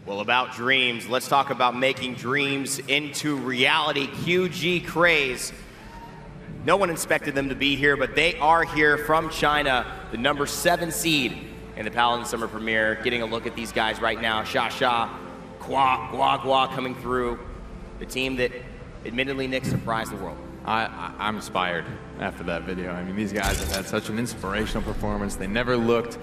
Well, about dreams, let's talk about making dreams into reality. QG Craze. No one expected them to be here, but they are here from China, the number 7 seed in the Paladins Summer Premiere. Getting a look at these guys right now. QGshasha, QGuagua coming through. The team that, admittedly, Nick, surprised the world. I'm inspired after that video. I mean, these guys have had such an inspirational performance. They never looked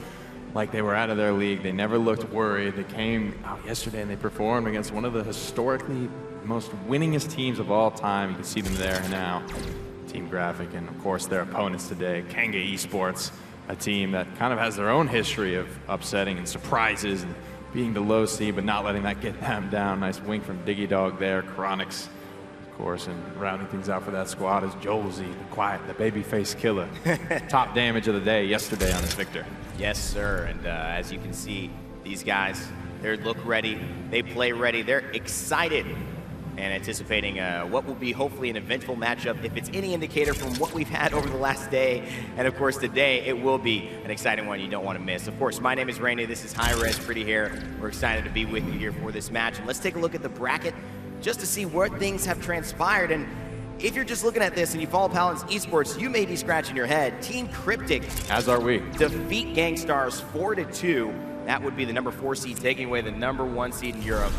like they were out of their league. They never looked worried. They came out yesterday and they performed against one of the historically most winningest teams of all time. You can see them there now. Team Graphic, and of course their opponents today, Kanga Esports, a team that kind of has their own history of upsetting and surprises and being the low seed, but not letting that get them down. Nice wink from DigeDoG there. Kronicx, of course, and rounding things out for that squad is Joelz, the babyface killer. Top damage of the day yesterday on his Victor. Yes, sir, and as you can see, these guys, they look ready, they play ready, they're excited and anticipating what will be hopefully an eventful matchup. If it's any indicator from what we've had over the last day, and of course today, it will be an exciting one you don't want to miss. Of course, my name is Rainey, this is Hi-Rez, pretty here. We're excited to be with you here for this match, and let's take a look at the bracket just to see where things have transpired. And if you're just looking at this and you follow Paladins Esports, you may be scratching your head. Team Cryptic, as are we, defeat Gangstars 4-2. That would be the number 4 seed, taking away the number 1 seed in Europe,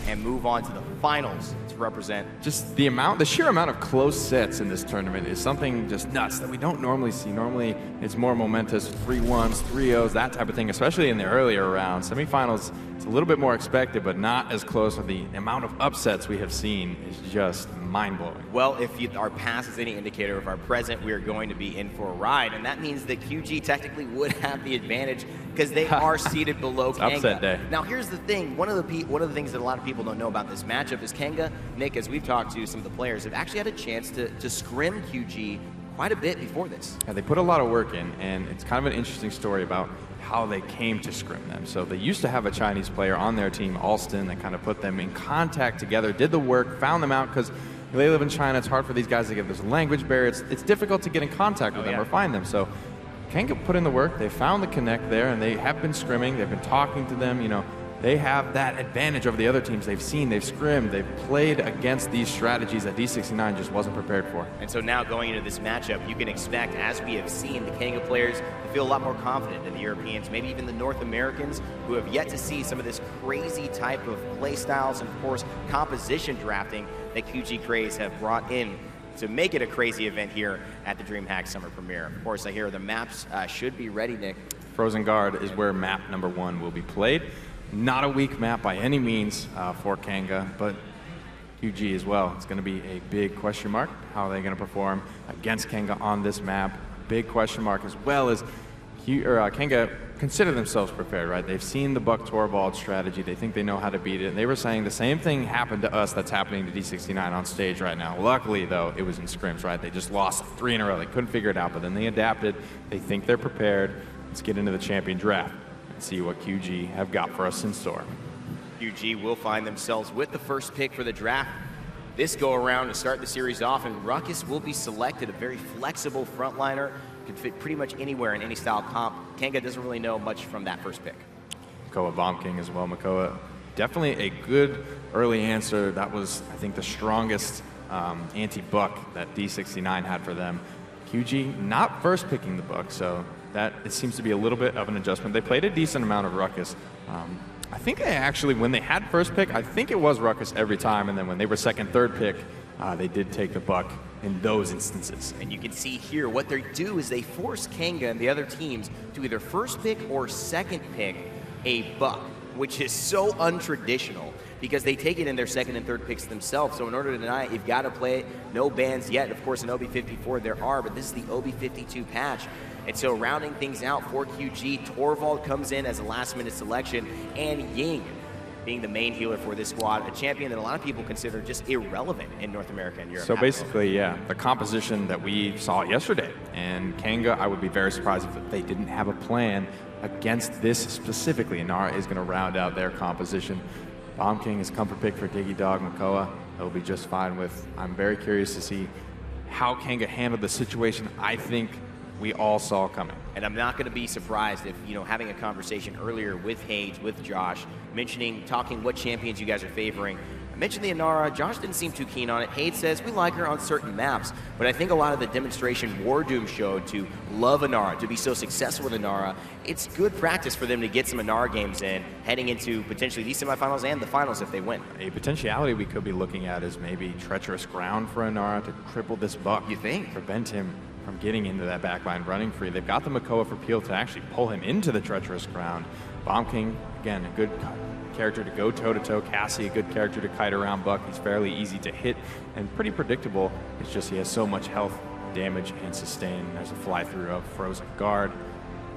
and move on to the finals to represent. Just the sheer amount of close sets in this tournament is something just nuts that we don't normally see. Normally, it's more momentous, 3-1s, 3-0s, that type of thing, especially in the earlier rounds. Semifinals, it's a little bit more expected, but not as close. With the amount of upsets we have seen is just mind-blowing. Well, if our past is any indicator of our present, we are going to be in for a ride, and that means that QG technically would have the advantage because they are seated below Kanga. Upset day. Now, here's the thing. One of the things that a lot of people don't know about this matchup is Kanga, Nick, as we've talked to some of the players, have actually had a chance to scrim QG quite a bit before this. Yeah, they put a lot of work in, and it's kind of an interesting story about how they came to scrim them. So they used to have a Chinese player on their team, Alston, that kind of put them in contact together, did the work, found them out, because they live in China. It's hard for these guys to get this language barrier. It's difficult to get in contact with them or find them. So Kanga put in the work. They found the connect there, and they have been scrimming. They've been talking to them. You know, they have that advantage over the other teams. They've seen, they've scrimmed, they've played against these strategies that D69 just wasn't prepared for. And so now going into this matchup, you can expect, as we have seen, the Kanga players to feel a lot more confident than the Europeans, maybe even the North Americans, who have yet to see some of this crazy type of play styles and, of course, composition drafting that QG Craze have brought in to make it a crazy event here at the Dreamhack Summer Premiere. Of course, I hear the maps should be ready, Nick. Frozen Guard is where map number 1 will be played. Not a weak map by any means for Kanga, but QG as well. It's going to be a big question mark. How are they going to perform against Kanga on this map? Big question mark, as well as Kanga consider themselves prepared, right? They've seen the Buck Torvald strategy. They think they know how to beat it. And they were saying the same thing happened to us that's happening to D69 on stage right now. Luckily, though, it was in scrims, right? They just lost 3 in a row. They couldn't figure it out, but then they adapted. They think they're prepared. Let's get into the champion draft and see what QG have got for us in store. QG will find themselves with the first pick for the draft this go around to start the series off, and Ruckus will be selected, a very flexible frontliner, can fit pretty much anywhere in any style comp. Kanga doesn't really know much from that first pick. Makoa Bomb King as well. Makoa, definitely a good early answer. That was, I think, the strongest anti-Buck that D69 had for them. QG not first picking the Buck, so that it seems to be a little bit of an adjustment. They played a decent amount of Ruckus. I think they actually, when they had first pick, I think it was Ruckus every time, and then when they were second, third pick, they did take the Buck in those instances. And you can see here what they do is they force Kanga and the other teams to either first pick or second pick a Buck, which is so untraditional because they take it in their second and third picks themselves. So in order to deny it, you've got to play it. No bans yet. Of course, in OB54 there are, but this is the OB52 patch. And so rounding things out for QG, Torvald comes in as a last-minute selection, and Ying being the main healer for this squad, a champion that a lot of people consider just irrelevant in North America and Europe. So basically, yeah, the composition that we saw yesterday. And Kanga, I would be very surprised if they didn't have a plan against this specifically. Inara is going to round out their composition. Bomb King is comfort pick for DigeDoG. Makoa, they'll be just fine with. I'm very curious to see how Kanga handled the situation. I think we all saw coming. And I'm not going to be surprised if, having a conversation earlier with Haydz, with Josh, talking what champions you guys are favoring. I mentioned the Inara. Josh didn't seem too keen on it. Haydz says we like her on certain maps, but I think a lot of the demonstration War Doom showed to love Inara, to be so successful with Inara, it's good practice for them to get some Inara games in, heading into potentially these semifinals and the finals if they win. A potentiality we could be looking at is maybe treacherous ground for Inara to cripple this Buck. You think? Prevent him from getting into that backline running free. They've got the Makoa for Peel to actually pull him into the treacherous ground. Bomb King, again, a good character to go toe-to-toe. Cassie, a good character to kite around Buck. He's fairly easy to hit and pretty predictable. It's just he has so much health, damage, and sustain. There's a fly-through of Frozen Guard.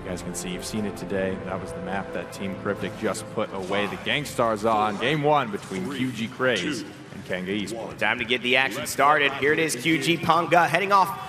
You guys can see, you've seen it today. That was the map that Team Cryptic just put away the Gangstars on. Game 1 between QG Craze and Kanga Esports. Time to get the action started. Here it is, QGpangge heading off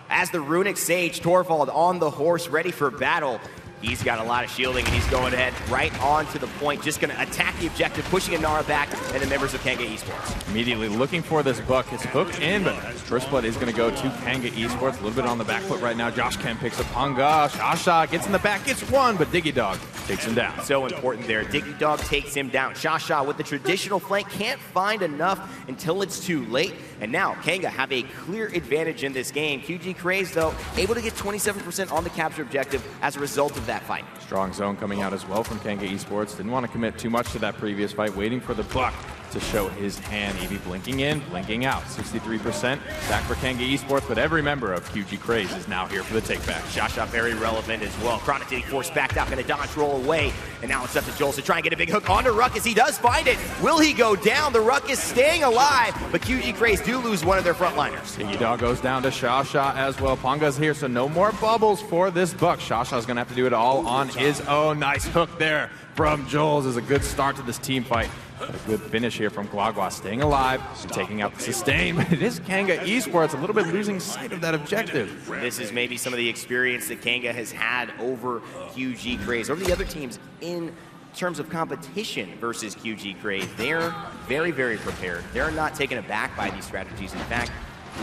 as the Runic Sage. Torvald on the horse, ready for battle. He's got a lot of shielding, and he's going ahead right on to the point, just going to attack the objective, pushing Inara back, and the members of Kanga Esports. Immediately looking for this Buck. It's hooked in, but first blood is going to go to Kanga Esports. A little bit on the back foot right now. Joshkent picks up Kanga. QGshasha gets in the back, gets one, but DigeDoG takes him down. So important there. DigeDoG takes him down. QGshasha with the traditional flank can't find enough until it's too late. And now Kanga have a clear advantage in this game. QG Craze, though, able to get 27% on the capture objective as a result of that fight. Strong zone coming out as well from Kanga Esports. Didn't want to commit too much to that previous fight, waiting for the Buck to show his hand. Eevee blinking in, blinking out. 63% back for Kanga Esports, but every member of QG Craze is now here for the takeback. QGshasha very relevant as well. Kronicx getting forced back out, going to dodge roll away. And now it's up to Joelz to try and get a big hook onto Ruckus. He does find it. Will he go down? The Ruckus staying alive, but QG Craze do lose one of their frontliners. DigeDoG goes down to QGshasha as well. Panga's here, so no more bubbles for this Buck. QGshasha's going to have to do it all on his own. Nice hook there from Joelz is a good start to this team fight. A good finish here from QGuagua, staying alive and taking out the sustain. But it is Kanga Esports a little bit losing sight of that objective. This is maybe some of the experience that Kanga has had over QG Craze, over the other teams in terms of competition versus QG Craze. They're very, very prepared. They're not taken aback by these strategies. In fact,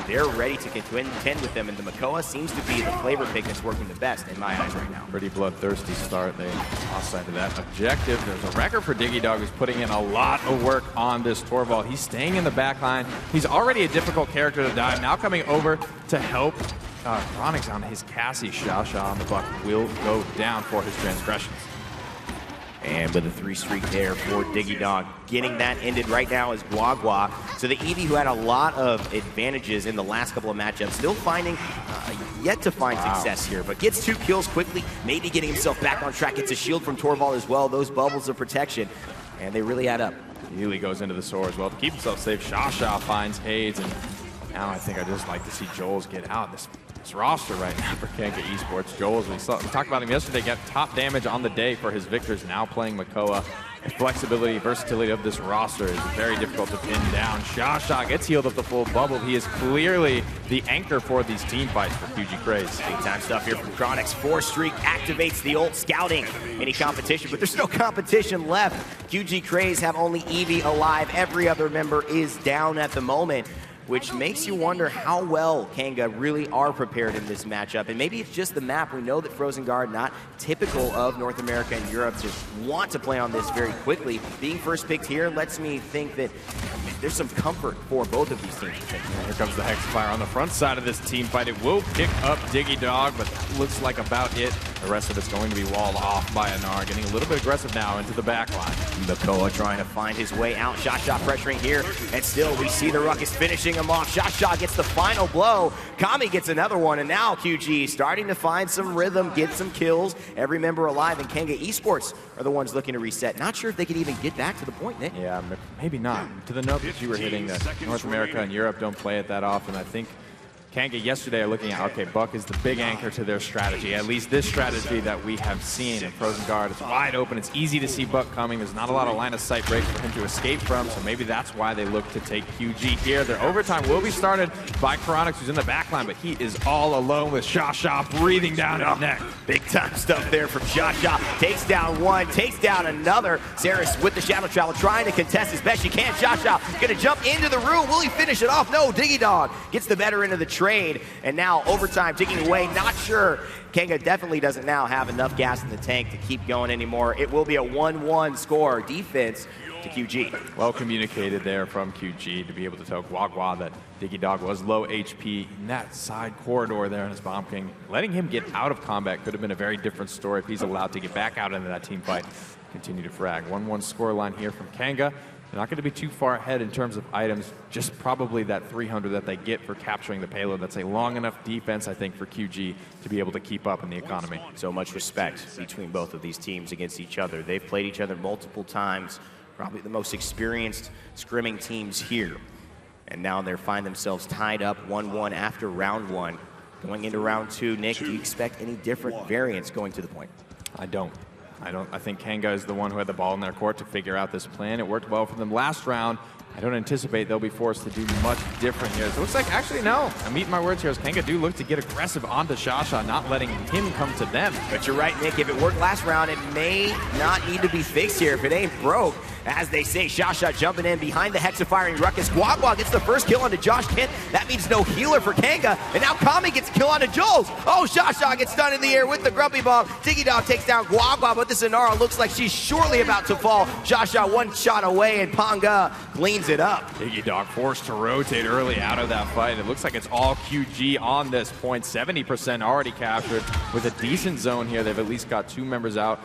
they're ready to contend with them, and the Makoa seems to be the flavor pick that's working the best in my eyes right now. Pretty bloodthirsty start. They lost sight of that objective. There's a record for DigeDoG, who's putting in a lot of work on this Torvald. He's staying in the back line. He's already a difficult character to dive. Now coming over to help Kronicx on his Cassie. QGshasha on the Buck will go down for his transgressions. And with a 3 streak there for DigeDoG. Getting that ended right now is QGuagua. So the Eevee, who had a lot of advantages in the last couple of matchups, still finding, yet to find success here, but gets 2 kills quickly, maybe getting himself back on track. Gets a shield from Torvald as well, those bubbles of protection, and they really add up. Healy goes into the sword as well to keep himself safe. QGshasha finds Haydz, and now I think I just like to see Joelz get out. This roster right now for Kanga Esports. Joelz, we talked about him yesterday, got top damage on the day for his victors, now playing Makoa. The flexibility, versatility of this roster is very difficult to pin down. QGshasha gets healed up the full bubble. He is clearly the anchor for these team fights for QG Craze. Big time stuff here from Kronicx. 4 streak activates the ult, scouting any competition, but there's no competition left. QG Craze have only Eevee alive. Every other member is down at the moment, which makes you wonder how well Kanga really are prepared in this matchup. And maybe it's just the map. We know that Frozen Guard, not typical of North America and Europe, just want to play on this very quickly. Being first picked here lets me think that there's some comfort for both of these teams. Here comes the Hexfire on the front side of this team fight. It will pick up DigeDoG, but that looks like about it. The rest of it's going to be walled off by Inara, getting a little bit aggressive now into the back line. Makoa trying to find his way out. QGshasha pressuring here, and still we see the Ruckus finishing him off. QGshasha gets the final blow. Kami gets another one, and now QG starting to find some rhythm, get some kills. Every member alive, and Kanga Esports are the ones looking to reset. Not sure if they could even get back to the point, Nick. Yeah, maybe not. To the note that you were hitting, that North America and Europe don't play it that often. I think Kanga yesterday are looking at, okay, Buck is the big anchor to their strategy, at least this strategy that we have seen. And Frozen Guard is wide open. It's easy to see Buck coming. There's not a lot of line of sight breaks for him to escape from, so maybe that's why they look to take QG here. Their overtime will be started by Kronicx, who's in the back line, but he is all alone with QGshasha breathing down his neck. Big time stuff there from QGshasha. Takes down one, takes down another. Saris with the Shadow Travel trying to contest as best she can. QGshasha gonna jump into the room. Will he finish it off? No, DigeDoG gets the better end of the tree. trade, and now overtime ticking away. Not sure. Kanga definitely doesn't now have enough gas in the tank to keep going anymore. It will be a 1-1 score. Defense to QG. Well communicated there from QG to be able to tell QGuagua that DigeDoG was low HP in that side corridor there in his Bomb King. Letting him get out of combat could have been a very different story if he's allowed to get back out into that team fight. Continue to frag. 1-1 scoreline here from Kanga. They're not going to be too far ahead in terms of items, just probably that 300 that they get for capturing the payload. That's a long enough defense, I think, for QG to be able to keep up in the economy. So much respect between both of these teams against each other. They've played each other multiple times, probably the most experienced scrimming teams here. And now they find themselves tied up 1-1 after round 1. Going into round 2, Nick, do you expect any different variants going to the point? I don't. I think Kanga is the one who had the ball in their court to figure out this plan. It worked well for them last round. I don't anticipate they'll be forced to do much different here. So it looks like, actually, no. I'm eating my words here as Kanga do look to get aggressive onto Shasha, not letting him come to them. But you're right, Nick. If it worked last round, it may not need to be fixed here. If it ain't broke, as they say, Shasha jumping in behind the Hexa-firing Ruckus. QGuagua gets the first kill onto Joshkent. That means no healer for Kanga. And now Kami gets a kill onto Joelz. Oh, Shasha gets stunned in the air with the Grumpy Bomb. DigeDoG takes down QGuagua, but the Sonara looks like she's surely about to fall. Shasha one shot away, and Panga cleans it up. DigeDoG forced to rotate early out of that fight. It looks like it's all QG on this point. 70% already captured with a decent zone here. They've at least got 2 members out.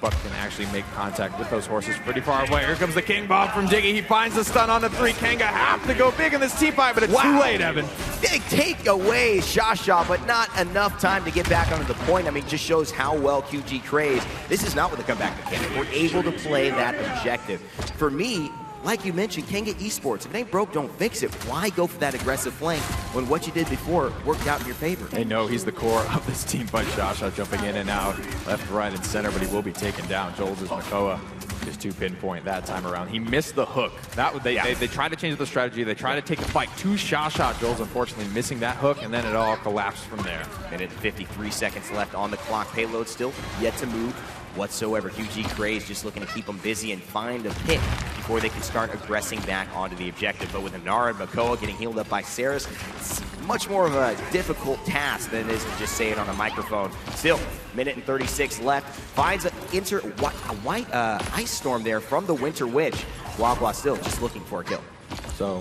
Buck can actually make contact with those horses pretty far away. Here comes the King Bomb from Diggy. He finds the stun on the 3. Kanga have to go big in this team fight, but it's too late, Evan. Big take away Shasha, but not enough time to get back onto the point. I mean, just shows how well QG Craze. This is not what the comeback mechanic. We're able to play that objective. For me, like you mentioned, Kanga Esports, if it ain't broke, don't fix it. Why go for that aggressive flank when what you did before worked out in your favor? They know he's the core of this team fight. Shasha jumping in and out, left, right, and center, but he will be taken down. Joelz is Makoa. Just to pinpoint that time around. He missed the hook. They tried to change the strategy. They tried to take a fight to Shasha. Joelz unfortunately missing that hook, and then it all collapsed from there. Minute 53 seconds left on the clock. Payload still yet to move whatsoever. QG Craze just looking to keep them busy and find a pick before they can start aggressing back onto the objective. But with Anara and Makoa getting healed up by Saris, it's much more of a difficult task than it is to just say it on a microphone. Still, minute and 36 left. Finds a white ice storm there from the Winter Witch. QGuagua still just looking for a kill. So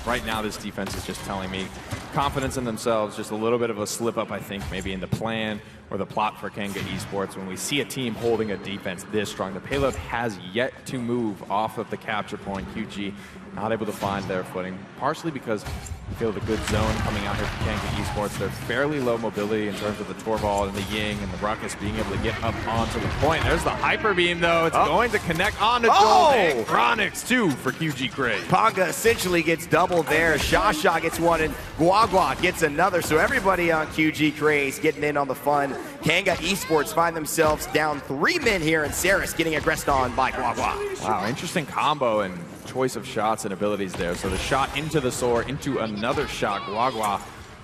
right now this defense is just telling me confidence in themselves, just a little bit of a slip up, I think, maybe in the plan or the plot for Kanga Esports. When we see a team holding a defense this strong, the payload has yet to move off of the capture point. QG not able to find their footing, partially because I feel the good zone coming out here from Kanga Esports. They're fairly low mobility in terms of the Torvald and the Ying and the Ruckus being able to get up onto the point. There's the Hyper Beam, though. It's going to connect onto Joelz and Kronicx, 2 for QG Craze. Panga essentially gets doubled there. Shasha gets one, and QGuagua gets another. So everybody on QG Craze getting in on the fun. Kanga Esports find themselves down 3 men here, and Saris getting aggressed on by QGuagua. Wow, interesting combo and choice of shots and abilities there. So the shot into the Soar, into another shot. QGuagua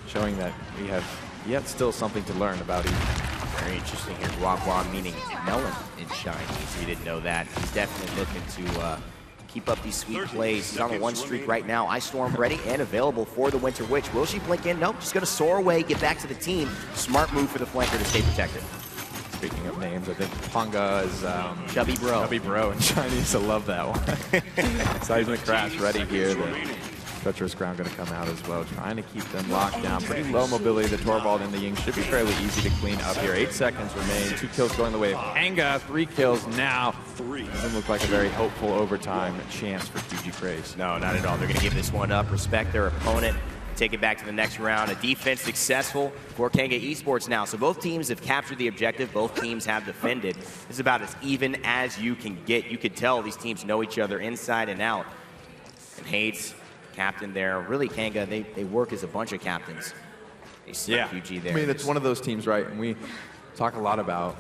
showing that we have yet still something to learn about each. Very interesting here. QGuagua meaning melon in Chinese. You didn't know that. He's definitely looking to keep up these sweet plays. He's on a 1 streak right now. Ice Storm ready and available for the Winter Witch. Will she blink in? Nope. Just going to soar away, get back to the team. Smart move for the flanker to stay protected. Speaking of names, I think Panga is Chubby Bro. Chubby Bro in Chinese. I love that one. Seismic Crash ready here. The treacherous ground going to come out as well, trying to keep them locked down. Pretty low mobility. The Torvald and the Ying should be fairly easy to clean up here. 8 seconds remain. 2 kills going the way of Kanga. 3 kills now. Doesn't look like a very hopeful overtime chance for QG Craze. No, not at all. They're going to give this one up, respect their opponent, take it back to the next round. A defense successful for Kanga Esports now. So both teams have captured the objective. Both teams have defended. This is about as even as you can get. You could tell these teams know each other inside and out. And Haydz, captain there. Really, Kanga, they work as a bunch of captains. They stuck QG there. I mean, it's one of those teams, right? And we talk a lot about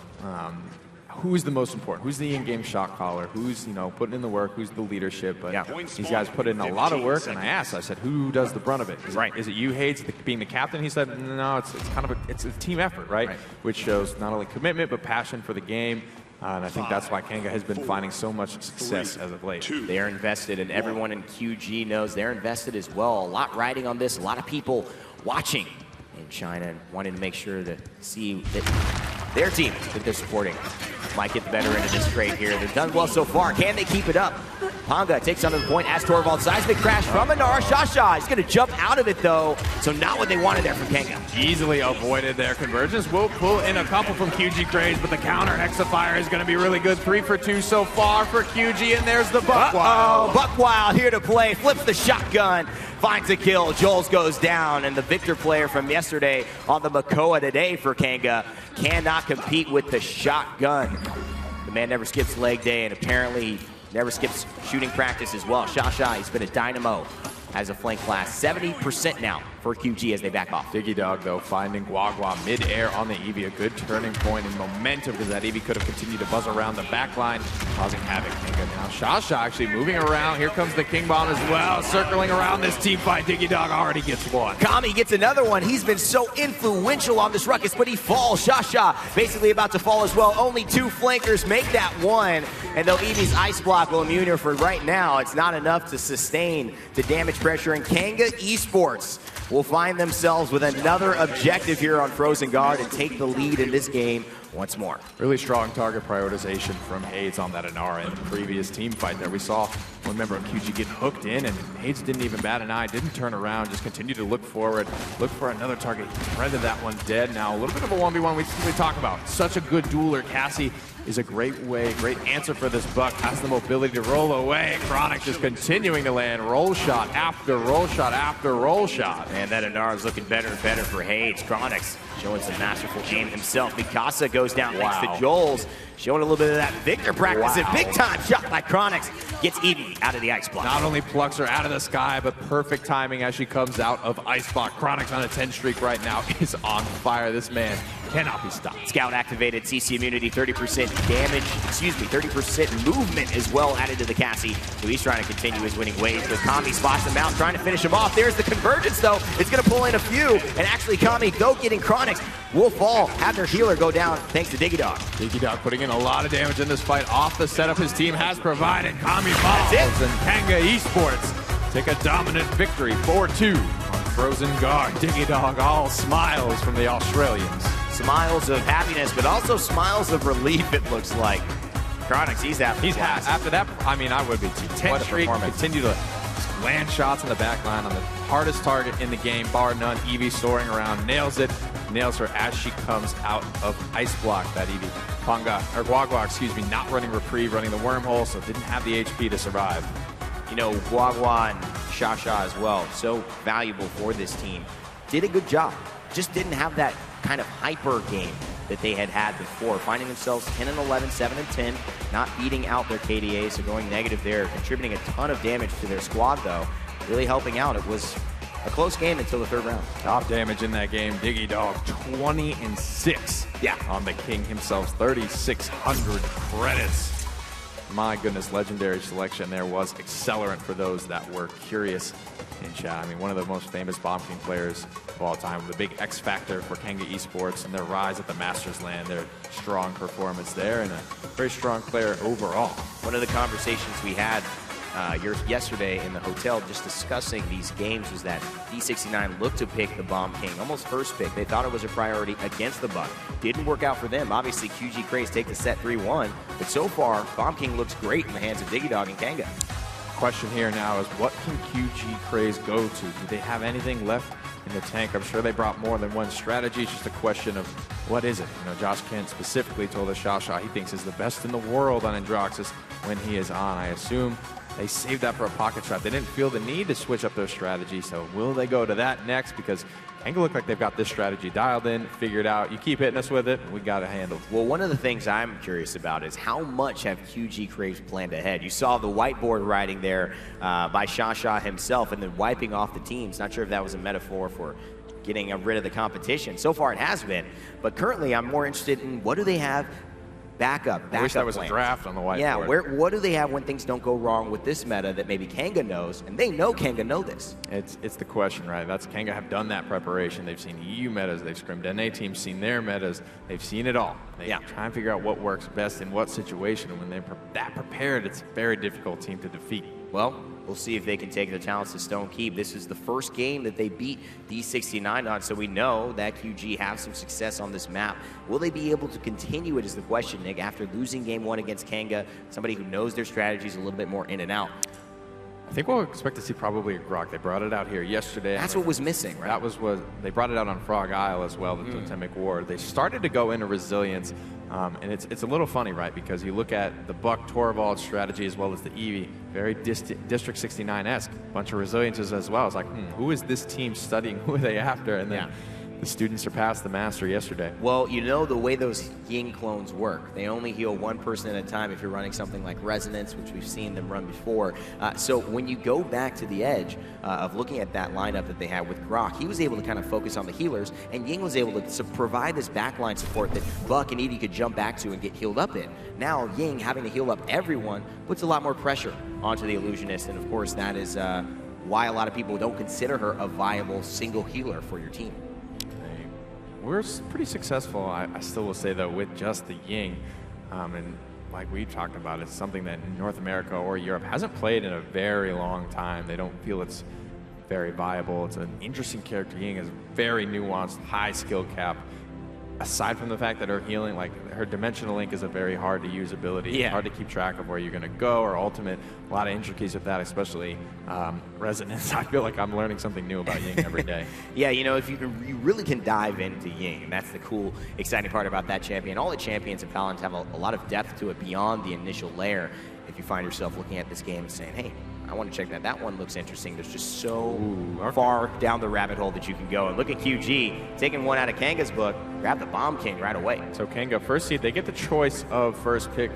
who's the most important, who's the in-game shot caller, who's, you know, putting in the work, who's the leadership. But these guys put in a lot of work, and I said, who does the brunt of it? Is it you, Haydz, being the captain? He said, no, it's kind of it's a team effort, right? Which shows not only commitment, but passion for the game. And I think that's why Kanga has been finding so much success as of late. They are invested, and everyone in QG knows they're invested as well. A lot riding on this, a lot of people watching in China and wanting to make sure to see that their team that they're supporting might get the better end of this trade here. They've done well so far. Can they keep it up? Kanga takes under the point as Torvald. Seismic crash from Anar. QGshasha is going to jump out of it, though. So not what they wanted there from Kanga. Easily avoided their convergence. We'll pull in a couple from QG Craze, but the counter Hexafire is going to be really good. 3 for 2 so far for QG, and there's the Buckwild. Buckwild here to play. Flips the shotgun. Finds a kill. Joelz goes down, and the Victor player from yesterday on the Makoa today for Kanga cannot compete with the shotgun. The man never skips leg day, and apparently never skips shooting practice as well. QGshasha, he's been a dynamo as a flank class. 70% now for QG as they back off. DigeDoG, though, finding QGuagua mid-air on the Eevee. A good turning point in momentum because that Eevee could have continued to buzz around the back line, causing havoc. Now QGshasha actually moving around. Here comes the King Bomb as well, circling around this team fight. DigeDoG already gets one. Kami gets another one. He's been so influential on this ruckus, but he falls. QGshasha basically about to fall as well. Only 2 flankers make that one. And though Eevee's ice block will immune her for right now, it's not enough to sustain the damage pressure. And Kanga Esports will find themselves with another objective here on Frozen Guard and take the lead in this game once more. Really strong target prioritization from Haydz on that Anar in the previous team fight there. We saw one member of QG get hooked in, and Haydz didn't even bat an eye, didn't turn around, just continued to look forward, look for another target. He threaded that one dead. Now a little bit of a 1v1 we talk about. Such a good dueler. Cassie is a great answer for this Buck. Has the mobility to roll away. Kronicx just continuing to land roll shot after roll shot after roll shot. And that Anar is looking better and better for Haydz. Kronicx showing some masterful aim himself. Mikasa goes down thanks to Joelz, showing a little bit of that Victor practice. And big time shot by Kronicx gets Eevee out of the ice block. Not only plucks her out of the sky, but perfect timing as she comes out of ice block. Kronicx on a 10 streak right now is on fire. This man cannot be stopped. Scout activated, CC immunity, 30% damage, 30% movement as well added to the Cassie. So he's trying to continue his winning ways, but Kami spots him out, trying to finish him off. There's the convergence though. It's gonna pull in a few, and actually Kami, though getting Kronicx, will fall, have their healer go down thanks to DigeDoG. DigeDoG putting in a lot of damage in this fight off the setup his team has provided. Kami falls, and Kanga Esports take a dominant victory, 4-2 on Frozen Guard. DigeDoG all smiles from the Australians. Smiles of happiness, but also smiles of relief, it looks like. Kronicx, he's happy. After that, I mean, I would be too. 10 streak, continue to land shots in the back line on the hardest target in the game, bar none. Eevee soaring around, nails it, nails her as she comes out of ice block. That Eevee, QGuagua, excuse me, not running reprieve, running the wormhole, so didn't have the HP to survive. You know, QGuagua and QGshasha as well, so valuable for this team. Did a good job, just didn't have that kind of hyper game that they had before, finding themselves 10-11, 7-10, not beating out their KDA, so going negative there, contributing a ton of damage to their squad though, really helping out. It was a close game until the 3rd round. Top damage in that game, DigeDoG 20-6. Yeah. On the king himself, 3,600 credits. My goodness, legendary selection there was accelerant for those that were curious in chat. I mean, one of the most famous Bomb King players of all time, the big X factor for Kanga Esports and their rise at the Masters land, their strong performance there, and a very strong player overall. One of the conversations we had yesterday in the hotel just discussing these games was that D69 looked to pick the Bomb King, almost first pick. They thought it was a priority against the Buck. Didn't work out for them. Obviously, QG Craze take the set 3-1, but so far, Bomb King looks great in the hands of DigeDoG and Kanga. Question here now is, what can QG Craze go to? Do they have anything left in the tank? I'm sure they brought more than one strategy. It's just a question of what is it? You know, Joshkent specifically told us QGshasha he thinks is the best in the world on Androxus when he is on. I assume they saved that for a pocket trap. They didn't feel the need to switch up their strategy, so will they go to that next? Because Kanga look like they've got this strategy dialed in, figured out. You keep hitting us with it, we got it handled. Well, one of the things I'm curious about is how much have QG Craze planned ahead? You saw the whiteboard writing there by QGshasha himself and then wiping off the teams. Not sure if that was a metaphor for getting rid of the competition. So far it has been, but currently I'm more interested in what do they have backup I wish that was plans. a draft on the whiteboard. Yeah, what do they have when things don't go wrong with this meta that maybe Kanga knows, and they know Kanga know this? It's the question, right? That's Kanga have done that preparation. They've seen EU metas, they've scrimmed NA teams, seen their metas, they've seen it all. They try and figure out what works best in what situation, and when they're that prepared, it's a very difficult team to defeat. Well, we'll see if they can take their talents to Stone Keep. This is the first game that they beat D69 on, so we know that QG have some success on this map. Will they be able to continue it is the question, Nick, after losing game 1 against Kanga, somebody who knows their strategies a little bit more in and out. I think we'll expect to see probably a Grok. They brought it out here yesterday. That's what was missing, right? That was what they brought it out on Frog Isle as well, the Totemic War. They started to go into resilience, and it's a little funny, right? Because you look at the Buck Torvald strategy as well as the Eevee, very District 69-esque, bunch of resiliences as well. It's like, who is this team studying? Who are they after? And then the student surpassed the master yesterday. Well, you know the way those Ying clones work. They only heal one person at a time if you're running something like Resonance, which we've seen them run before. So when you go back to the edge of looking at that lineup that they had with Grok, he was able to kind of focus on the healers, and Ying was able to provide this backline support that Buck and Eevee could jump back to and get healed up in. Now Ying having to heal up everyone puts a lot more pressure onto the Illusionist, and of course that is why a lot of people don't consider her a viable single healer for your team. We're pretty successful, I still will say, though, with just the Ying. And like we talked about, it's something that North America or Europe hasn't played in a very long time. They don't feel it's very viable. It's an interesting character. Ying is very nuanced, high skill cap. Aside from the fact that her healing, like her Dimensional Link is a very hard to use ability. It's hard to keep track of where you're going to go, or ultimate. A lot of intricacies with that, especially Resonance. I feel like I'm learning something new about Ying every day. Yeah, you know, if you really can dive into Ying, and that's the cool, exciting part about that champion. All the champions and Paladins have a lot of depth to it beyond the initial layer. If you find yourself looking at this game and saying, hey, I want to check that. That one looks interesting. There's just so far down the rabbit hole that you can go. And look at QG, taking one out of Kanga's book, grab the Bomb King right away. So Kanga, first seed, they get the choice of first pick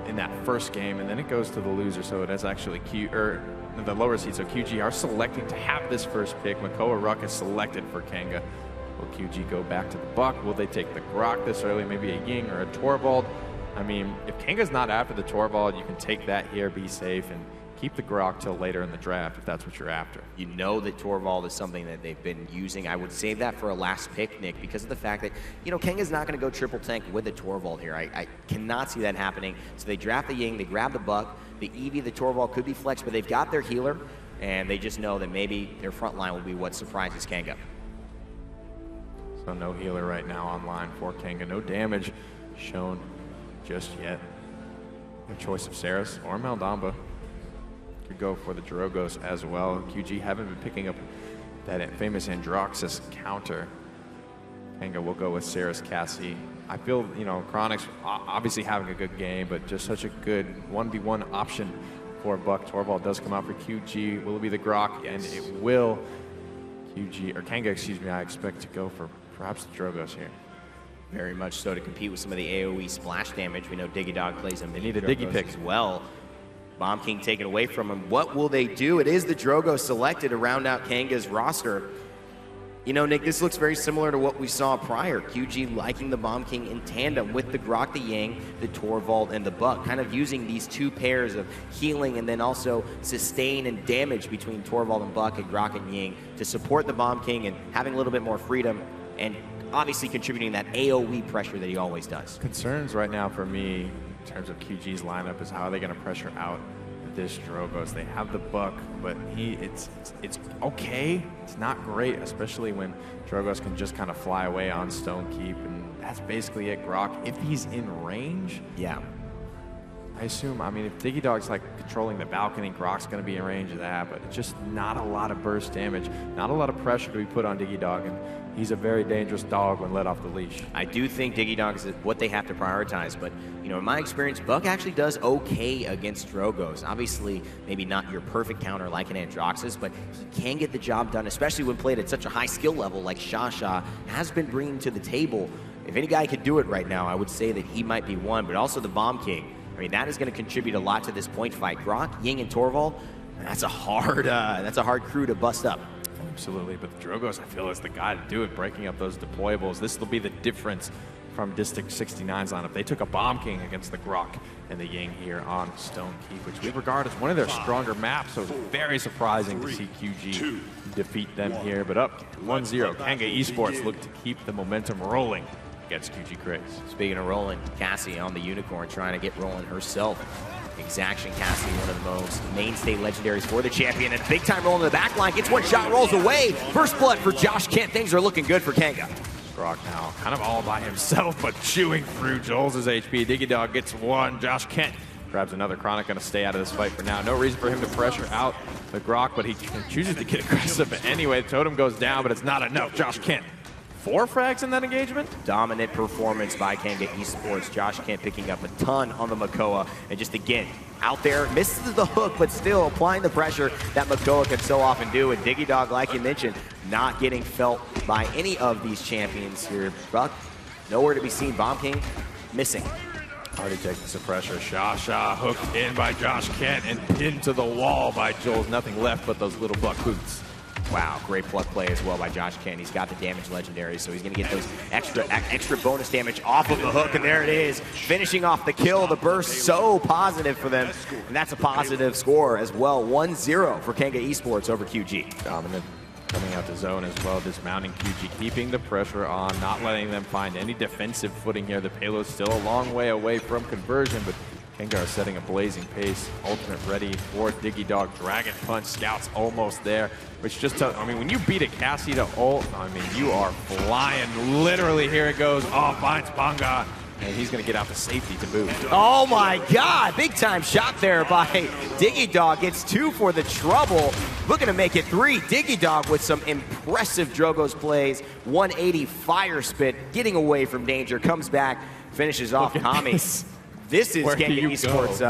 in that first game, and then it goes to the loser. So it is actually the lower seed. So QG are selecting to have this first pick. Makoa Ruck is selected for Kanga. Will QG go back to the Buck? Will they take the Grok this early? Maybe a Ying or a Torvald? I mean, if Kanga's not after the Torvald, you can take that here, be safe, and keep the Grok till later in the draft if that's what you're after. You know that Torvald is something that they've been using. I would save that for a last pick, Nick, because of the fact that, you know, Kanga's not going to go triple tank with the Torvald here. I cannot see that happening. So they draft the Ying, they grab the Buck, the Eevee, the Torvald could be flexed, but they've got their healer, and they just know that maybe their front line will be what surprises Kanga. So no healer right now online for Kanga. No damage shown just yet. No choice of Saris or Maldamba. Could go for the Drogos as well. QG haven't been picking up that famous Androxus counter. Kanga will go with Saris Cassie. I feel, you know, Kronicx obviously having a good game, but just such a good 1v1 option for Buck. Torvald does come out for QG. Will it be the Grok? And it will. Kanga, excuse me, I expect to go for perhaps the Drogos here. Very much so, to compete with some of the AoE splash damage. We know DigeDoG plays them. They need a Digi pick as well. Bomb King taken away from him. What will they do? It is the Drogo selected to round out Kanga's roster. You know, Nick, this looks very similar to what we saw prior. QG liking the Bomb King in tandem with the Grok, the Ying, the Torvald, and the Buck, kind of using these two pairs of healing and then also sustain and damage between Torvald and Buck and Grok and Ying to support the Bomb King and having a little bit more freedom and obviously contributing that AoE pressure that he always does. Concerns right now for me in terms of QG's lineup is how are they going to pressure out this Drogos. They have the Buck, but it's okay. It's not great, especially when Drogos can just kind of fly away on Stone Keep, and that's basically it. Grok, if he's in range, I assume, I mean, if DigeDoG's like controlling the balcony, Grok's going to be in range of that, but it's just not a lot of burst damage, not a lot of pressure to be put on DigeDoG, and he's a very dangerous dog when let off the leash. I do think DigeDoG is what they have to prioritize, but you know, in my experience, Buck actually does okay against Drogos. Obviously, maybe not your perfect counter like an Androxus, but he can get the job done, especially when played at such a high skill level like QGshasha has been bringing to the table. If any guy could do it right now, I would say that he might be one, but also the Bomb King. I mean, that is going to contribute a lot to this point fight. Grok, Ying, and Torvald, that's a hard crew to bust up. Absolutely, but the Drogos, I feel, is the guy to do it, breaking up those deployables. This will be the difference from District 69's lineup. They took a Bomb King against the Grok and the Ying here on Stone Keep, which we regard as one of their stronger maps, so it's very surprising to see QG defeat them here. But up 1-0, Kanga Esports look to keep the momentum rolling against QG Craze. Speaking of rolling, Cassie on the Unicorn trying to get rolling herself. Exaction Cassie, one of the most mainstay legendaries for the champion, and big time roll in the back line, gets one shot, rolls away. First blood for Joshkent. Things are looking good for Kanga. Grok now kind of all by himself, but chewing through Joelz' HP. DigeDoG gets one. Joshkent grabs another. Kronicx gonna stay out of this fight for now. No reason for him to pressure out the Grok, but he chooses to get aggressive anyway. The totem goes down, but it's not enough. Joshkent, 4 frags in that engagement? Dominant performance by Kanga Esports. Joshkent picking up a ton on the Makoa, and just again, out there, misses the hook, but still applying the pressure that Makoa can so often do. And DigeDoG, like you mentioned, not getting felt by any of these champions here. Buck, nowhere to be seen. Bomb King, missing. Already taking some pressure. Shasha hooked in by Joshkent and pinned to the wall by Joelz. Nothing left but those little buck boots. Wow, great pluck play as well by Joshkent. He's got the damage legendary, so he's going to get those extra bonus damage off of the hook, and there it is. Finishing off the kill, the burst, so positive for them. And that's a positive score as well. 1-0 for Kanga Esports over QG. Dominant coming out the zone as well, dismounting QG, keeping the pressure on, not letting them find any defensive footing here. The payload's still a long way away from conversion, but Kanga are setting a blazing pace. Ultimate ready for DigeDoG. Dragon Punch, Scouts almost there. Which just tells, I mean, when you beat a Cassie to ult, I mean, you are flying. Literally, here it goes. Oh, finds Panga. And he's going to get out the safety to boot. Oh my God, big time shot there by DigeDoG. Gets 2 for the trouble. Looking to make it 3. DigeDoG with some impressive Drogoz plays. 180 fire spit, getting away from danger. Comes back, finishes off Kami. This is Kanga Esports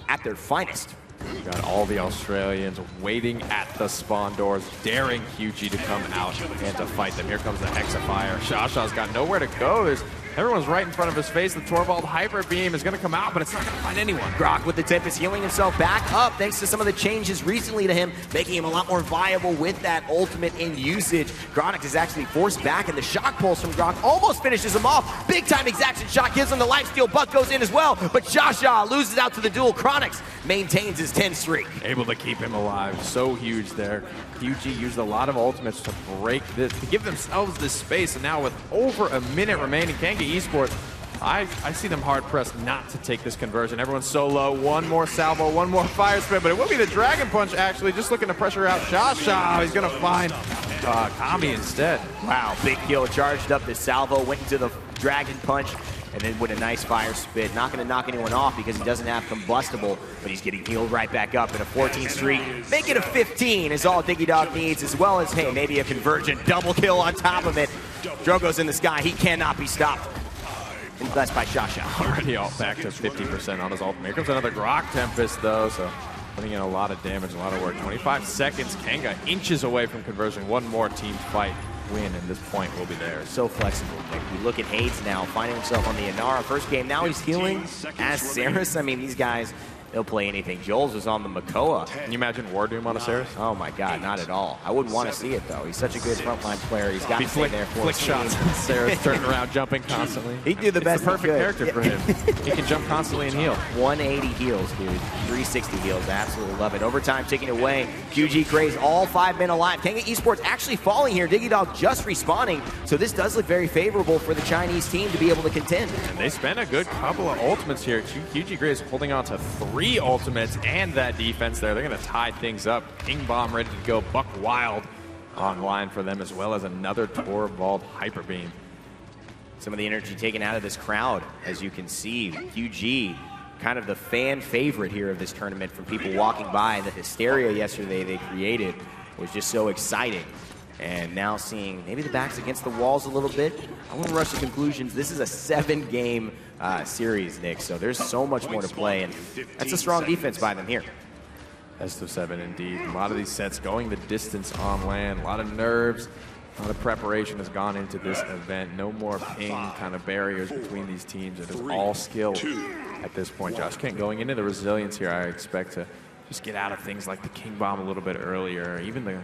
at their finest. You got all the Australians waiting at the spawn doors, daring QG to come out and to fight them. Here comes the Hexafire. Shasha's got nowhere to go. Everyone's right in front of his face. The Torvald Hyper Beam is going to come out, but it's not going to find anyone. Grok with the Tempest healing himself back up thanks to some of the changes recently to him, making him a lot more viable with that ultimate in usage. Kronicx is actually forced back, and the shock pulse from Grok almost finishes him off. Big time exaction shot gives him the lifesteal. Buck goes in as well, but Shasha loses out to the duel. Kronicx maintains his 10 streak. Able to keep him alive. So huge there. QG used a lot of ultimates to break this, to give themselves this space, and now with over a minute remaining, Kanga Esports, I see them hard-pressed not to take this conversion. Everyone's so low. One more salvo, one more fire spin, but it will be the Dragon Punch, actually, just looking to pressure out Shasha. He's going to find Kami instead. Wow, big kill. Charged up the salvo, went into the Dragon Punch, and then with a nice fire spit. Not going to knock anyone off because he doesn't have combustible, but he's getting healed right back up in a 14 streak. Make it a 15 is all DigeDoG needs, as well as, hey, maybe a convergent double kill on top of it. Drogo's in the sky. He cannot be stopped. And blessed by Shasha. Already all back to 50% on his ultimate. Here comes another Grok Tempest, though, so putting in a lot of damage, a lot of work. 25 seconds. Kanga inches away from conversion. One more team fight win, and this point will be theirs. So flexible. Like, we look at Haydz now, finding himself on the Inara first game. Now he's healing as Saris. I mean, these guys, they'll play anything. Joelz was on the Makoa. Can you imagine War Doom on a Saris? Oh my God, not at all. I wouldn't want to see it though. He's such a good frontline player. He's got to stay there for flick shots. Saris turning around, jumping constantly. He'd do the best. It's the perfect character for him. He can jump constantly and heal. 180 heals, dude. 360 heals. Absolutely love it. Overtime ticking away. QG Craze, all 5 men alive. Kanga Esports actually falling here. DigeDoG just respawning. So this does look very favorable for the Chinese team to be able to contend. And they spent a good couple of ultimates here. QG Craze holding on to 3 ultimates and that defense there. They're going to tie things up. King Bomb ready to go. Buck Wild online for them, as well as another Torvald Hyper Beam. Some of the energy taken out of this crowd, as you can see. QG, kind of the fan favorite here of this tournament from people walking by. The hysteria yesterday they created was just so exciting. And now seeing maybe the backs against the walls a little bit. I wouldn't rush to conclusions. This is a 7-game series, Nick, so there's so much more to play, and that's a strong defense by them here. Best of 7 indeed. A lot of these sets going the distance on land, a lot of nerves, a lot of preparation has gone into this event. No more ping kind of barriers between these teams. It is all skill at this point. Joshkent going into the resilience here, I expect to just get out of things like the King Bomb a little bit earlier, even the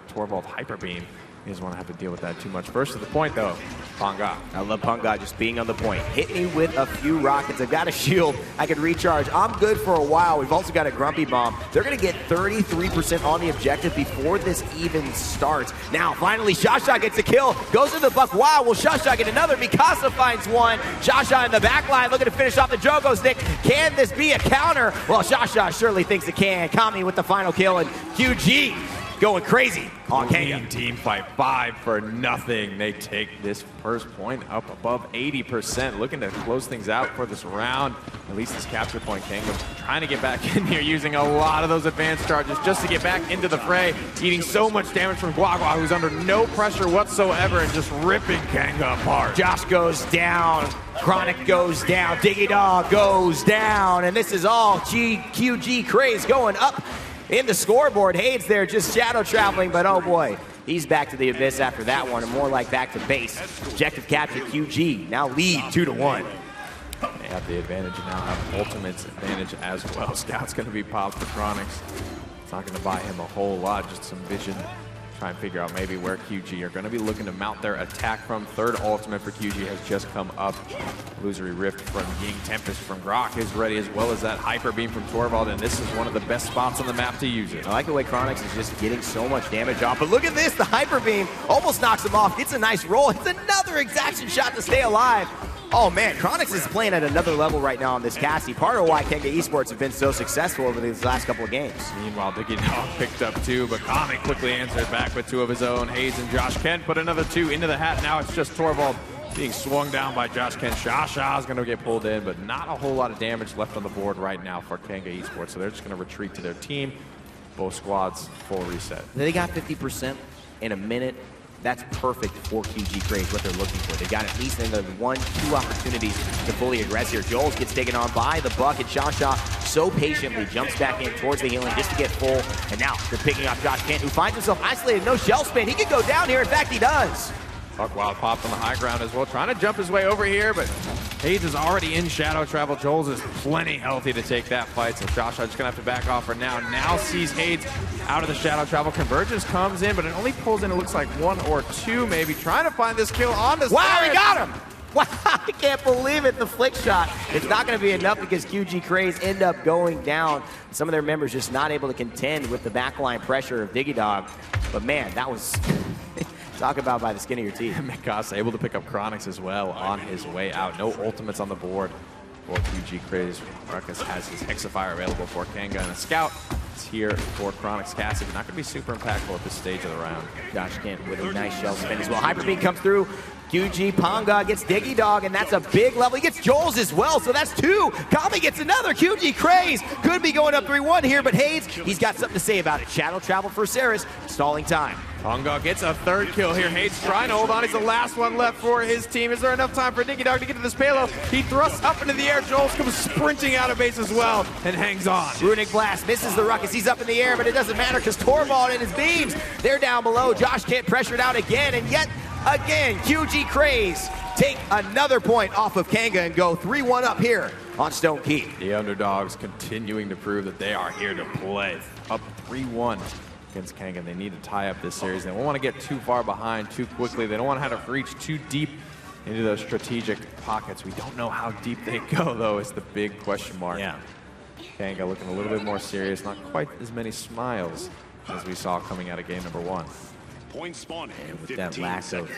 Torvald Hyper Beam. He doesn't want to have to deal with that too much. First to the point, though, Kanga. I love Kanga just being on the point. Hit me with a few rockets. I've got a shield. I can recharge. I'm good for a while. We've also got a Grumpy Bomb. They're going to get 33% on the objective before this even starts. Now, finally, QGshasha gets a kill. Goes to the buck. Wow, will QGshasha get another? Mikasa finds one. QGshasha in the back line looking to finish off the Jogo stick. Can this be a counter? Well, QGshasha surely thinks it can. Kami with the final kill, and QG going crazy on Kanga. Team fight 5 for nothing. They take this first point up above 80%, looking to close things out for this round. At least this capture point. Kanga trying to get back in here, using a lot of those advanced charges just to get back into the fray, eating so much damage from QGuagua, who's under no pressure whatsoever and just ripping Kanga apart. Josh goes down. Kronicx goes down. DigeDoG goes down. And this is all QG Craze going up in the scoreboard. Haydz there just shadow traveling, but oh boy, he's back to the abyss after that one, and more like back to base. Objective capture. QG now lead 2-1. They have the advantage and now have ultimate's advantage as well. Scout's going to be popped for Kronicx. It's not going to buy him a whole lot, just some vision. Try and figure out maybe where QG are going to be looking to mount their attack from. Third ultimate for QG has just come up. Illusory Rift from Ying, Tempest from Grok is ready, as well as that Hyper Beam from Torvald, and this is one of the best spots on the map to use it. I like the way Kronicx is just getting so much damage off, but look at this, the Hyper Beam almost knocks him off. It's a nice roll. It's another exaction shot to stay alive. Oh man, Kronicx is playing at another level right now on this Cassie. Part of why Kanga Esports have been so successful over these last couple of games. Meanwhile, DigeDoG picked up 2, but Kami quickly answered back with 2 of his own. Haydz and Joshkent put another 2 into the hat. Now it's just Torvald being swung down by Joshkent. QGshasha is going to get pulled in, but not a whole lot of damage left on the board right now for Kanga Esports. So they're just going to retreat to their team. Both squads full reset. They got 50% in a minute. That's perfect for QG Craze, what they're looking for. They got at least another 1-2 opportunities to fully aggress here. Joelz gets taken on by the buck, and QGshasha so patiently jumps back in towards the healing just to get full. And now they're picking off Joshkent, who finds himself isolated. No shell spin. He could go down here. In fact, he does. Buck Wild popped on the high ground as well, trying to jump his way over here, but Haydz is already in shadow travel. Joelz is plenty healthy to take that fight, so QGshasha just gonna have to back off for now. Now sees Haydz out of the shadow travel. Convergence comes in, but it only pulls in, it looks like 1 or 2 maybe, trying to find this kill on the Wow, he got him! Wow, I can't believe it, the flick shot. It's not gonna be enough because QG Craze end up going down. Some of their members just not able to contend with the backline pressure of DigeDoG. But man, that was... Talk about by the skin of your teeth. Mikasa able to pick up Kronicx as well on his way out. No ultimates on the board for QG Craze. Ruckus has his Hexafire available for Kanga, and a Scout is here for Kronicx Cassie, but not going to be super impactful at this stage of the round. Joshkent with a nice shell spin as well. Hyper Beam comes through. QGpangge gets DigeDoG, and that's a big level. He gets Joelz as well, so that's 2. Kami gets another. QG Craze could be going up 3-1 here, but Haydz, he's got something to say about it. Shadow travel for Ceres, stalling time. Kanga gets a 3rd kill here. Haydz trying to hold on. He's the last one left for his team. Is there enough time for DigeDoG to get to this payload? He thrusts up into the air. Joelz comes sprinting out of base as well and hangs on. Runic Blast misses the Ruckus. He's up in the air, but it doesn't matter because Torvald and his beams, they're down below. Joshkent pressured out again, and yet again, QG Craze take another point off of Kanga and go 3-1 up here on Stone Keep. The underdogs continuing to prove that they are here to play. Up 3-1 against Kanga. They need to tie up this series. They don't want to get too far behind too quickly. They don't want to have to reach too deep into those strategic pockets. We don't know how deep they go, though, is the big question mark. Yeah. Kanga looking a little bit more serious. Not quite as many smiles as we saw coming out of game number 1. Point spawning. And with that lack of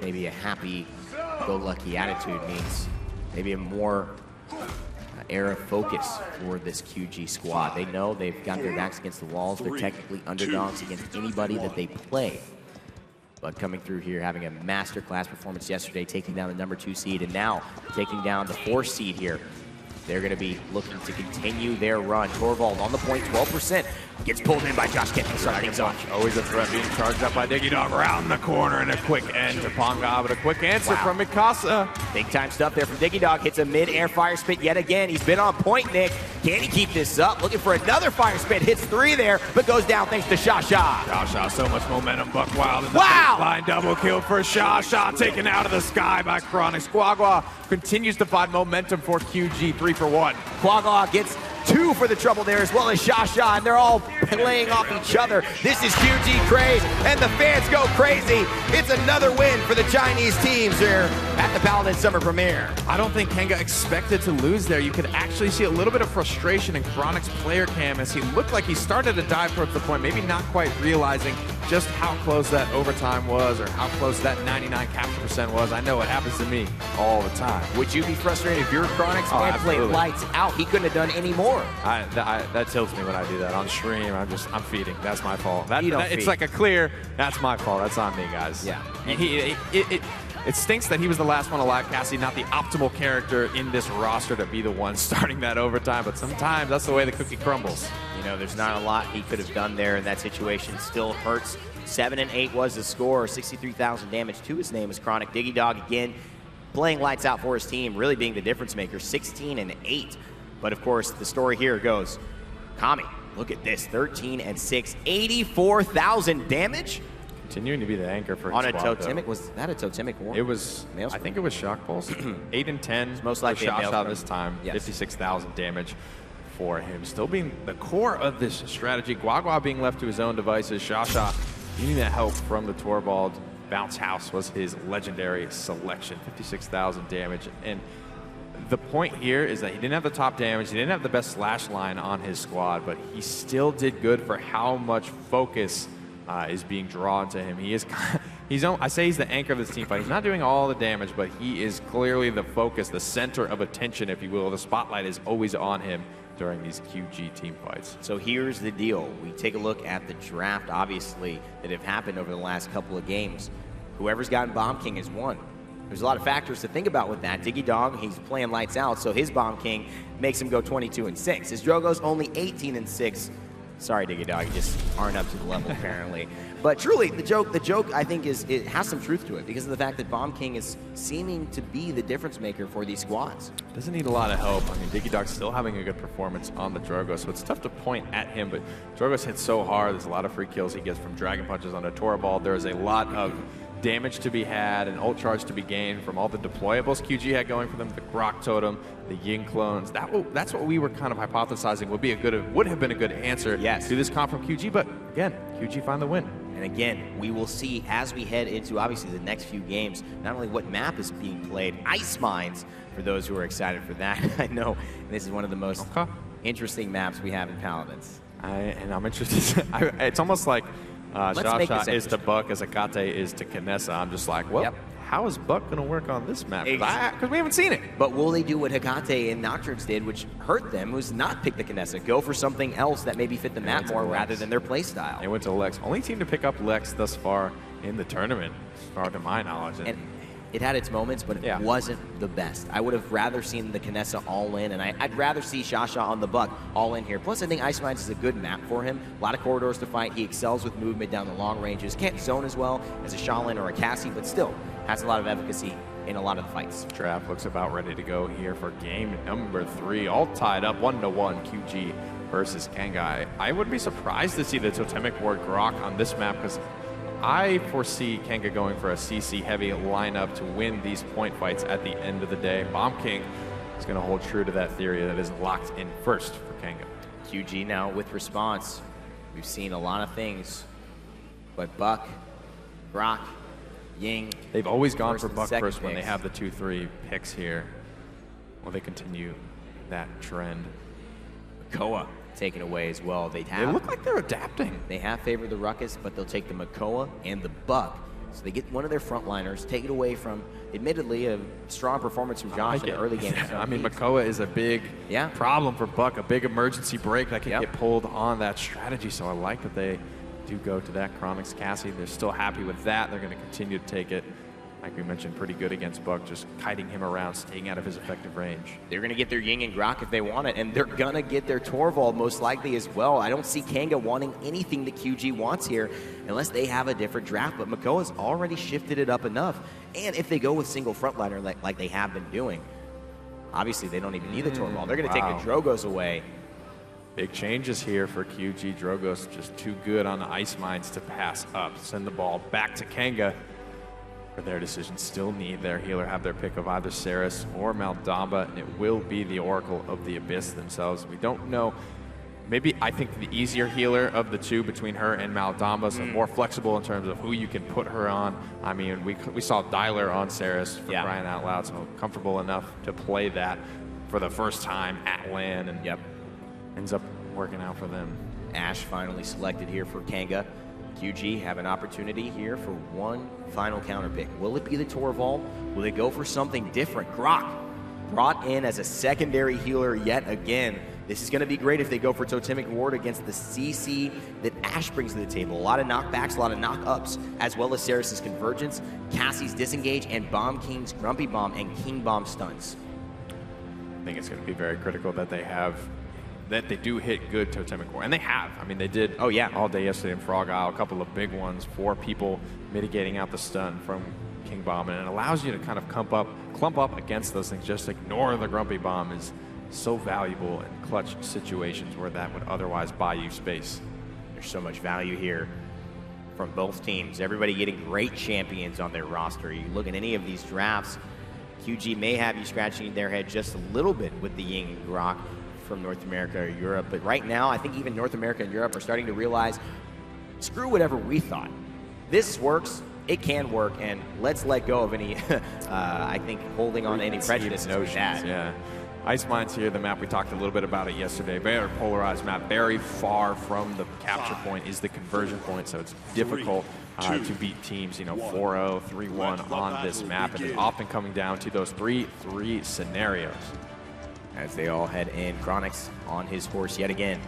maybe a happy-go-lucky attitude means maybe a more air of focus for this QG squad. They know they've got their backs against the walls. They're technically underdogs against anybody that they play. But coming through here, having a masterclass performance yesterday, taking down the number 2 seed, and now taking down the 4th seed here. They're going to be looking to continue their run. Torvald on the point, 12%. Gets pulled in by Joshkent to start things off. Always a threat being charged up by DigeDoG around the corner, and a quick end to Pangga, but a quick answer from Mikasa. Big time stuff there from DigeDoG. Hits a mid-air fire spit yet again. He's been on point, Nick. Can he keep this up? Looking for another fire spit. Hits 3 there, but goes down thanks to QGshasha. QGshasha, so much momentum. Buck Wild in the wow! line double kill for QGshasha, taken out of the sky by Kronicx. QGuagua continues to find momentum for QG, 3 for 1. QGuagua gets 2 for the trouble there, as well as QGshasha, and they're all playing off each other. This is QG Craze, and the fans go crazy. It's another win for the Chinese teams here at the Paladins Summer Premiere. I don't think Kanga expected to lose there. You could actually see a little bit of frustration in Kronicx player cam as he looked like he started to dive towards the point, maybe not quite realizing just how close that overtime was or how close that 99 capture percent was. I know it happens to me all the time. Would you be frustrated if you're Kronicx and played lights out? He couldn't have done any more. That tilts me when I do that on stream. I'm feeding. That's my fault. It's feed. like a clear. That's my fault. That's on me, guys. Yeah. It stinks that he was the last one alive, Cassie, not the optimal character in this roster to be the one starting that overtime, but sometimes that's the way the cookie crumbles. You know, there's not a lot he could have done there in that situation. Still hurts. 7 and 8 was the score. 63,000 damage to his name is Kronicx. DigeDoG again playing lights out for his team, really being the difference maker. 16 and 8. But of course, the story here goes, Kami, look at this, 13 and 6, 84,000 damage. Continuing to be the anchor for his on a squad, totemic. Was that a totemic war? It was. I think it was Shock Pulse. 8 and 10. It's most likely QGshasha this time. Yes. 56,000 damage for him. Still being the core of this strategy. QGuagua being left to his own devices. QGshasha needing that help from the Torvald. Bounce House was his legendary selection. 56,000 damage. And the point here is that he didn't have the top damage. He didn't have the best slash line on his squad, but he still did good for how much focus is being drawn to him. He is, I say he's the anchor of this team fight. He's not doing all the damage, but he is clearly the focus, the center of attention, if you will. The spotlight is always on him during these QG team fights. So here's the deal. We take a look at the draft, obviously, that have happened over the last couple of games. Whoever's gotten Bomb King has won. There's a lot of factors to think about with that. DigeDoG, he's playing lights out, so his Bomb King makes him go 22 and 6. His Drogo's only 18 and 6. Sorry, DigeDoG, you just aren't up to the level, apparently. But truly, the joke, I think, it has some truth to it because of the fact that Bomb King is seeming to be the difference maker for these squads. Doesn't need a lot of help. I mean, DigeDoG's still having a good performance on the Drogo, so it's tough to point at him, but Drogo's hit so hard. There's a lot of free kills he gets from Dragon Punches on a Torvald. There's a lot of damage to be had and ult charge to be gained from all the deployables QG had going for them, the Grok Totem, the Ying clones. That's what we were kind of hypothesizing would have been a good answer to this comp from QG, but again, QG find the win. And again, we will see as we head into, obviously, the next few games, not only what map is being played, Ice Mines, for those who are excited for that. I know this is one of the most interesting maps we have in Paladins. And I'm interested. It's almost like QGshasha is to Buck as Akate is to Kinessa. I'm just like, well, how is Buck going to work on this map? Because we haven't seen it. But will they do what Hecate and Nocturnes did, which hurt them, was not pick the Kinessa, go for something else that maybe fit the map more rather than their playstyle? They went to Lex. Only team to pick up Lex thus far in the tournament, as far to my knowledge. And it had its moments, but it wasn't the best. I would have rather seen the Kinessa all in, and I'd rather see QGshasha on the Buck all in here. Plus, I think Ice Mines is a good map for him. A lot of corridors to fight. He excels with movement down the long ranges. Can't zone as well as a Shaolin or a Cassie, but still has a lot of efficacy in a lot of the fights. Draft looks about ready to go here for game number 3. All tied up 1-1, QG versus Kanga. I would be surprised to see the Totemic Ward Grok on this map because I foresee Kanga going for a CC heavy lineup to win these point fights at the end of the day. Bomb King is going to hold true to that theory that is locked in first for Kanga. QG now with response. We've seen a lot of things, but Buck, Grok, Ying. They've always gone for Buck first when they have the 2-3 picks here. Will they continue that trend? Makoa taken away as well. They look like they're adapting. They have favored the Ruckus, but they'll take the Makoa and the Buck. So they get one of their frontliners, take it away from, admittedly, a strong performance from Josh in the early game. I mean, Makoa is a big problem for Buck, a big emergency break that can get pulled on that strategy. So I like that they do go to that Kronicx Cassie. They're still happy with that. They're going to continue to take it. Like we mentioned, pretty good against Buck, just kiting him around, staying out of his effective range. They're going to get their Ying and Grok if they want it, and they're going to get their Torvald most likely as well. I don't see Kanga wanting anything that QG wants here unless they have a different draft, but Makoa's already shifted it up enough. And if they go with single frontliner like they have been doing, obviously they don't even need the Torvald. They're going to take the Drogos away. Big changes here for QG. Drogos just too good on the Ice Mines to pass up. Send the ball back to Kanga. for their decision. Still need their healer, have their pick of either Seris or Maldamba, and it will be the Oracle of the Abyss themselves. We don't know. Maybe I think the easier healer of the two between her and Maldamba, so more flexible in terms of who you can put her on. I mean, we saw Dialer on Seris for crying out loud, so comfortable enough to play that for the first time at LAN, and ends up working out for them. Ashe finally selected here for Kanga. QG have an opportunity here for one final counter pick. Will it be the Torvald? Will they go for something different? Grok brought in as a secondary healer yet again. This is going to be great if they go for Totemic Ward against the CC that Ashe brings to the table. A lot of knockbacks, a lot of knock-ups, as well as Seris's Convergence, Cassie's Disengage, and Bomb King's Grumpy Bomb and King Bomb stuns. I think it's going to be very critical that they do hit good Totemic Ward. And they have. I mean, they did all day yesterday in Frog Isle, a couple of big ones for people mitigating out the stun from King Bomb. And it allows you to kind of clump up against those things. Just ignore the Grumpy Bomb is so valuable in clutch situations where that would otherwise buy you space. There's so much value here from both teams. Everybody getting great champions on their roster. You look at any of these drafts, QG may have you scratching their head just a little bit with the Ying and Grok from North America or Europe. But right now, I think even North America and Europe are starting to realize, screw whatever we thought. This works. It can work, and let's let go of any, I think, holding on to any prejudice notions. Yeah. Ice Mine's here, the map, we talked a little bit about it yesterday. Very polarized map, very far from the capture point is the conversion point, so it's difficult to beat teams, 4-0, 3-1 on this map, and it's often coming down to those 3-3 scenarios. As they all head in, Kronicx on his horse yet again,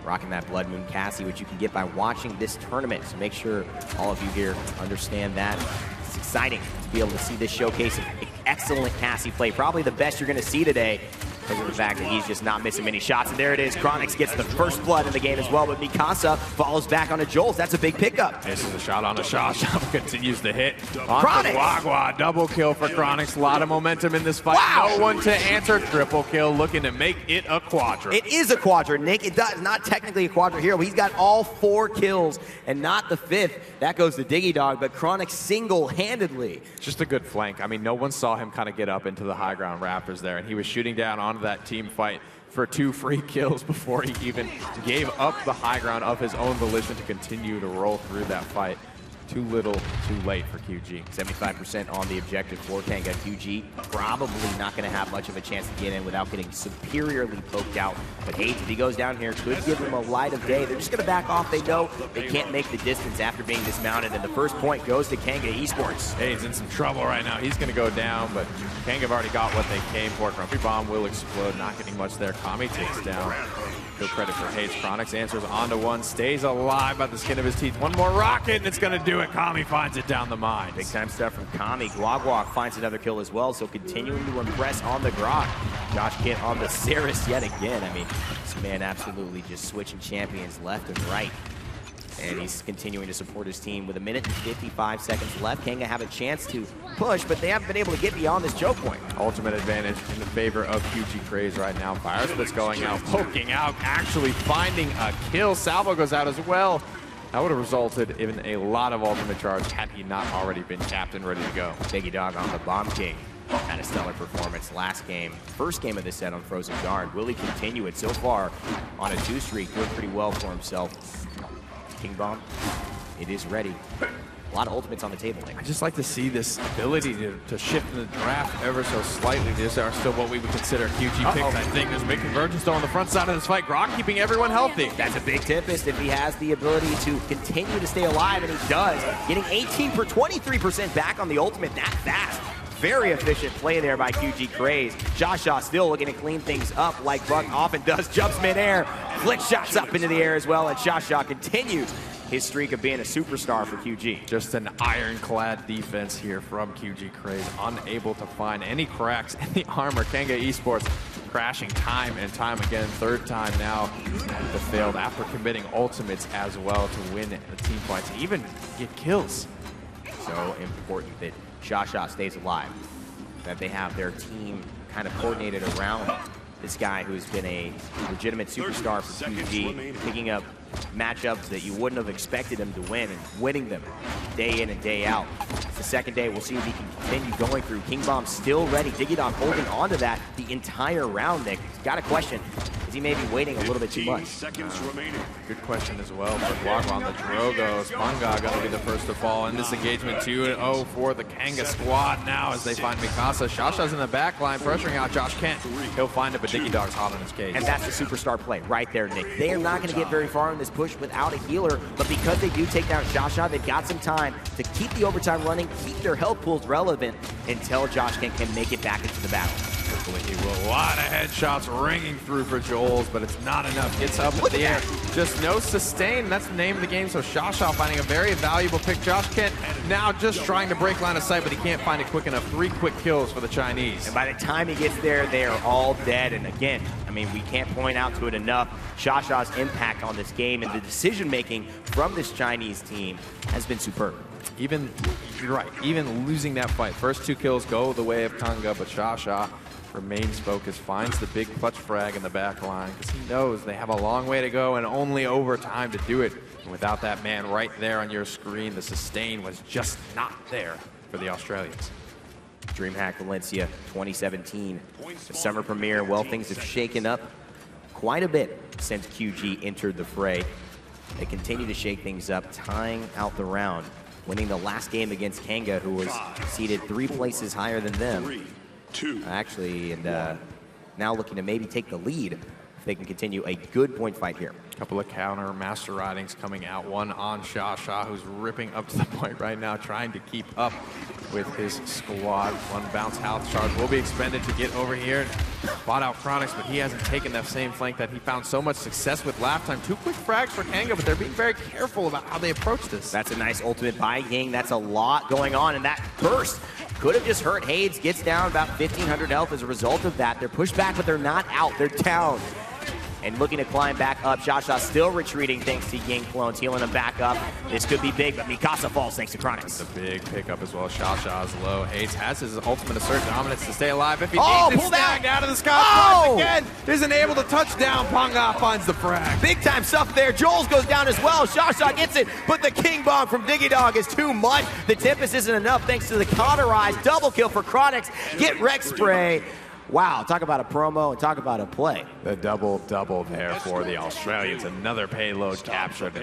rocking that Blood Moon Cassie, which you can get by watching this tournament, so make sure all of you here understand that. It's exciting to be able to see this showcase of excellent Cassie play, probably the best you're going to see today because of the fact that he's just not missing many shots. And there it is, Kronicx gets the first blood in the game as well, but Mikasa follows back on a Joelz. That's a big pickup. This is a shot on a shot. Continues to hit on QGuagua. Double kill for Kronicx. A lot of momentum in this fight. Wow. No one to answer. Triple kill, looking to make it a quadra. It is a quadra, Nick. It does not technically a quadra hero. He's got all 4 kills and not the 5th. That goes to DigeDoG, but Kronicx single-handedly. Just a good flank. I mean, no one saw him kind of get up into the high ground Raptors there, and he was shooting down onto that team fight for 2 free kills before he even gave up the high ground of his own volition to continue to roll through that fight. Too little, too late for QG. 75% on the objective for Kanga. QG probably not going to have much of a chance to get in without getting superiorly poked out. But Haydz, if he goes down here, could give him a light of day. They're just going to back off. They know they can't make the distance after being dismounted. And the first point goes to Kanga Esports. Haydz in some trouble right now. He's going to go down, but Kanga have already got what they came for. Grumpy Bomb will explode. Not getting much there. Kami takes down. Good credit for Haydz. Kronicx answers onto one, stays alive by the skin of his teeth. One more rocket, and it's going to do it. Kami finds it down the mine. Big time stuff from Kami. QGuagua finds another kill as well, so continuing to impress on the Grok. Joshkent on the Seris yet again. I mean, this man absolutely just switching champions left and right. And he's continuing to support his team with 1 minute and 55 seconds left. Kanga have a chance to push, but they haven't been able to get beyond this choke point. Ultimate advantage in the favor of QG Craze right now. Fire Split's going out, poking out, actually finding a kill. Salvo goes out as well. That would have resulted in a lot of ultimate charge had he not already been capped and ready to go. DigeDoG on the Bomb King. Had a stellar performance last game. First game of this set on Frozen Guard. Will he continue it so far on a 2 streak? Doing pretty well for himself. King Bomb, it is ready. A lot of ultimates on the table. I just like to see this ability to shift in the draft ever so slightly. These are still what we would consider QG picks. I think there's a big convergence though on the front side of this fight. Grok keeping everyone healthy. That's a big Tempest if he has the ability to continue to stay alive, and he does. Getting 18 for 23% back on the ultimate that fast. Very efficient play there by QG Craze. QGshasha still looking to clean things up like Buck often does. Jumps midair, flick shots up into the air as well, and QGshasha continues his streak of being a superstar for QG. Just an ironclad defense here from QG Craze, unable to find any cracks in the armor. Kanga Esports crashing time and time again, 3rd time now the failed after committing ultimates as well to win the team fights, even get kills. So important that QGshasha stays alive, that they have their team kind of coordinated around this guy who's been a legitimate superstar for QG, picking up matchups that you wouldn't have expected him to win, and winning them day in and day out. It's the second day. We'll see if he can continue going through. King Bomb still ready. DigeDoG holding on to that the entire round, Nick. He's got a question. Is he maybe waiting a little bit too much? Good question as well for QGuagua on the Drogos. Kanga going to be the first to fall in this engagement. 2-0 for the Kanga squad now as they find Mikasa. Shasha's in the back line pressuring out Joshkent. He'll find it, but DigeDoG's hot on his case. And that's the superstar play right there, Nick. They are not going to get very far in this push without a healer, but because they do take down Shasha, they've got some time to keep the overtime running, keep their health pools relevant until Joshkent can make it back into the battle. He will. A lot of headshots ringing through for Joelz, but it's not enough. Gets up in the air. Just no sustain. That's the name of the game. So Shasha finding a very valuable pick. Joshkent now just trying to break line of sight, but he can't find it quick enough. 3 quick kills for the Chinese. And by the time he gets there, they are all dead. And again, I mean, we can't point out to it enough. Shasha's impact on this game and the decision-making from this Chinese team has been superb. Even, you're right, even losing that fight. First 2 kills go the way of Kanga, but Shasha remains focused, finds the big clutch frag in the back line because he knows they have a long way to go and only overtime to do it. And without that man right there on your screen, the sustain was just not there for the Australians. Dreamhack Valencia 2017, the summer premiere. Well, things have shaken up quite a bit since QG entered the fray. They continue to shake things up, tying out the round, winning the last game against Kanga, who was seated 3 places higher than them. Actually, and now looking to maybe take the lead if they can continue a good point fight here. A couple of counter master ridings coming out. One on Shasha, who's ripping up to the point right now, trying to keep up with his squad. One bounce health charge will be expended to get over here. Bought out Kronicx, but he hasn't taken that same flank that he found so much success with last time. 2 quick frags for Kanga, but they're being very careful about how they approach this. That's a nice ultimate by Ging. That's a lot going on, and that burst could have just hurt. Haydz gets down about 1,500 health as a result of that. They're pushed back, but they're not out. They're down. And looking to climb back up. Shasha still retreating thanks to Ying clones, healing him back up. This could be big, but Mikasa falls thanks to Kronicx. It's a big pickup as well. Shasha is low. Haydz has his ultimate assert dominance to stay alive if he needs it. Snagged out of the sky. Again, isn't able to touch down. Kanga finds the frag. Big time stuff there. Joelz goes down as well. Shasha gets it, but the King Bomb from DigeDoG is too much. The Tempest isn't enough thanks to the cauterize. Double kill for Kronicx. Get wreck spray. Wow, talk about a promo and talk about a play. The double-double there for the Australians. Another payload captured.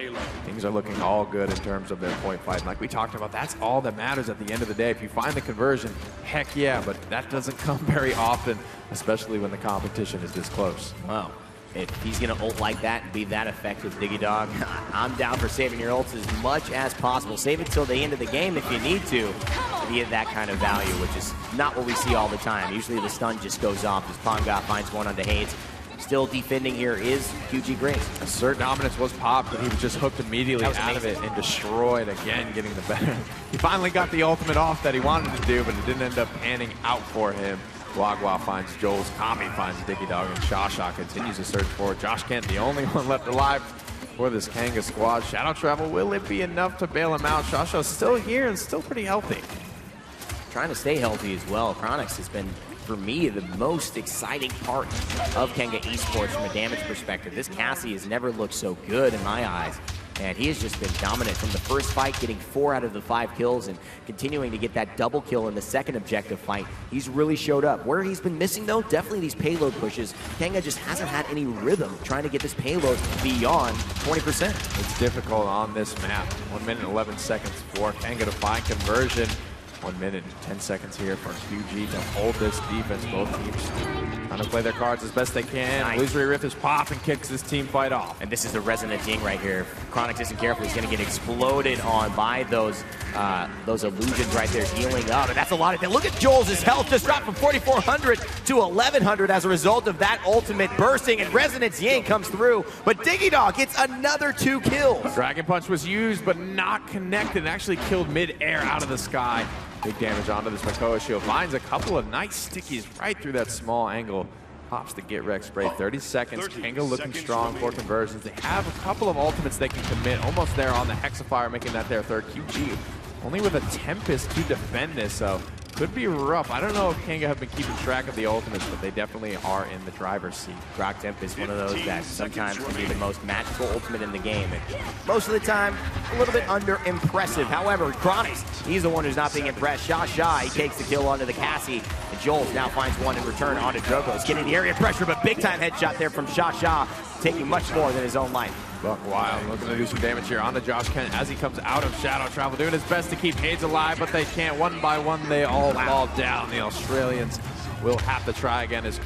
Things are looking all good in terms of their point fight. And like we talked about, that's all that matters at the end of the day. If you find the conversion, heck yeah, but that doesn't come very often, especially when the competition is this close. Wow. If he's going to ult like that and be that effective, DigeDoG, I'm down for saving your ults as much as possible. Save it till the end of the game if you need to be at that kind of value, which is not what we see all the time. Usually the stun just goes off as Kanga finds one onto Haydz. Still defending here is QG Grace. Assert dominance was popped, but he was just hooked immediately out of it and destroyed again, getting the better. He finally got the ultimate off that he wanted to do, but it didn't end up panning out for him. QGuagua finds Joelz, Kami finds DigeDoG, and Shasha continues to search for Joshkent, the only one left alive for this Kanga squad. Shadow Travel, will it be enough to bail him out? Shasha's still here and still pretty healthy. Trying to stay healthy as well. Kronicx has been, for me, the most exciting part of Kanga Esports from a damage perspective. This Cassie has never looked so good in my eyes. And he has just been dominant from the first fight, getting 4 out of the 5 kills and continuing to get that double kill in the second objective fight. He's really showed up. Where he's been missing, though, definitely these payload pushes. Kanga just hasn't had any rhythm trying to get this payload beyond 20%. It's difficult on this map. 1 minute and 11 seconds for Kanga to find conversion. 1 minute and 10 seconds here for QG to hold this defense. Both teams trying to play their cards as best they can. Nice. Illusory Rift is pop and kicks this team fight off. And this is the Resonant Ding right here. If Kronicx isn't careful, he's going to get exploded on by those illusions right there, healing up. And that's a lot of Look at Joelz' health just dropped from 4,400 to 1,100 as a result of that ultimate bursting. And Resonance Yang comes through. But DigeDoG gets another 2 kills. Dragon Punch was used, but not connected. And actually killed mid-air out of the sky. Big damage onto this Makoa shield. Finds a couple of nice stickies right through that small angle. Pops the get wreck spray. 30 seconds. Kanga looking strong for conversions. They have a couple of ultimates they can commit. Almost there on the Hexafire, making that their third. QG only with a Tempest to defend this, so could be rough. I don't know if Kanga have been keeping track of the ultimates, but they definitely are in the driver's seat. Grok Temp is one of those that sometimes can be the most magical ultimate in the game. And most of the time, a little bit under-impressive. However, Kronicx, he's the one who's not being impressed. QGshasha, he takes the kill onto the Cassie, and Joelz now finds one in return onto Drogos. Getting the area pressure, but big-time headshot there from QGshasha, taking much more than his own life. Buck Wild looking to do some damage here on the Joshkent as he comes out of Shadow Travel, doing his best to keep Haydz alive, but they can't. One by one, they all fall down. The Australians will have to try again as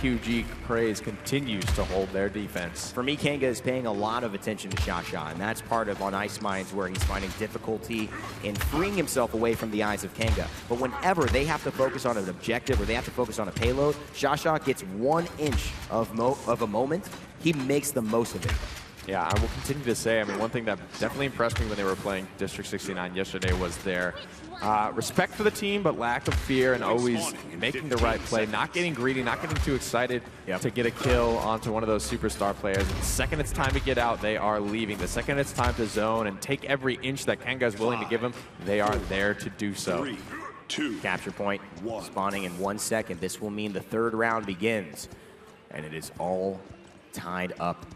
Craze continues to hold their defense. For me, Kanga is paying a lot of attention to QGshasha, and that's part of on Ice Mines where he's finding difficulty in freeing himself away from the eyes of Kanga. But whenever they have to focus on an objective or they have to focus on a payload, QGshasha gets 1 inch of a moment. He makes the most of it. Yeah, I will continue to say, I mean, one thing that definitely impressed me when they were playing District 69 yesterday was their respect for the team, but lack of fear and always making the right play, not getting greedy, not getting too excited to get a kill onto one of those superstar players. And the second it's time to get out, they are leaving. The second it's time to zone and take every inch that Kanga is willing to give them, they are there to do so. 3, 2, Capture point spawning in 1 second. This will mean the third round begins, and it is all tied up.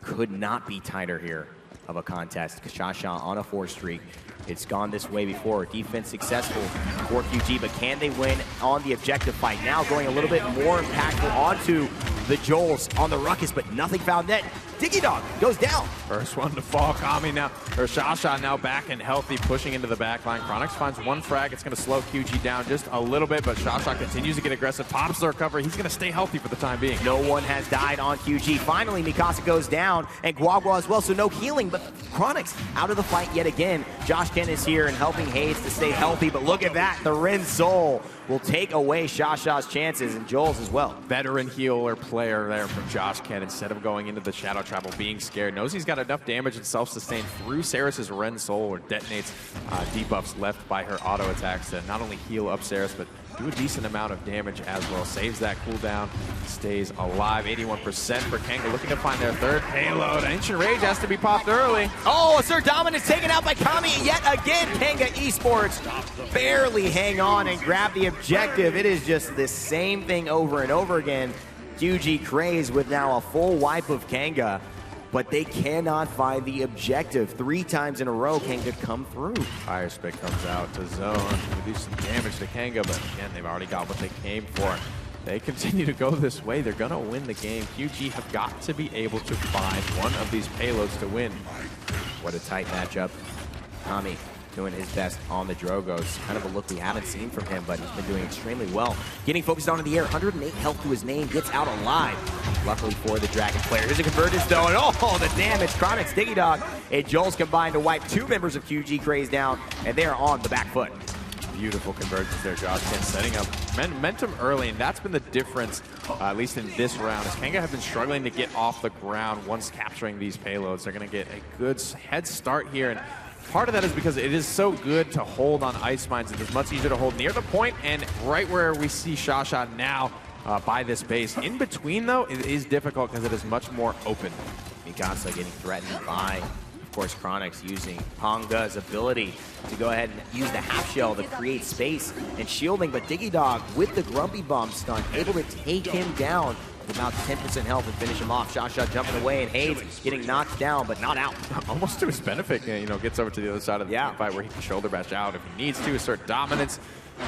Could not be tighter here of a contest. QGshasha on a 4 streak. It's gone this way before. Defense successful for QG, but can they win on the objective fight? Now going a little bit more impactful onto the Joelz on the Ruckus, but nothing found net. DigeDoG goes down. First one to fall. Kami now, or QGshasha now back and healthy, pushing into the back line. Kronicx finds one frag. It's going to slow QG down just a little bit, but QGshasha continues to get aggressive. Pops the recovery. He's going to stay healthy for the time being. No one has died on QG. Finally, Mikasa goes down, and QGuagua as well, so no healing, but Kronicx out of the fight yet again. Joshkent is here and helping Haydz to stay healthy, but look at that. The Rin Soul will take away QGshasha's chances, and Joelz as well. Veteran healer player there from Joshkent, instead of going into the Shadow Travel being scared, knows he's got enough damage and self-sustain through Saris's Ren Soul, or detonates debuffs left by her auto attacks to not only heal up Saris, but do a decent amount of damage as well. Saves that cooldown, stays alive. 81% for Kanga, looking to find their third payload. Ancient Rage has to be popped early. Oh, Sir Dominance taken out by Kami yet again. Kanga Esports barely hang on and grab the objective. It is just the same thing over and over again. QG Craze with now a full wipe of Kanga, but they cannot find the objective. 3 times in a row, Kanga come through. Fire Spit comes out to zone, do some damage to Kanga, but again, they've already got what they came for. They continue to go this way. They're going to win the game. QG have got to be able to find one of these payloads to win. What a tight matchup. Kami doing his best on the Drogos. Kind of a look we haven't seen from him, but he's been doing extremely well. Getting focused on in the air, 108 health to his name, gets out alive. Luckily for the Dragon player. Here's a convergence though, and oh, the damage. Kronicx, DigeDoG, and Joelz combined to wipe 2 members of QG Craze down, and they are on the back foot. Beautiful convergence there, Joshkent setting up momentum early, and that's been the difference, at least in this round, as Kanga have been struggling to get off the ground once capturing these payloads. They're going to get a good head start here, and part of that is because it is so good to hold on Ice Mines. It is much easier to hold near the point and right where we see QGshasha now by this base. In between, though, it is difficult because it is much more open. Mikasa getting threatened by, of course, Kronicx using Panga's ability to go ahead and use the half shell to create space and shielding, but DigeDoG with the Grumpy Bomb stun, able to take him down with about 10% health and finish him off. QGshasha jumping away, and Haydz getting knocked down, but not out. Almost to his benefit, you know, gets over to the other side of the fight where he can shoulder bash out if he needs to, assert dominance.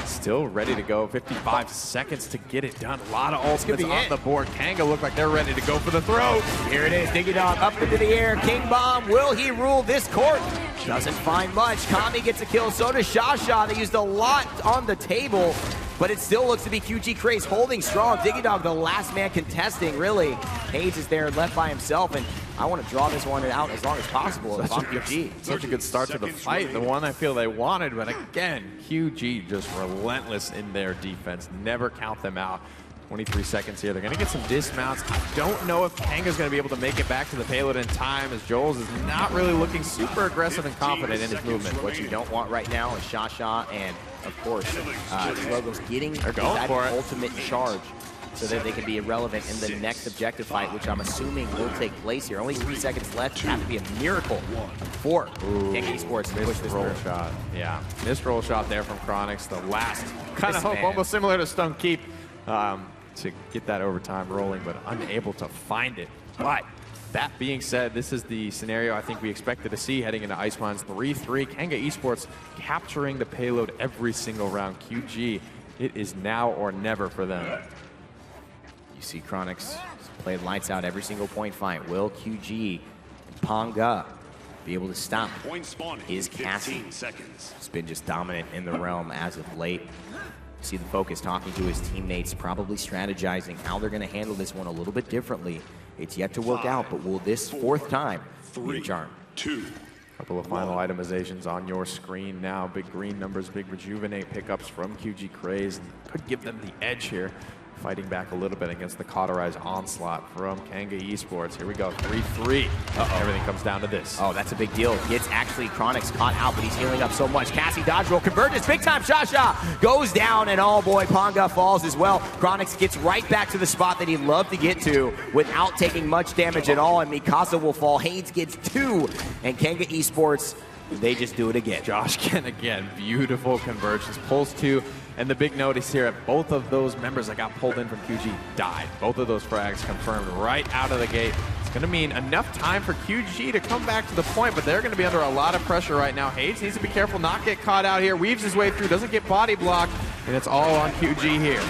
Still ready to go. 55 seconds to get it done. A lot of ultimates on the board. Kanga look like they're ready to go for the throat. Here it is. DigeDoG up into the air. King Bomb. Will he rule this court? Doesn't find much. Kami gets a kill. So does QGshasha. They used a lot on the table, but it still looks to be QG Craze holding strong. DigeDoG, the last man contesting, really. Haydz is there left by himself, and I want to draw this one out as long as possible. Such a good start to the fight, the one I feel they wanted, but again, QG just relentless in their defense. Never count them out. 23 seconds here. They're going to get some dismounts. I don't know if Kanga's going to be able to make it back to the payload in time, as Joelz is not really looking super aggressive and confident in his movement. What you don't want right now is QGshasha and, of course, Drogos getting that ultimate charge so that they can be irrelevant in the next objective fight, which I'm assuming will take place here. Only 3 seconds left. It have to be a miracle for Kanga Esports to push this roll through. shot. Yeah, missed roll shot there from Kronicx. The last kind of hope, almost similar to Stone Keep, to get that overtime rolling, but unable to find it. But that being said, this is the scenario I think we expected to see heading into Ice Mine's 3-3. Kanga Esports capturing the payload every single round. QG, it is now or never for them. You see Kronicx play lights out every single point fight. Will QGpangge be able to stop his Cassie? He's been just dominant in the realm as of late. You see the focus talking to his teammates, probably strategizing how they're going to handle this one a little bit differently. It's yet to work out, but will this 4th time be a charm? Couple of final itemizations on your screen now. Big green numbers, big rejuvenate pickups from QG Craze. Could give them the edge here. Fighting back a little bit against the cauterized onslaught from Kanga Esports. Here we go, 3-3. Everything comes down to this. Oh, that's a big deal. Gets actually Kronicx caught out, but he's healing up so much. Cassie dodge roll, convergence, big time QGshasha goes down, and oh boy, Pangge falls as well. Kronicx gets right back to the spot that he'd love to get to without taking much damage at all, and Mikasa will fall. Haydz gets 2, and Kanga Esports, they just do it again. Joshkent again, beautiful convergence, pulls 2. And the big notice here, both of those members that got pulled in from QG died. Both of those frags confirmed right out of the gate. It's going to mean enough time for QG to come back to the point, but they're going to be under a lot of pressure right now. Haydz needs to be careful not get caught out here, weaves his way through, doesn't get body blocked, and it's all on QG here.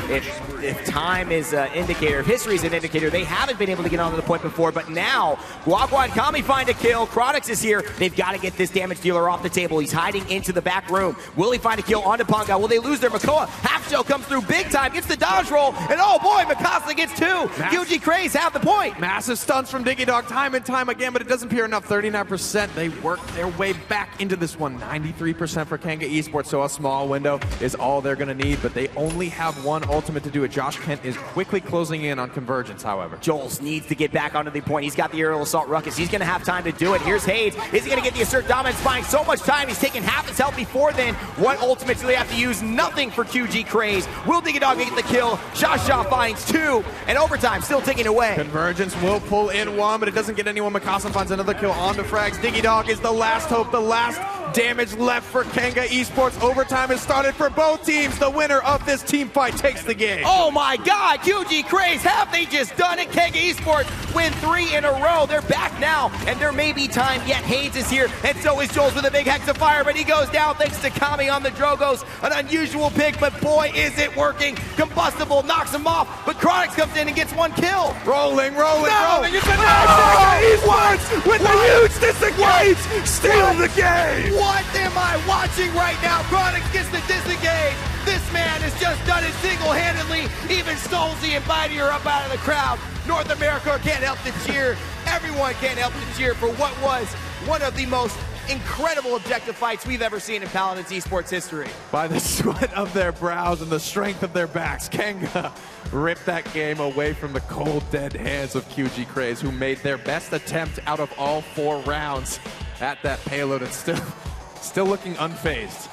If time is an indicator, if history is an indicator, they haven't been able to get onto the point before, but now QGuagua and Kami find a kill. Kronicx is here. They've got to get this damage dealer off the table. He's hiding into the back room. Will he find a kill onto Pangge? Will they lose their Makoa? Half shell comes through big time, gets the dodge roll, and oh boy, Mikasa gets 2. QG Craze have the point. Massive stunts from DigeDoG time and time again, but it doesn't appear enough. 39%. They work their way back into this one. 93% for Kanga Esports, so a small window is all they're going to need, but they only have one ultimate to do it. Joshkent is quickly closing in on convergence, however. Joelz needs to get back onto the point. He's got the aerial assault ruckus. He's going to have time to do it. Here's Haydz. Is he going to get the assert dominance? Buying so much time. He's taking half his health before then. What ultimate do they have to use? Nothing for QG Craze. Will DigeDoG get the kill? QGshasha finds 2, and overtime still ticking away. Convergence will pull in 1, but it doesn't get anyone. Mikasa finds another kill onto frags. DigeDoG is the last hope, the last damage left for Kanga Esports. Overtime has started for both teams. The winner of this team fight takes the game. Oh my God, QG Craze, have they just done it? Kanga Esports win 3 in a row. They're back now, and there may be time yet. Haydz is here, and so is Joelz with a big hex of fire, but he goes down thanks to Kami on the Drogos. An unusual pick, but boy, is it working. Combustible knocks him off, but Kronicx comes in and gets 1 kill. Rolling. It's a Esports with a huge disengage, steal the game. What am I watching right now? Kronicx gets the disengage. This man has just done it single-handedly. Even Stolzy and Bitey are up out of the crowd. North America can't help to cheer. Everyone can't help to cheer for what was one of the most incredible objective fights we've ever seen in Paladins esports history. By the sweat of their brows and the strength of their backs, Kanga ripped that game away from the cold, dead hands of QG Craze, who made their best attempt out of all 4 rounds at that payload and still looking unfazed.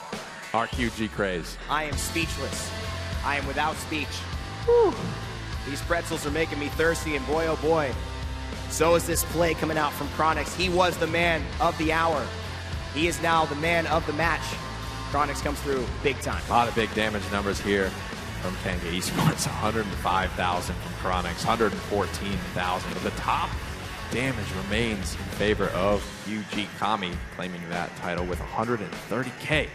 Our QG Craze. I am speechless. I am without speech. Whew. These pretzels are making me thirsty, and boy, oh boy, so is this play coming out from Kronicx. He was the man of the hour. He is now the man of the match. Kronicx comes through big time. A lot of big damage numbers here from Kanga Esports. 105,000 from Kronicx, 114,000. But the top damage remains in favor of QGkami, claiming that title with 130K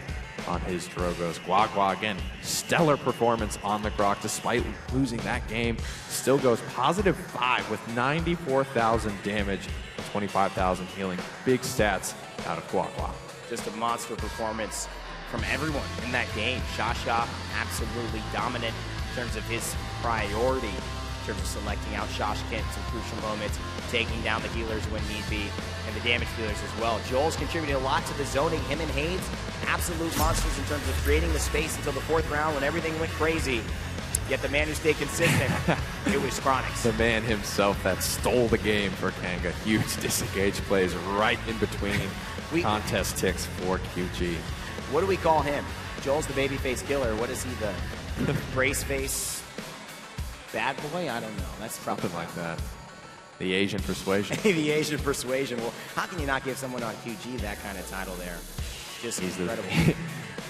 on his Drogos. QGuagua, again, stellar performance on the Croc despite losing that game. Still goes +5 with 94,000 damage, 25,000 healing. Big stats out of QGuagua. Just a monster performance from everyone in that game. QGshasha absolutely dominant in terms of his priority, in terms of selecting out Joshkent in some crucial moments, taking down the healers when need be, and the damage dealers as well. Joelz contributed a lot to the zoning. Him and Haydz, absolute monsters in terms of creating the space until the 4th round when everything went crazy. Yet the man who stayed consistent, it was Kronicx. The man himself that stole the game for Kanga. Huge disengage plays right in between contest ticks for QG. What do we call him? Joel's the babyface killer. What is he, the brace face? Bad boy? I don't know. That's probably Something like that. The Asian persuasion. The Asian persuasion. Well, how can you not give someone on QG that kind of title there? Just incredible. He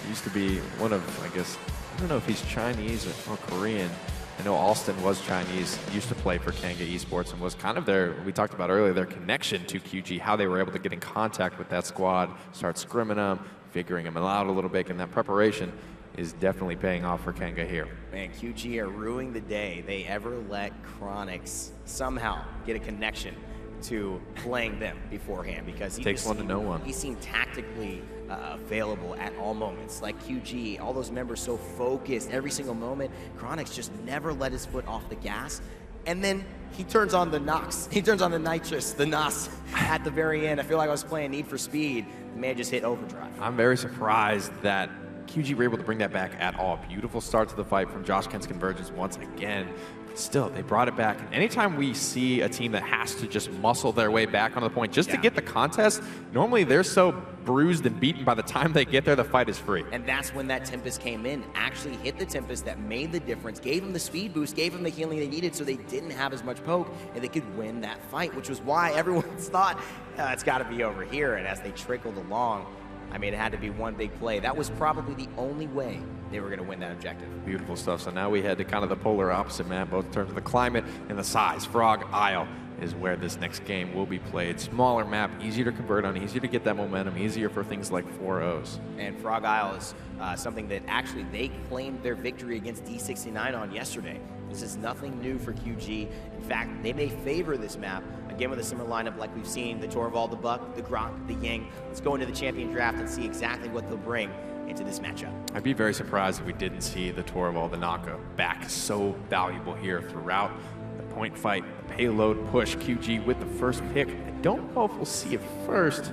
used to be one of, I guess, I don't know if he's Chinese or Korean. I know Alston was Chinese, used to play for Kanga Esports, and was kind of their, we talked about earlier, their connection to QG, how they were able to get in contact with that squad, start scrimming them, figuring them out a little bit, and that preparation is definitely paying off for Kanga here. Man, QG are ruining the day they ever let Kronicx somehow get a connection to playing them beforehand, because he takes one to know one. He seemed tactically available at all moments. Like QG, all those members so focused every single moment. Kronicx just never let his foot off the gas. And then he turns on the Nox. He turns on the nitrous, the NOS at the very end. I feel like I was playing Need for Speed. The man just hit overdrive. I'm very surprised that QG were able to bring that back at all. Beautiful start to the fight from Joshkent's convergence once again. Still, they brought it back. And anytime we see a team that has to just muscle their way back onto the point just to get the contest, normally they're so bruised and beaten by the time they get there, the fight is free. And that's when that Tempest came in, actually hit the Tempest that made the difference, gave them the speed boost, gave them the healing they needed so they didn't have as much poke, and they could win that fight, which was why everyone thought it's got to be over here. And as they trickled along, I mean, it had to be one big play. That was probably the only way they were going to win that objective. Beautiful stuff. So now we head to kind of the polar opposite map, both in terms of the climate and the size. Frog Isle is where this next game will be played. Smaller map, easier to convert on, easier to get that momentum, easier for things like 4-0s. And Frog Isle is something that actually they claimed their victory against D69 on yesterday. This is nothing new for QG. In fact, they may favor this map, again with a similar lineup like we've seen, the Torvald, the Buck, the Grok, the Yang. Let's go into the champion draft and see exactly what they'll bring into this matchup. I'd be very surprised if we didn't see the Torvald, the Naka back. So valuable here throughout the point fight, the payload push. QG with the first pick. I don't know if we'll see it first.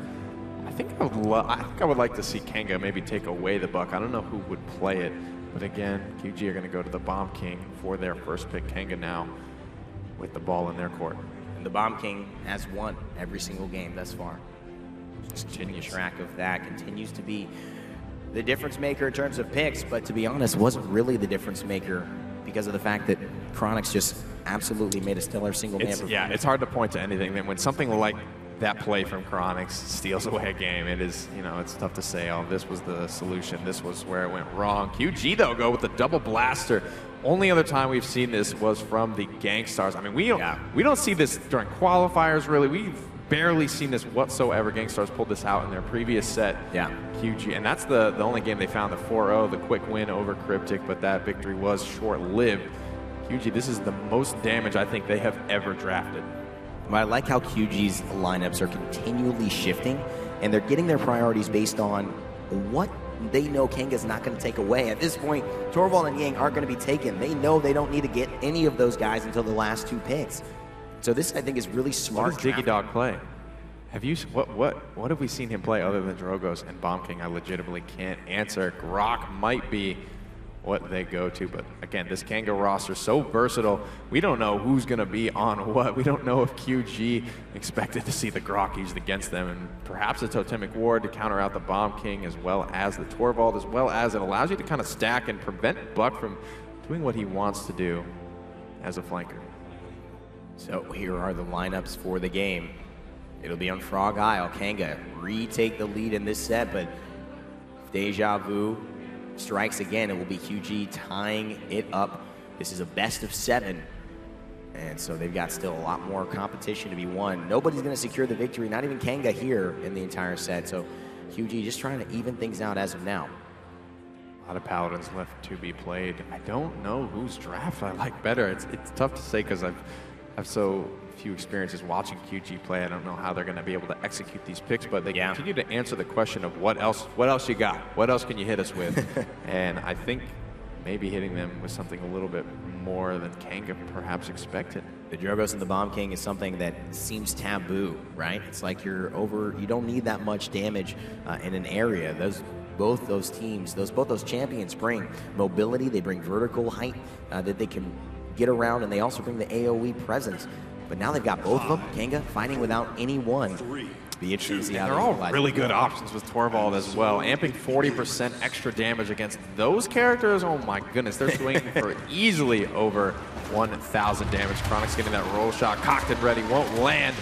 I think I would like to see Kanga maybe take away the Buck. I don't know who would play it. But again, QG are going to go to the Bomb King for their first pick. Kanga now with the ball in their court. And the Bomb King has won every single game thus far. Just keeping track of that, continues to be the difference maker in terms of picks, but to be honest, wasn't really the difference maker because of the fact that Kronicx just absolutely made a stellar single man performance. Yeah, it's hard to point to anything. Then when something like that play from Kronicx steals away a game, it is, you know, it's tough to say, oh, this was the solution, this was where it went wrong. QG, though, go with the double blaster. Only other time we've seen this was from the Gangstars. I mean, we don't see this during qualifiers, really. We've barely seen this whatsoever. Gangstars pulled this out in their previous set. Yeah. QG, and that's the only game they found, the 4-0, the quick win over Cryptic, but that victory was short-lived. QG, this is the most damage I think they have ever drafted. But I like how QG's lineups are continually shifting, and they're getting their priorities based on what they know Kanga's not going to take away. At this point, Torvald and Yang aren't going to be taken. They know they don't need to get any of those guys until the last two picks. So this, I think, is really smart. What does DigeDoG play? Have you what have we seen him play other than Drogos and Bomb King? I legitimately can't answer. Grok might be what they go to, but again, this Kanga roster is so versatile. We don't know who's going to be on what. We don't know if QG expected to see the Grok used against them, and perhaps a Totemic Ward to counter out the Bomb King, as well as the Torvald, as well as it allows you to kind of stack and prevent Buck from doing what he wants to do as a flanker. So here are the lineups for the game. It'll be on Frog Isle. Kanga retake the lead in this set, but if Deja Vu strikes again, it will be QG tying it up. This is a best of 7, and so they've got still a lot more competition to be won. Nobody's going to secure the victory, not even Kanga here in the entire set, so QG just trying to even things out as of now. A lot of Paladins left to be played. I don't know whose draft I like better. It's tough to say because I've so few experiences watching QG play. I don't know how they're going to be able to execute these picks, but they continue to answer the question of what else you got? What else can you hit us with? And I think maybe hitting them with something a little bit more than Kanga perhaps expected. The Drogos and the Bomb King is something that seems taboo, right? It's like you don't need that much damage in an area. Both those teams, both those champions bring mobility, they bring vertical height that they can get around, and they also bring the AoE presence. But now they've got both of them. Kanga fighting without anyone. Be interesting to see how they're all really good options with Torvald as well. Amping 40% extra damage against those characters, oh my goodness, they're swinging for easily over 1,000 damage. Kronicx getting that roll shot, cocked and ready, won't land.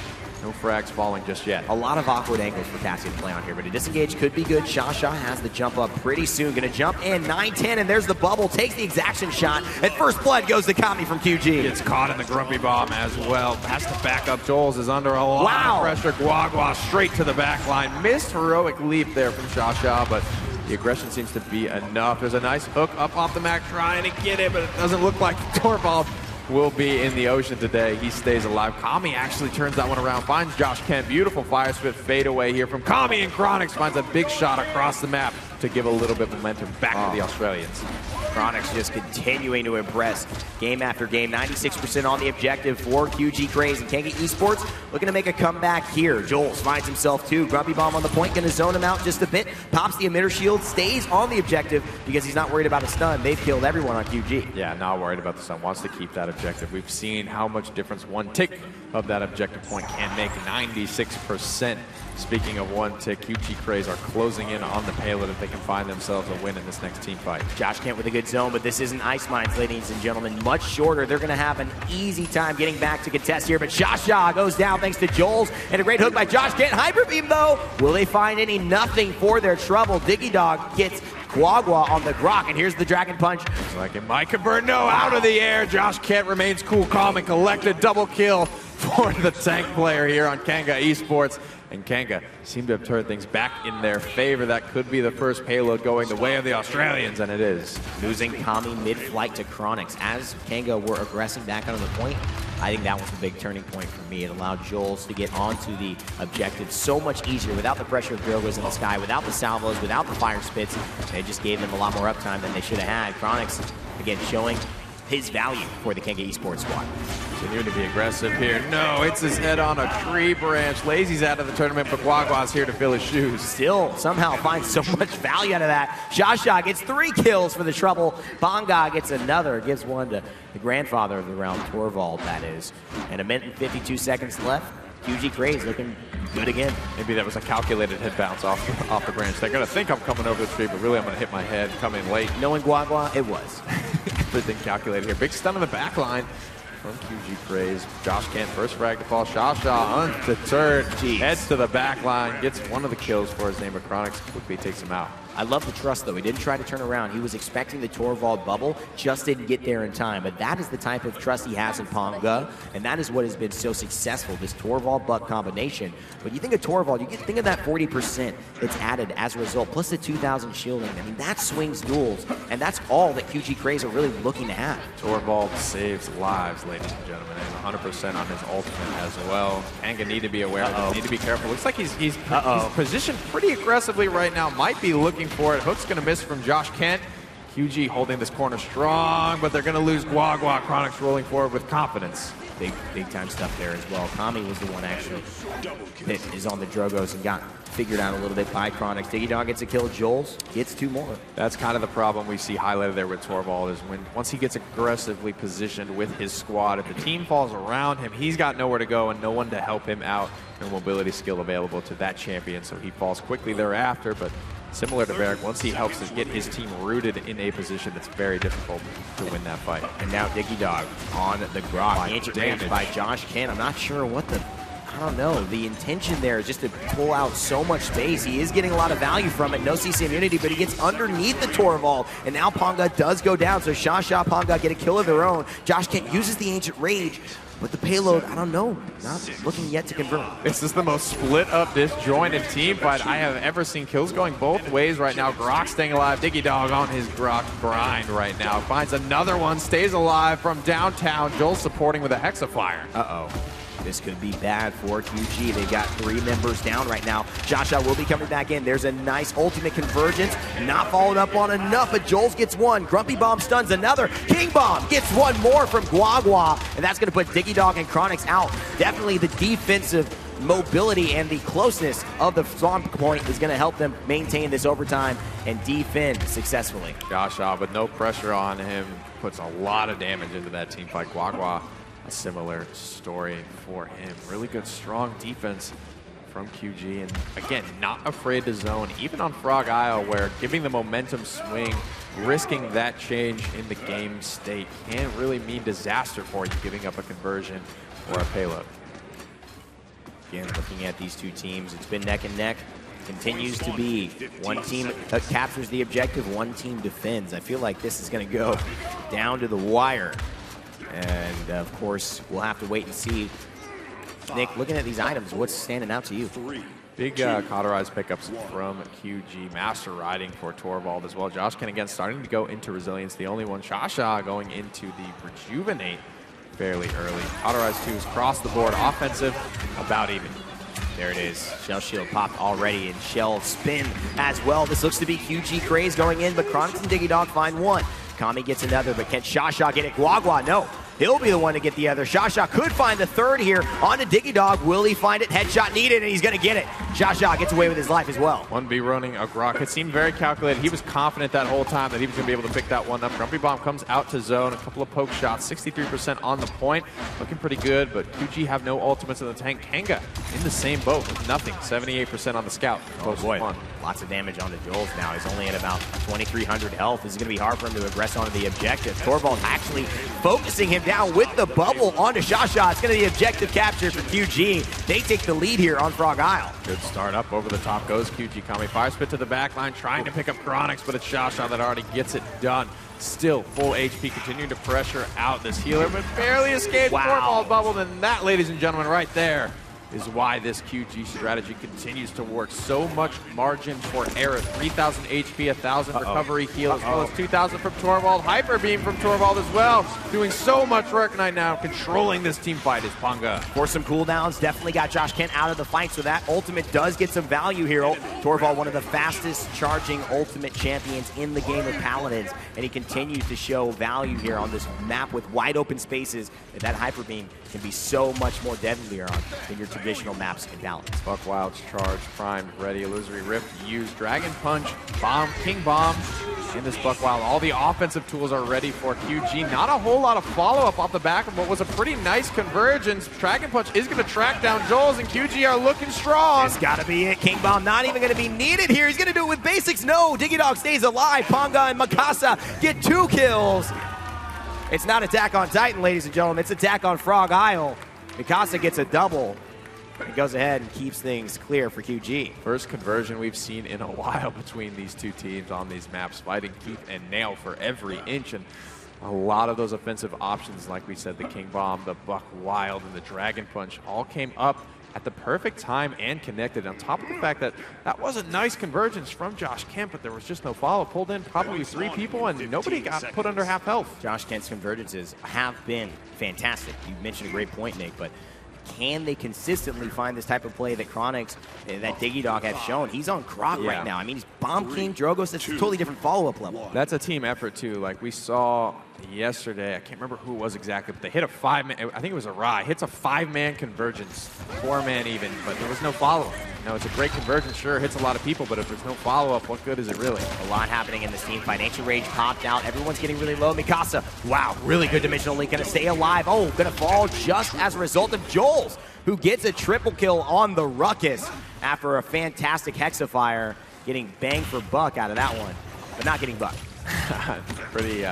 No frags falling just yet. A lot of awkward angles for Cassie to play on here, but a disengage could be good. QGshasha has the jump up pretty soon. Gonna jump in, 9-10, and there's the bubble. Takes the exaction shot, and first blood goes to Kami from QG. Gets caught in the Grumpy Bomb as well. Has to back up. Joelz is under a lot of pressure. QGuagua straight to the back line. Missed heroic leap there from QGshasha, but the aggression seems to be enough. There's a nice hook up off the mat, trying to get it, but it doesn't look like Torvald will be in the ocean today. He stays alive. Kami actually turns that one around, finds Joshkent. Beautiful fire spit fade away here from Kami, and Kronicx finds a big shot across the map to give a little bit of momentum back to the Australians. Kronicx just continuing to impress game after game. 96% on the objective for QG Craze, and Kanga Esports looking to make a comeback here. Joelz finds himself too. Grumpy Bomb on the point, gonna zone him out just a bit. Pops the emitter shield, stays on the objective because he's not worried about a stun. They've killed everyone on QG. Yeah, not worried about the stun. Wants to keep that objective. We've seen how much difference one tick of that objective point can make. 96%. Speaking of one tick, QG Craze are closing in on the payload if they can find themselves a win in this next team fight. Joshkent with a good zone, but this isn't Ice Mines, ladies and gentlemen. Much shorter. They're going to have an easy time getting back to contest here, but QGshasha goes down thanks to Joelz, and a great hook by Joshkent. Hyper Beam, though. Will they find any? Nothing for their trouble. DigeDoG gets QGuagua on the Grok, and here's the Dragon Punch. Looks like it might convert. No, out of the air. Joshkent remains cool, calm, and collected. Double kill for the tank player here on Kanga Esports. And Kanga seem to have turned things back in their favor. That could be the first payload going the way of the Australians, and it is. Losing Kami mid-flight to Kronicx. As Kanga were aggressing back onto the point, I think that was a big turning point for me. It allowed Joelz to get onto the objective so much easier without the pressure of Drogos in the sky, without the salvos, without the fire spits. It just gave them a lot more uptime than they should have had. Kronicx, again, showing his value for the Kanga Esports squad. Continuing to be aggressive here. No, hits his head on a tree branch. Lazy's out of the tournament, but QGuagua's here to fill his shoes. Still somehow finds so much value out of that. QGshasha gets 3 kills for the trouble. Panga gets another, gives one to the grandfather of the round, Torvald, that is. And 1 minute and 52 seconds left. QG Craze looking good again. Maybe that was a calculated head bounce off the branch. They're gonna think I'm coming over the tree, but really I'm gonna hit my head, come in late. Knowing QGuagua, it was. Everything calculated here. Big stun on the back line from QG Craze. Joshkent first frag to fall. QGshasha undeterred. Heads to the back line. Gets one of the kills for his name, but Kronicx quickly takes him out. I love the trust, though. He didn't try to turn around. He was expecting the Torvald bubble, just didn't get there in time. But that is the type of trust he has in Panga, and that is what has been so successful, this Torvald-Buck combination. When you think of Torvald, you think of that 40% that's added as a result, plus the 2,000 shielding. I mean, that swings duels, and that's all that QG Craze are really looking to have. Torvald saves lives, ladies and gentlemen, and 100% on his ultimate as well. Kanga need to be aware of this, need to be careful. Looks like he's positioned pretty aggressively right now, might be looking for it. Hook's gonna miss from Joshkent. QG holding this corner strong, but they're gonna lose QGuagua. Kronicx rolling forward with confidence. Big time stuff there as well. Kami was the one actually that is on the Drogos and got figured out a little bit by Kronicx. DigeDoG gets a kill. Joelz gets 2 more. That's kind of the problem we see highlighted there with Torvald, is once he gets aggressively positioned with his squad, if the team falls around him, he's got nowhere to go and no one to help him out. No mobility skill available to that champion, so he falls quickly thereafter. But similar to Varric, once he helps to get his team rooted in a position, it's very difficult to win that fight. And now DigeDoG on the Grok. Ancient Rage by Joshkent. I'm not sure what I don't know. The intention there is just to pull out so much space. He is getting a lot of value from it. No CC immunity, but he gets underneath the Torvald. And now Panga does go down. So QGshasha, Panga get a kill of their own. Joshkent uses the Ancient Rage. But the payload, I don't know, not looking yet to convert. This is the most split up, disjointed team fight I have ever seen. Kills going both ways right now. Grok staying alive. DigeDoG on his Grok grind right now. Finds another one, stays alive from downtown. Joelz supporting with a Hexafire. Uh-oh. This could be bad for QG. They've got 3 members down right now. QGshasha will be coming back in. There's a nice ultimate convergence. Not followed up on enough, but Joelz gets 1. Grumpy Bomb stuns another. King Bomb gets 1 more from QGuagua, and that's going to put DigeDoG and Kronicx out. Definitely the defensive mobility and the closeness of the spawn point is going to help them maintain this overtime and defend successfully. QGshasha, with no pressure on him, puts a lot of damage into that team fight. QGuagua, a similar story for him. Really good, strong defense from QG, and again, not afraid to zone, even on Frog Isle, where giving the momentum swing, risking that change in the game state can really mean disaster for you, giving up a conversion or a payload. Again, looking at these two teams, it's been neck and neck. Continues to be. One team captures the objective, one team defends. I feel like this is going to go down to the wire. And of course, we'll have to wait and see. Nick, looking at these items, what's standing out to you? Big cauterized pickups from QG. Master riding for Torvald as well. Joshkent again starting to go into resilience. The only one, QGshasha, going into the rejuvenate fairly early. Cauterized 2s across the board. Offensive, about even. There it is. Shell shield popped already, and Shell spin as well. This looks to be QG Craze going in, but Kronicx and DigeDoG find one. Kami gets another, but can QGshasha get it? QGuagua, no. He'll be the one to get the other. QGshasha could find the third here. On to DigeDoG. Will he find it? Headshot needed, and he's going to get it. QGshasha gets away with his life as well. 1B running a Grok. It seemed very calculated. He was confident that whole time that he was going to be able to pick that one up. Grumpy Bomb comes out to zone. A couple of poke shots. 63% on the point. Looking pretty good, but QG have no ultimates in the tank. Kanga in the same boat with nothing. 78% on the scout. Oh boy. Lots of damage onto Joelz now. He's only at about 2,300 health. This is going to be hard for him to aggress onto the objective. Torvald actually focusing him down with the bubble onto QGshasha. It's going to be objective capture for QG. They take the lead here on Frog Isle. Good start up over the top goes QGkami. Fire spit to the back line, trying to pick up Kronicx, but it's QGshasha that already gets it done. Still full HP, continuing to pressure out this healer, but barely escaped. Torvald bubbled, and that, ladies and gentlemen, right there is why this QG strategy continues to work. So much margin for error. 3,000 HP, 1,000 recovery heal, as well as 2,000 from Torvald. Hyper beam from Torvald as well. Doing so much work right now. Controlling this team fight is Panga. For some cooldowns, definitely got Joshkent out of the fight, so that ultimate does get some value here. Torvald, one of the fastest charging ultimate champions in the game of Paladins, and he continues to show value here on this map with wide open spaces. That hyper beam can be so much more deadlier on than your traditional maps in Paladins. Buck Wild's charge, primed, ready, illusory rift used, dragon punch, bomb, king bomb in this Buck Wild. All the offensive tools are ready for QG. Not a whole lot of follow-up off the back of what was a pretty nice convergence. Dragon punch is going to track down Joelz, and QG are looking strong. It's got to be it. King bomb not even going to be needed here. He's going to do it with basics. No, DigeDoG stays alive. Panga and Mikasa get 2 kills. It's not Attack on Titan, ladies and gentlemen. It's Attack on Frog Isle. Mikasa gets a double. He goes ahead and keeps things clear for QG. First conversion we've seen in a while between these two teams on these maps, fighting tooth and nail for every inch. And a lot of those offensive options, like we said, the King Bomb, the Buck Wild, and the Dragon Punch all came up at the perfect time and connected. On top of the fact that that was a nice convergence from Joshkent, but there was just no follow. Pulled in probably 3 people, and nobody got put under half health. Joshkent's convergences have been fantastic. You mentioned a great point, Nick, but can they consistently find this type of play that Kronicx, that DigeDoG have shown? He's on Grok right now. I mean, he's Bomb King, Drogos. That's a totally different follow-up level. That's a team effort, too. Like we saw yesterday, I can't remember who it was exactly, but they hit a 5-man, I think it was a Rai, hits a 5-man convergence, 4-man even, but there was no follow-up. You know, it's a great convergence, sure, hits a lot of people, but if there's no follow-up, what good is it really? A lot happening in this team fight. Ancient Rage popped out. Everyone's getting really low. Mikasa, wow, really good dimensional link. Gonna stay alive. Oh, gonna fall just as a result of Joelz, who gets a triple kill on the Ruckus after a fantastic Hexafire, getting banged for buck out of that one, but not getting buck. Pretty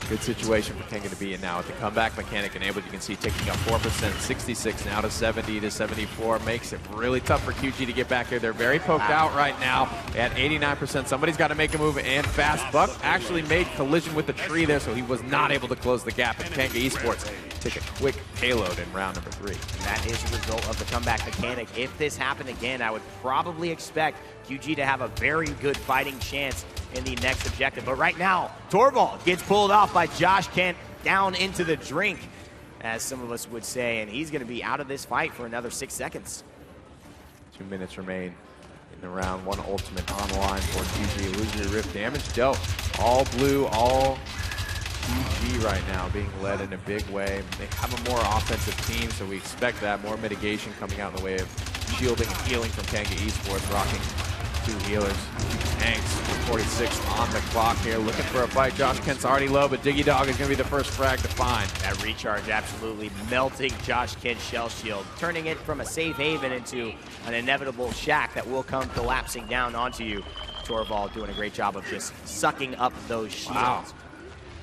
good situation for Kanga to be in now. With the comeback mechanic enabled, you can see ticking up 4%, 66 now to 70 to 74. Makes it really tough for QG to get back here. They're very poked out right now. They had 89%. Somebody's got to make a move, and fast. Buck actually made collision with the tree there, so he was not able to close the gap. And Kanga Esports take a quick payload in round number 3. And that is the result of the comeback mechanic. If this happened again, I would probably expect QG to have a very good fighting chance in the next objective. But right now, Torvald gets pulled off by Joshkent down into the drink, as some of us would say, and he's going to be out of this fight for another 6 seconds. 2 minutes remain in the round. 1 ultimate on the line for QG. Illusory Rift damage dealt. All blue, all QG right now, being led in a big way. They have a more offensive team, so we expect that. More mitigation coming out in the way of shielding and healing from Kanga Esports, rocking two healers, two tanks. 46 on the clock here, looking for a fight. Joshkent's already low, but DigeDoG is going to be the first frag to find. That recharge absolutely melting Joshkent's shell shield, turning it from a safe haven into an inevitable shack that will come collapsing down onto you. Torvald doing a great job of just sucking up those shields. Wow.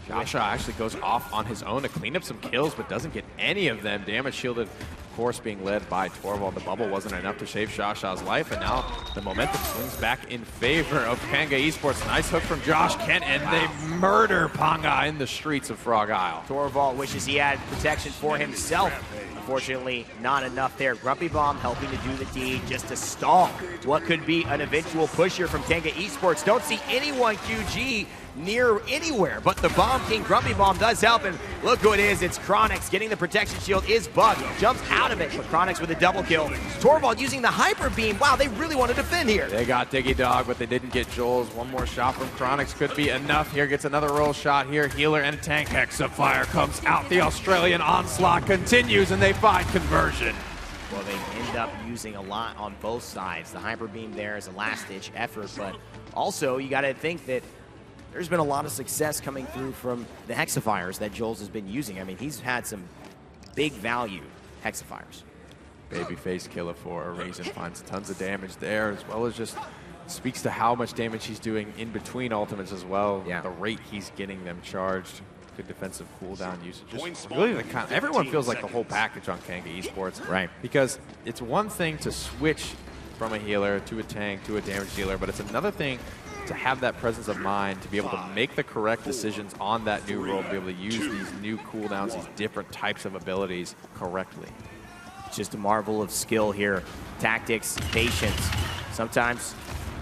Shasha actually goes off on his own to clean up some kills, but doesn't get any of them. Damage shielded, of course, being led by Torvald. The bubble wasn't enough to save Shasha's life, and now the momentum swings back in favor of Kanga Esports. Nice hook from Joshkent, and they murder Panga in the streets of Frog Isle. Torvald wishes he had protection for himself. Unfortunately, not enough there. Grumpy Bomb helping to do the deed just to stall what could be an eventual push here from Kanga Esports. Don't see anyone QG near anywhere, but the Bomb King Grumpy Bomb does help, and look who it is. It's Kronicx getting the protection shield, is bugged, jumps out of it, but Kronicx with a double kill. Torvald using the Hyper Beam. Wow, they really want to defend here. They got DigeDoG, but they didn't get Joelz. One more shot from Kronicx could be enough. Here gets another roll shot here. Healer and tank. Hexafire comes out. The Australian onslaught continues, and they find conversion. Well, they end up using a lot on both sides. The Hyper Beam there is a last-ditch effort, but also you got to think that there's been a lot of success coming through from the Hexafires that Joelz has been using. I mean, he's had some big value Hexafires. Babyface killer for a reason, finds tons of damage there, as well as just speaks to how much damage he's doing in between ultimates as well. Yeah. The rate he's getting them charged. Good defensive cooldown usage. Just really the kind, everyone feels like the whole package on Kanga Esports. Right. Because it's one thing to switch from a healer to a tank to a damage dealer, but it's another thing to have that presence of mind, to be able to make the correct decisions on that new role, to be able to use these new cooldowns, these different types of abilities correctly. Just a marvel of skill here. Tactics, patience, sometimes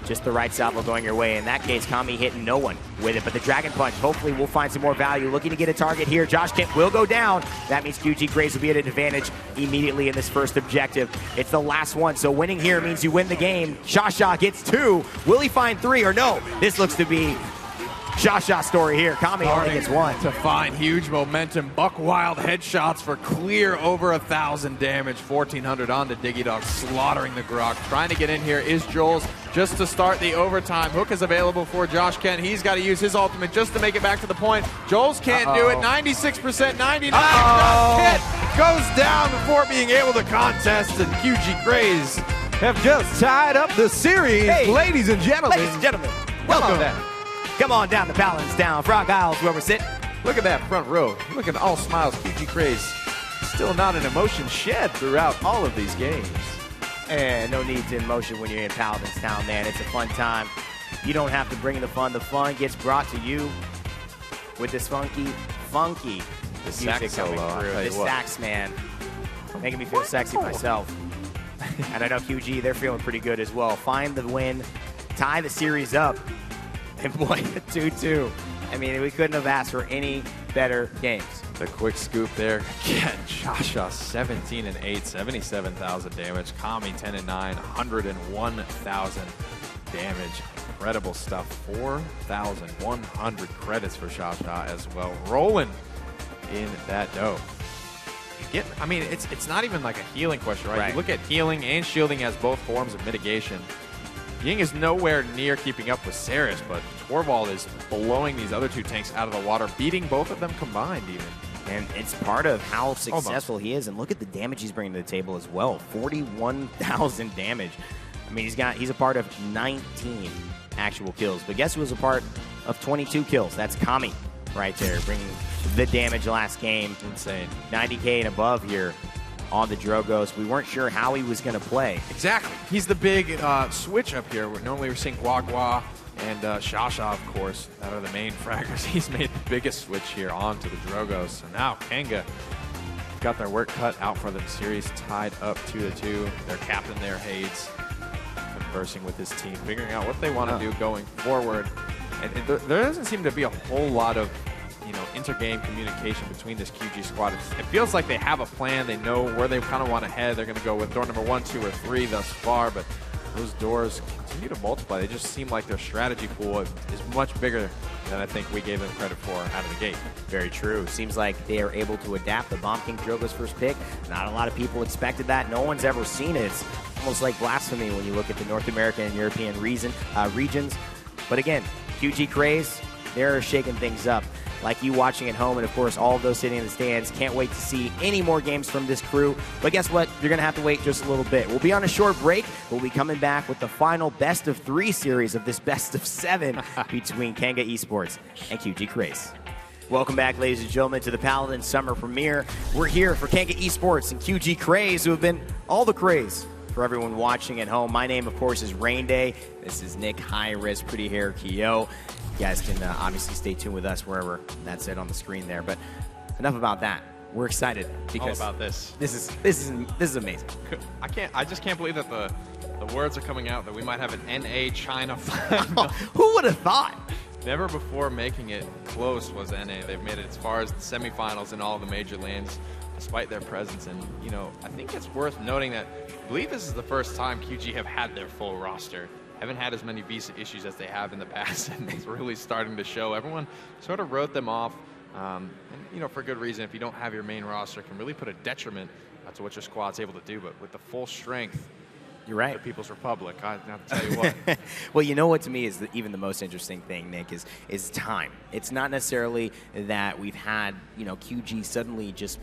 just the right salvo going your way. In that case, Kami hitting no one with it, but the Dragon Punch, hopefully we'll find some more value. Looking to get a target here. Joshkent will go down. That means Craze will be at an advantage immediately in this first objective. It's the last one, so winning here means you win the game. Shasha gets 2. Will he find 3 or no? This looks to be Shasha story here. Kami only gets 1. To find huge momentum. Buck wild headshots for clear over 1,000 damage. 1,400 on to DigeDoG, slaughtering the Grok. Trying to get in here is Joelz just to start the overtime. Hook is available for Joshkent. He's got to use his ultimate just to make it back to the point. Joelz can't do it. 96%, 99%. Joshkent goes down before being able to contest, and Craze have just tied up the series, ladies and gentlemen. Ladies and gentlemen, welcome. Come on down to Paladins down. Frog Isle's where we're sitting. Look at that front row. Look at all smiles. Craze still not an emotion shed throughout all of these games. And no need to emotion when you're in Paladins Town, man. It's a fun time. You don't have to bring the fun. The fun gets brought to you with this funky music coming through. This sax, man, making me feel sexy myself. And I know QG, they're feeling pretty good as well. Find the win, tie the series up, and boy, 2-2. I mean, we couldn't have asked for any better games. The quick scoop there. Again, Shasha 17-8, 77,000 damage. Kami 10-9, 101,000 damage. Incredible stuff. 4,100 credits for Shasha as well. Rolling in that dough. I mean, it's not even like a healing question, right? You look at healing and shielding as both forms of mitigation. Ying is nowhere near keeping up with Ceres, but Torvald is blowing these other two tanks out of the water, beating both of them combined even. And it's part of how successful he is. And look at the damage he's bringing to the table as well. 41,000 damage. I mean, he's a part of 19 actual kills. But guess who was a part of 22 kills? That's Kami right there, bringing the damage last game. Insane. 90K and above here on the Drogos. We weren't sure how he was going to play. Exactly. He's the big switch up here. Normally we're seeing QGuagua and Shasha, of course, that are the main fraggers. He's made the biggest switch here onto the Drogos. And now Kanga got their work cut out for them. Series tied up 2-2. Their captain there, Haydz, conversing with his team, figuring out what they want to do going forward. And there doesn't seem to be a whole lot of inter-game communication between this QG squad. It feels like they have a plan. They know where they kind of want to head. They're going to go with door number 1, 2, or 3 thus far, but those doors continue to multiply. They just seem like their strategy pool is much bigger than I think we gave them credit for out of the gate. Very true. Seems like they are able to adapt. The Bomb King Drogo's first pick. Not a lot of people expected that. No one's ever seen it. It's almost like blasphemy when you look at the North American and European regions. But again, QG Craze, they're shaking things up. Like you watching at home, and of course all of those sitting in the stands, can't wait to see any more games from this crew. But guess what? You're going to have to wait just a little bit. We'll be on a short break. We'll be coming back with the final best-of-3 series of this best-of-7 between Kanga Esports and QG Craze. Welcome back, ladies and gentlemen, to the Paladins Summer Premiere. We're here for Kanga Esports and QG Craze, who have been all the craze for everyone watching at home. My name, of course, is Rain Day. This is Nick, Hi-Rez, Pretty Hair, Kyo. You guys can obviously stay tuned with us wherever that's it on the screen there. But enough about that. We're excited because all about this. This is amazing. I just can't believe that the words are coming out that we might have an NA China final. Who would have thought? Never before making it close was NA. They've made it as far as the semifinals in all the major lanes, despite their presence. And you know, I think it's worth noting that I believe this is the first time QG have had their full roster. Haven't had as many visa issues as they have in the past, and it's really starting to show. Everyone sort of wrote them off, and you know, for good reason. If you don't have your main roster, it can really put a detriment to what your squad's able to do. But with the full strength, you're right. The People's Republic, I have to tell you what. Well, you know what to me is even the most interesting thing, Nick, is time. It's not necessarily that we've had, you know, QG suddenly just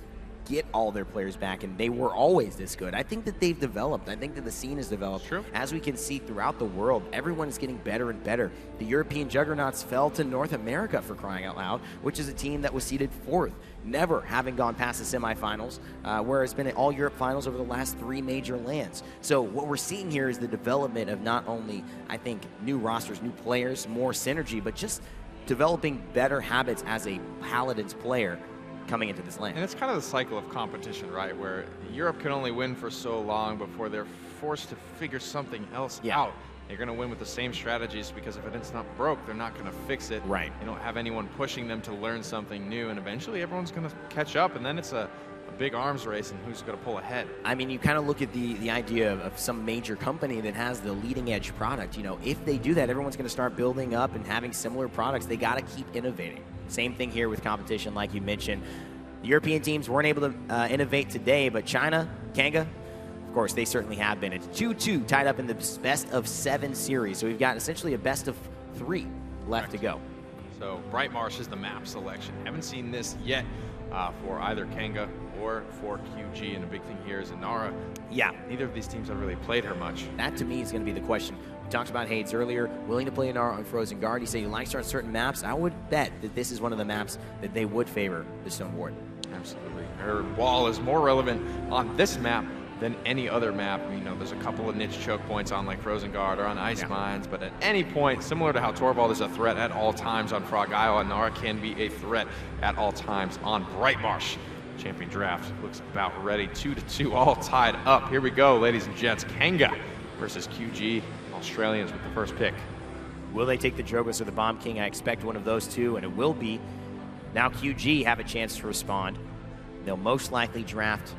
get all their players back, and they were always this good. I think that they've developed. I think that the scene has developed. True. As we can see throughout the world, everyone is getting better and better. The European juggernauts fell to North America, for crying out loud, which is a team that was seeded 4th, never having gone past the semifinals, where it's been all Europe finals over the last 3 major lands. So what we're seeing here is the development of not only, I think, new rosters, new players, more synergy, but just developing better habits as a Paladins player coming into this land. And it's kind of the cycle of competition, right? Where Europe can only win for so long before they're forced to figure something else out. They're going to win with the same strategies because if it's not broke, they're not going to fix it. Right. You don't have anyone pushing them to learn something new, and eventually everyone's going to catch up, and then it's a big arms race and who's going to pull ahead. I mean, you kind of look at the idea of some major company that has the leading edge product. You know, if they do that, everyone's going to start building up and having similar products. They got to keep innovating. Same thing here with competition, like you mentioned. The European teams weren't able to innovate today, but China, Kanga, of course, they certainly have been. It's 2-2 tied up in the best-of-7 series. So we've got essentially a best-of-3 left to go. So Bright Marsh is the map selection. Haven't seen this yet for either Kanga or for QG, and the big thing here is Inara. Yeah. Neither of these teams have really played her much. That, to me, is going to be the question. We talked about Haydz earlier, willing to play Inara on Frozen Guard. He said he likes her on certain maps. I would bet that this is one of the maps that they would favor the Stone Ward. Absolutely. Her wall is more relevant on this map than any other map. You know, there's a couple of niche choke points on like Frozen Guard or on Ice Mines, but at any point, similar to how Torvald is a threat at all times on Frog Isle, Inara can be a threat at all times on Bright Marsh. Champion draft looks about ready. 2-2, all tied up. Here we go, ladies and gents. Kanga versus QG, Australians with the first pick. Will they take the Drogas or the Bomb King? I expect one of those two, and it will be. Now QG have a chance to respond. They'll most likely draft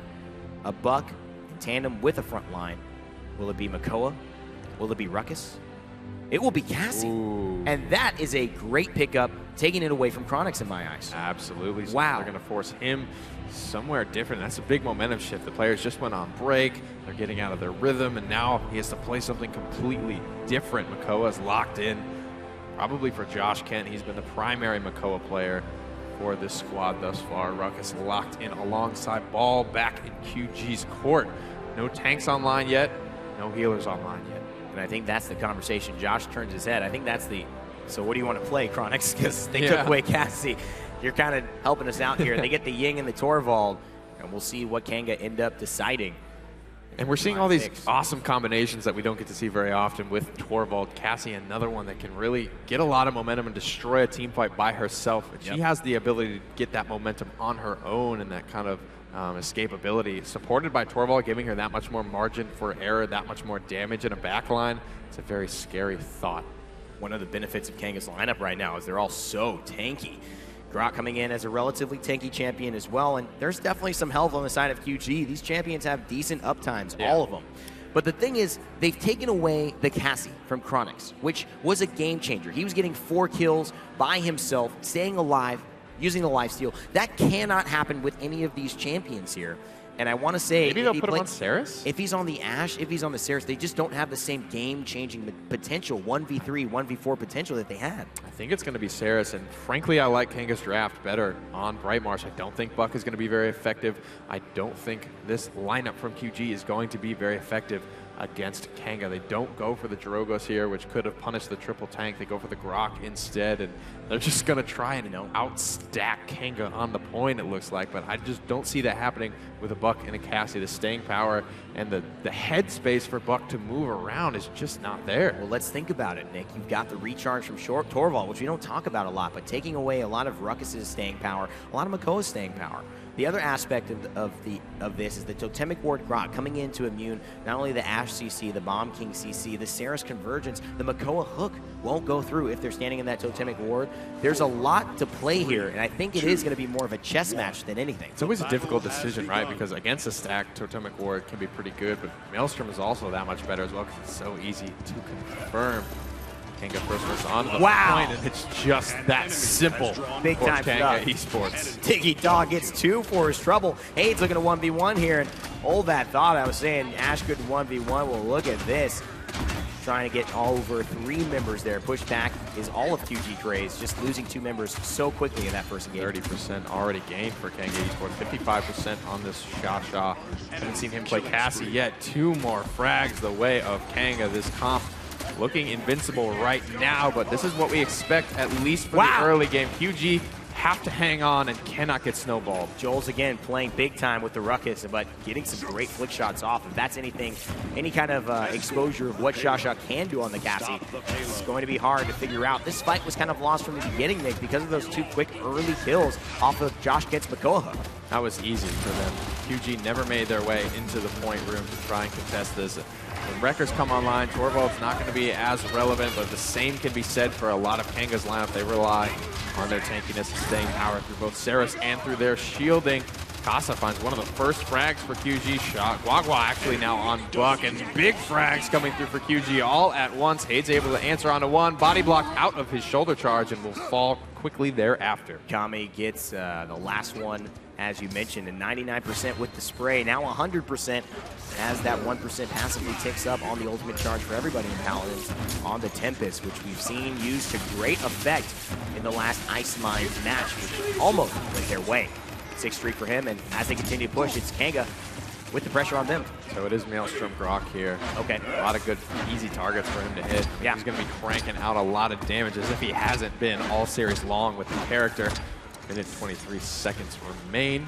a Buck in tandem with a front line. Will it be Makoa? Will it be Ruckus? It will be Cassie. Ooh. And that is a great pickup, taking it away from Kronicx in my eyes. Absolutely. So wow. They're going to force him somewhere different. That's a big momentum shift. The players just went on break. They're getting out of their rhythm, and now he has to play something completely different. Makoa is locked in, probably for Joshkent. He's been the primary Makoa player for this squad thus far. Ruckus locked in alongside Ball back in QG's court. No tanks online yet, no healers online yet. And I think that's the conversation. Josh turns his head. I think that's the, so what do you want to play, Kronicx? Because they took away Cassie. You're kind of helping us out here. They get the Ying and the Torvald, and we'll see what Kanga end up deciding. And we're seeing all these awesome combinations that we don't get to see very often with Torvald. Cassie, another one that can really get a lot of momentum and destroy a team fight by herself. And she has the ability to get that momentum on her own and that kind of escapability, supported by Torvald, giving her that much more margin for error, that much more damage in a backline. It's a very scary thought. One of the benefits of Kanga's lineup right now is they're all so tanky. Grok coming in as a relatively tanky champion as well, and there's definitely some health on the side of QG. These champions have decent uptimes, all of them. But the thing is, they've taken away the Cassie from Kronicx, which was a game changer. He was getting 4 kills by himself, staying alive, using the lifesteal. That cannot happen with any of these champions here. And I want to say, maybe they'll put him on Ceres? If he's on the Ashe, if he's on the Ceres, they just don't have the same game-changing potential, 1v3, 1v4 potential that they had. I think it's going to be Ceres, and frankly, I like Kanga's draft better on Bright Marsh. I don't think Buck is going to be very effective. I don't think this lineup from QG is going to be very effective against Kanga. They don't go for the Jorogos here, which could have punished the triple tank. They go for the Grok instead, and they're just going to try and outstack Kanga on the point, it looks like. But I just don't see that happening with a Buck and a Cassie. The staying power and the head space for Buck to move around is just not there. Well, let's think about it, Nick. You've got the recharge from Torvald, which we don't talk about a lot, but taking away a lot of Ruckus's staying power, a lot of Makoa's staying power. The other aspect of this is the Totemic Ward Grok coming in to immune not only the Ashe CC, the Bomb King CC, the Ceres Convergence, the Makoa hook won't go through if they're standing in that Totemic Ward. There's a lot to play here, and I think it is going to be more of a chess match than anything. It's always a difficult decision, right? Because against a stack, Totemic Ward can be pretty good, but Maelstrom is also that much better as well because it's so easy to confirm. Kanga first on the point, and it's just that simple. Big time Kanga Esports. DigeDoG gets 2 for his trouble. Haydz looking to 1v1 here, and hold that thought. I was saying Ashe couldn't 1v1. Well, look at this. Trying to get over 3 members there. Push back is all of QG Craze, just losing 2 members so quickly in that first game. 30% already gained for Kanga Esports, 55% on this QGshasha. Haven't seen him play Cassie yet. 2 more frags the way of Kanga. This comp looking invincible right now, but this is what we expect at least for the early game. QG have to hang on and cannot get snowballed. Joelz again playing big time with the Ruckus, but getting some great flick shots off. If that's anything, any kind of exposure of what QGshasha can do on the Cassie, it's going to be hard to figure out. This fight was kind of lost from the beginning, Nick, because of those 2 quick early kills off of Joshkent's Makoa hook. That was easy for them. QG never made their way into the point room to try and contest this. When Wreckers come online, Torvald's not going to be as relevant, but the same can be said for a lot of Kanga's lineup. They rely on their tankiness and staying power through both Ceres and through their shielding. Kasa finds one of the first frags for QGshasha. actually now on Buck, and big frags coming through for QG all at once. Haydz able to answer onto one, body block out of his shoulder charge, and will fall quickly thereafter. Kami gets the last one, as you mentioned, and 99% with the spray. Now 100% as that 1% passively ticks up on the ultimate charge for everybody in Paladins on the Tempest, which we've seen used to great effect in the last Ice Mines match, which almost went their way. 6th streak for him, and as they continue to push, it's Kanga with the pressure on them. So it is Maelstrom Grok here. Okay. A lot of good, easy targets for him to hit. Yeah. He's going to be cranking out a lot of damage as if he hasn't been all series long with the character. Minute 23 seconds remain.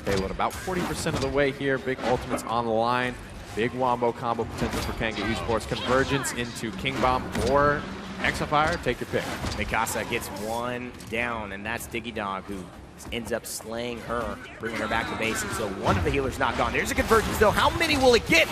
Payload about 40% of the way here. Big ultimates on the line. Big wombo combo potential for Kanga Esports. Convergence into King Bomb or Exafire. Take your pick. Mikasa gets 1 down, and that's DigeDoG, who ends up slaying her, bringing her back to base. And so one of the healers not gone. There's a convergence, though. How many will it get?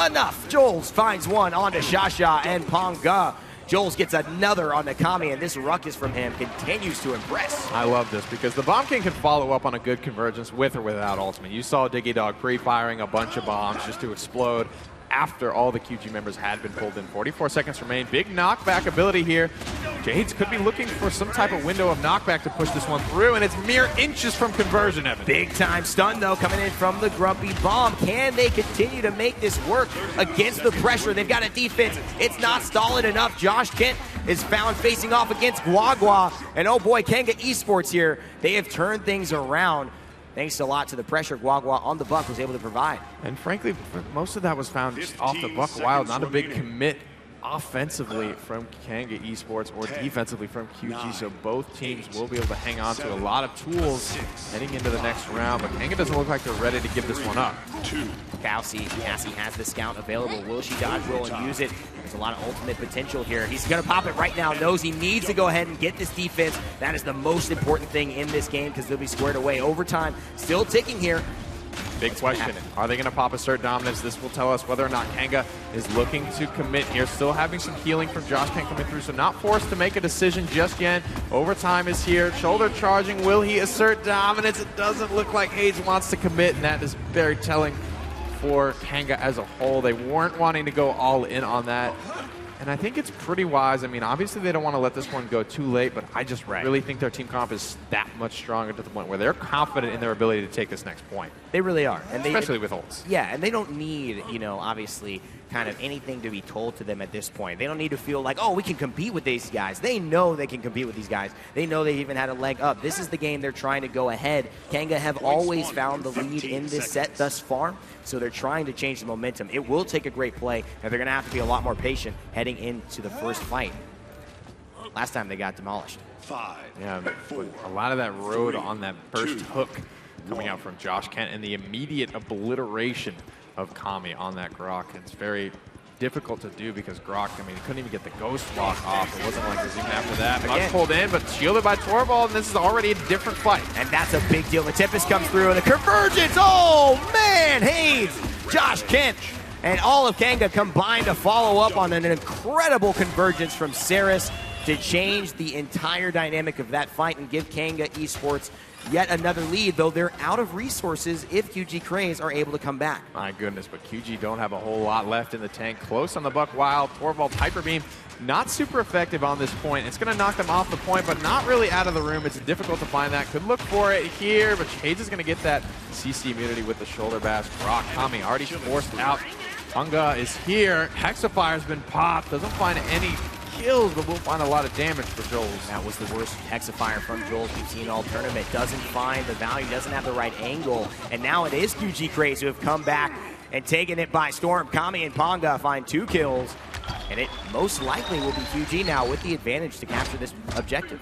Enough. Joelz finds one onto QGshasha and Kanga. Joelz gets another on the Kami, and this Ruckus from him continues to impress. I love this because the Bomb King can follow up on a good convergence with or without ultimate. You saw DigeDoG pre-firing a bunch of bombs just to explode after all the QG members had been pulled in. 44 seconds remain. Big knockback ability here. Haydz could be looking for some type of window of knockback to push this one through, and it's mere inches from conversion, Evan. Big time stun, though, coming in from the Grumpy Bomb. Can they continue to make this work against the pressure? They've got a defense. It's not stalling enough. Joshkent is found facing off against QGuagua, and oh boy, Kanga Esports here. They have turned things around. Thanks a lot to the pressure QGuagua on the Buck was able to provide. And frankly, most of that was found just off the Buck Wild. Not a big commit offensively from Kanga Esports or defensively from QG, so both teams will be able to hang on to a lot of tools heading into the next round, but Kanga doesn't look like they're ready to give this one up. Cassie has the scout available. Will she dodge roll and use it? There's a lot of ultimate potential here. He's going to pop it right now. Knows he needs to go ahead and get this defense. That is the most important thing in this game because they'll be squared away. Overtime still ticking here. Big question. Are they going to pop assert dominance? This will tell us whether or not Kanga is looking to commit here. Still having some healing from Joshkent coming through, so not forced to make a decision just yet. Overtime is here. Shoulder charging. Will he assert dominance? It doesn't look like Haydz wants to commit, and that is very telling for Kanga as a whole. They weren't wanting to go all in on that. And I think it's pretty wise. I mean, obviously they don't want to let this one go too late, but I just really think their team comp is that much stronger to the point where they're confident in their ability to take this next point. They really are. And especially with ults. Yeah, and they don't need, you know, obviously kind of anything to be told to them at this point. They don't need to feel like, oh, we can compete with these guys. They know they can compete with these guys. They know they even had a leg up. This is the game they're trying to go ahead. Kanga have always found the lead in this set thus far, so they're trying to change the momentum. It will take a great play, and they're going to have to be a lot more patient heading into the first fight. Last time they got demolished. Yeah, a lot of that road on that first hook coming out from Joshkent and the immediate obliteration of Kami on that Grok. It's very difficult to do because Grok, I mean, he couldn't even get the ghost lock off. It wasn't like it was even after that. Much pulled in, but shielded by Torvald, and this is already a different fight. And that's a big deal. The Tempest comes through, and the convergence. Oh, man! Haydz, Joshkent, and all of Kanga combined to follow up on an incredible convergence from Saris to change the entire dynamic of that fight and give Kanga Esports yet another lead, though they're out of resources if QG Craze are able to come back. My goodness, but QG don't have a whole lot left in the tank. Close on the buck wild. Torvald Hyper Beam, not super effective on this point. It's going to knock them off the point, but not really out of the room. It's difficult to find that. Could look for it here, but Haydz is going to get that CC immunity with the shoulder bash. Grok Kami already forced out. Kanga is here. Hexifire's been popped. Doesn't find any kills, but we'll find a lot of damage for Joelz. That was the worst Hexafire from Joelz we've seen all tournament. Doesn't find the value, doesn't have the right angle, and now it is QG Craze who have come back and taken it by storm. Kami and Panga find 2 kills, and it most likely will be QG now with the advantage to capture this objective.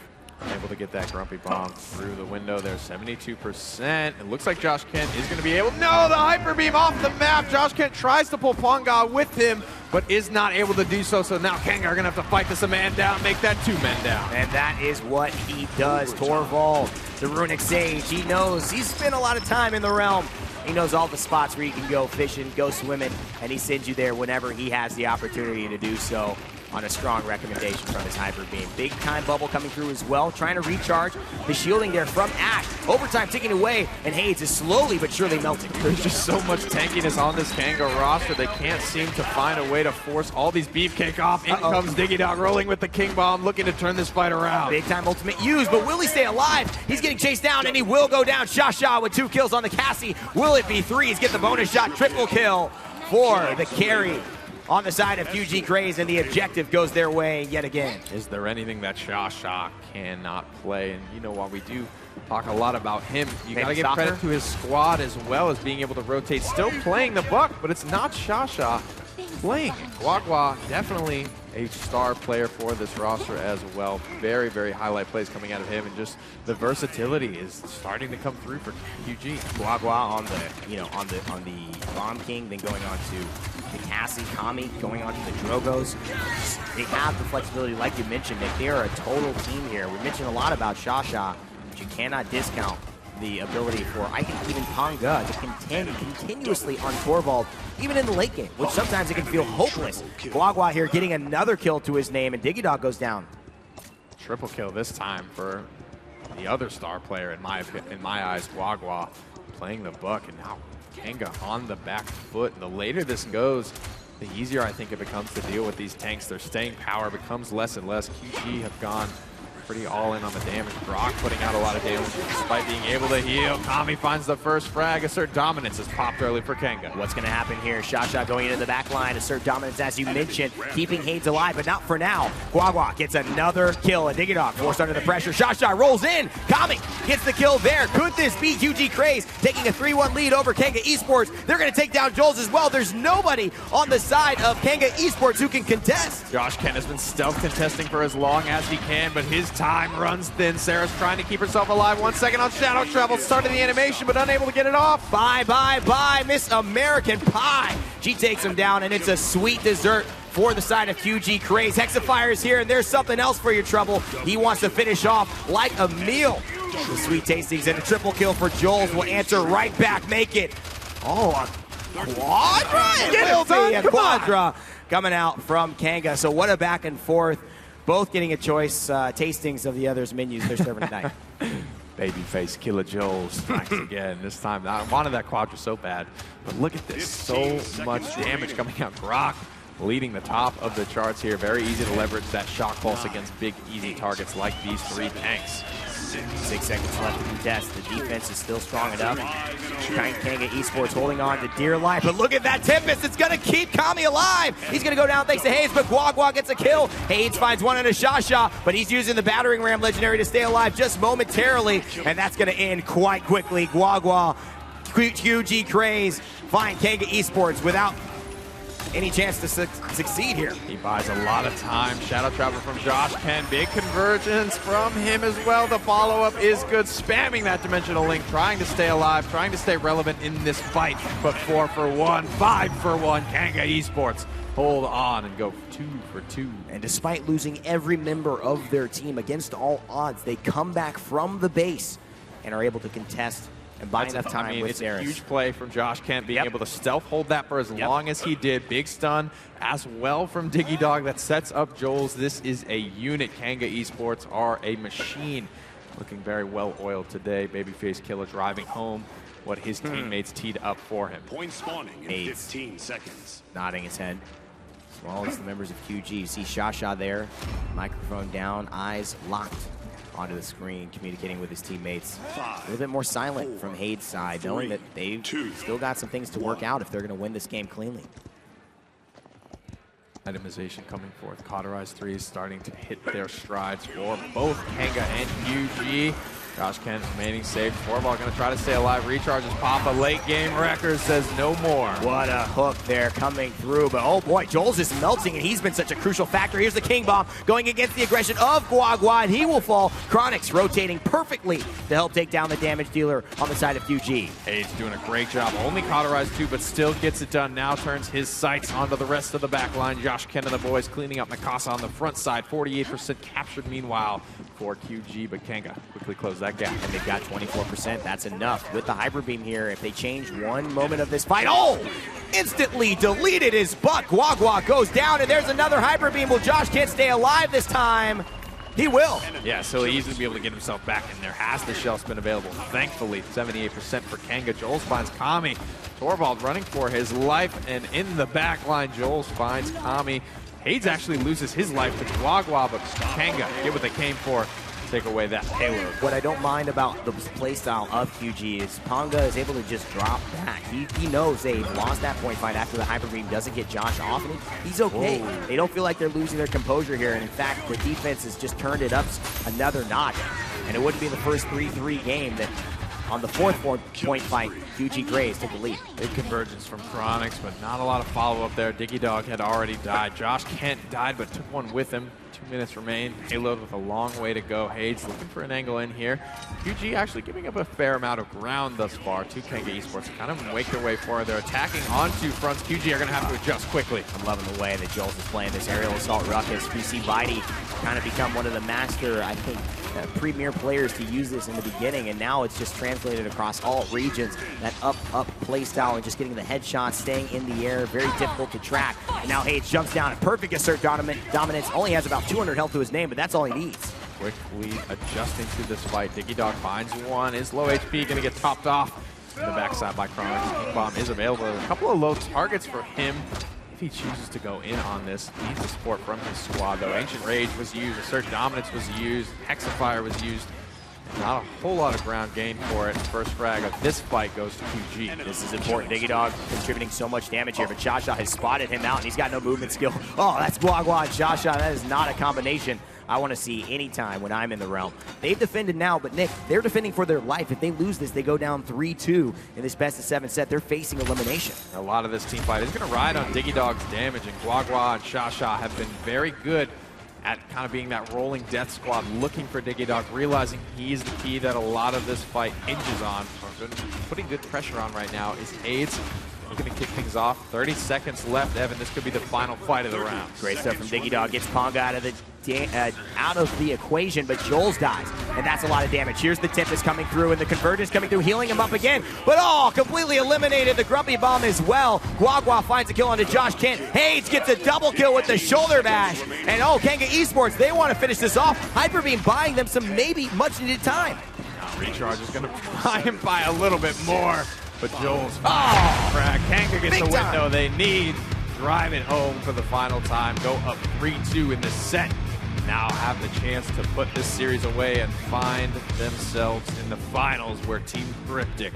Able to get that Grumpy Bomb through the window there, 72%. It looks like Joshkent is going to be able, no, the Hyper Beam off the map. Joshkent tries to pull Panga with him, but is not able to do so. So now Kanga are going to have to fight this a man down, make that 2 men down. And that is what he does. Torvald, the Runic Sage, he knows. He's spent a lot of time in the realm. He knows all the spots where you can go fishing, go swimming, and he sends you there whenever he has the opportunity to do so on a strong recommendation from his Hyper Beam. Big time bubble coming through as well, trying to recharge the shielding there from Act. Overtime ticking away, and Haydz is slowly but surely melting. There's just so much tankiness on this Kanga roster. They can't seem to find a way to force all these beefcake off. In comes DigeDoG rolling with the King Bomb, looking to turn this fight around. Big time ultimate used, but will he stay alive? He's getting chased down, and he will go down. QGshasha with 2 kills on the Cassie. Will it be 3? He's get the bonus shot, triple kill for the carry on the side of QG Craze, and the objective goes their way yet again. Is there anything that QGshasha cannot play? And you know, while we do talk a lot about him, you got to give credit to his squad as well as being able to rotate. Still playing the buck, but it's not QGshasha playing. QGuagua, definitely a star player for this roster as well. Very, very highlight plays coming out of him, and just the versatility is starting to come through for QG. QGuagua on the, you know, on the Bomb King, then going on to the Cassie, Kami, going on to the Drogos. They have the flexibility, like you mentioned, Nick. They are a total team here. We mentioned a lot about QGshasha, but you cannot discount the ability for, I think, even Panga to contend continuously on Torvald, even in the late game, which sometimes it can feel hopeless. QGuagua here getting another kill to his name, and DigeDoG goes down. Triple kill this time for the other star player in my eyes, QGuagua, playing the buck, and now Kanga on the back foot. And the later this goes, the easier I think it becomes to deal with these tanks. Their staying power becomes less and less. QG have gone pretty all in on the damage. Grok putting out a lot of damage despite being able to heal. Kami finds the first frag. Assert dominance is popped early for Kanga. What's going to happen here? QGshasha going into the back line. Assert dominance, as you mentioned, keeping Haydz alive, but not for now. QGuagua gets another kill, and DigeDoG forced under the pressure. QGshasha rolls in. Kami gets the kill there. Could this be QG Craze taking a 3-1 lead over Kanga Esports? They're going to take down Joelz as well. There's nobody on the side of Kanga Esports who can contest. Joshkent has been stealth contesting for as long as he can, but his time runs thin. Sarah's trying to keep herself alive. 1 second on Shadow Travel, started the animation, but unable to get it off. Bye, bye, bye, Miss American Pie. She takes him down, and it's a sweet dessert for the side of QG Craze. Hexafire is here, and there's something else for your trouble. He wants to finish off like a meal. The sweet tastings and a triple kill for Joelz will answer right back, make it. Oh, a quadra? It will be a quadra coming out from Kanga. So what a back and forth. Both getting a choice tastings of the other's menus they're serving tonight. Babyface Killer Joelz strikes again. This time, I wanted that quadra so bad. But look at this, so much damage coming out. Grok leading the top of the charts here. Very easy to leverage that shock pulse against big, easy targets like these 3 tanks. 6 seconds left to contest. The defense is still strong enough. Kanga Esports holding on to dear life. But look at that Tempest. It's going to keep Kami alive. He's going to go down thanks to Haydz, but QGuagua gets a kill. Haydz finds one on a QGshasha, but he's using the battering ram legendary to stay alive just momentarily. And that's going to end quite quickly. QGuagua, QG Craze find Kanga Esports without any chance to succeed here. He buys a lot of time. Shadow Trapper from Joshkent. Big convergence from him as well. The follow-up is good. Spamming that dimensional link, trying to stay alive, trying to stay relevant in this fight. But 4 for 1, 5 for 1. Kanga Esports hold on and go 2 for 2. And despite losing every member of their team against all odds, they come back from the base and are able to contest and buy enough time with it's Haydz. a huge play from Joshkent, being able to stealth hold that for as long as he did. Big stun as well from DigeDoG that sets up Joelz. This is a unit. Kanga Esports are a machine. Looking very well oiled today. Babyface Killer driving home what his teammates teed up for him. Point spawning in 15 seconds. Nodding his head. As well as the members of QG. You see QGshasha there, microphone down, eyes locked onto the screen, communicating with his teammates. A little bit more silent from Haydz' side, knowing that they've still got some things to work out if they're going to win this game cleanly. Itemization coming forth. Cauterized 3 is starting to hit their strides for both Kanga and QG. Joshkent remaining safe. Torvald going to try to stay alive. Recharges pop. A late game record says no more. What a hook there coming through. But oh boy, Joelz is melting, and he's been such a crucial factor. Here's the King Bomb going against the aggression of QGuagua, and he will fall. Kronicx rotating perfectly to help take down the damage dealer on the side of QG. Haydz doing a great job. Only cauterized 2, but still gets it done. Now turns his sights onto the rest of the back line. Joshkent and the boys cleaning up Mikasa on the front side. 48% captured meanwhile for QG, but Kanga quickly closed that gap. And they've got 24%. That's enough. With the Hyper Beam here, if they change one moment of this fight, oh! Instantly deleted his butt. QGuagua goes down, and there's another Hyper Beam. Will Joshkent stay alive this time? He will. Yeah, so he'll easily be able to get himself back in there. Has the shell spin available. Thankfully, 78% for Kanga. Joelz finds Kami. Torvald running for his life, and in the back line, Joelz finds Kami. Haydz actually loses his life to QGuagua, but Kanga get what they came for. Take away that payload. What I don't mind about the playstyle of QG is Kanga is able to just drop back. He knows they've lost that point fight after the Hyper Beam doesn't get Josh off, and he's okay. Whoa. They don't feel like they're losing their composure here, and in fact, the defense has just turned it up another notch. And it wouldn't be the first 3-3 game that on the 4th point fight, QG Craze took the lead. Big convergence from Kronicx, but not a lot of follow-up there. DigeDoG had already died. Joshkent died, but took one with him. 2 minutes remain. Payload with a long way to go. Haydz looking for an angle in here. QG actually giving up a fair amount of ground thus far to Kanga Esports. Kind of make their way forward. They're attacking onto fronts. QG are going to have to adjust quickly. I'm loving the way that Joelz is playing this aerial assault ruckus. We see Vidy kind of become one of the master, I think, premier players to use this in the beginning, and now it's just translated across all regions. That up play style and just getting the headshots, staying in the air, very difficult to track. And now Haydz jumps down and perfect assert dominance. Only has about 200 health to his name, but that's all he needs. Quickly adjusting to this fight. DigeDoG finds one. Is low HP, going to get topped off in the backside by Kronicx. King Bomb is available. A couple of low targets for him. If he chooses to go in on this, he needs the support from his squad, though. Ancient Rage was used, Assert Dominance was used, Hexafire was used. Not a whole lot of ground gain for it. First frag of this fight goes to QG. This is important. DigeDoG contributing so much damage here, but QGshasha has spotted him out, and he's got no movement skill. Oh, that's QGuagua and QGshasha. That is not a combination I want to see anytime when I'm in the realm. They've defended now, but Nick, they're defending for their life. If they lose this, they go down 3-2 in this best-of-7 set. They're facing elimination. A lot of this team fight is going to ride on DigeDoG's damage, and QGuagua and QGshasha have been very good at kind of being that rolling death squad, looking for DigeDoG, realizing he's the key that a lot of this fight hinges on. Putting good pressure on right now is Haydz. Looking to kick things off. 30 seconds left, Evan. This could be the final fight of the round. Great stuff from DigeDoG. Gets Kanga out of the equation, but Joelz dies, and that's a lot of damage. Here's the Tempest coming through, and the Convergence coming through, healing him up again, but completely eliminated. The Grumpy Bomb as well. QGuagua finds a kill onto Joshkent. Haydz gets a double kill with the shoulder bash, and Kanga Esports, they want to finish this off. Hyper Beam buying them some maybe much-needed time. Now Recharge is going to try and buy a little bit more, but Joelz frag. Kanga gets the window they need. drive it home for the final time, go up 3-2 in the set. Now have the chance to put this series away and find themselves in the finals where Team Cryptic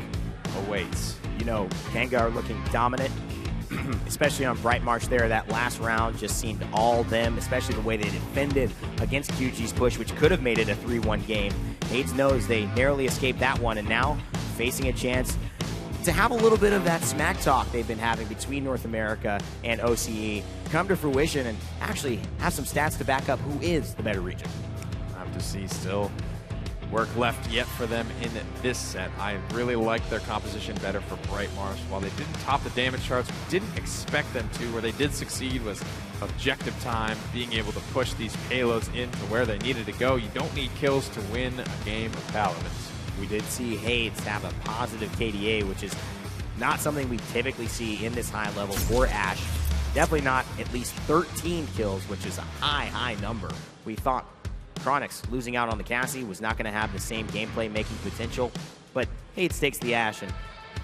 awaits. You know, Kanga are looking dominant, especially on Bright March there. That last round just seemed all them, especially the way they defended against QG's push, which could have made it a 3-1 game. Haydz knows they narrowly escaped that one, and now facing a chance to have a little bit of that smack talk they've been having between North America and OCE come to fruition and actually have some stats to back up who is the better region. I have to see still work left yet for them in this set. I really like their composition better for Bright March. While they didn't top the damage charts, we didn't expect them to. Where they did succeed was objective time, being able to push these payloads into where they needed to go. You don't need kills to win a game of Paladins. We did see Haydz have a positive KDA, which is not something we typically see in this high level for Ash. Definitely not at least 13 kills, which is a high number. We thought Kronicx losing out on the Cassie was not going to have the same gameplay making potential, but Haydz takes the Ash and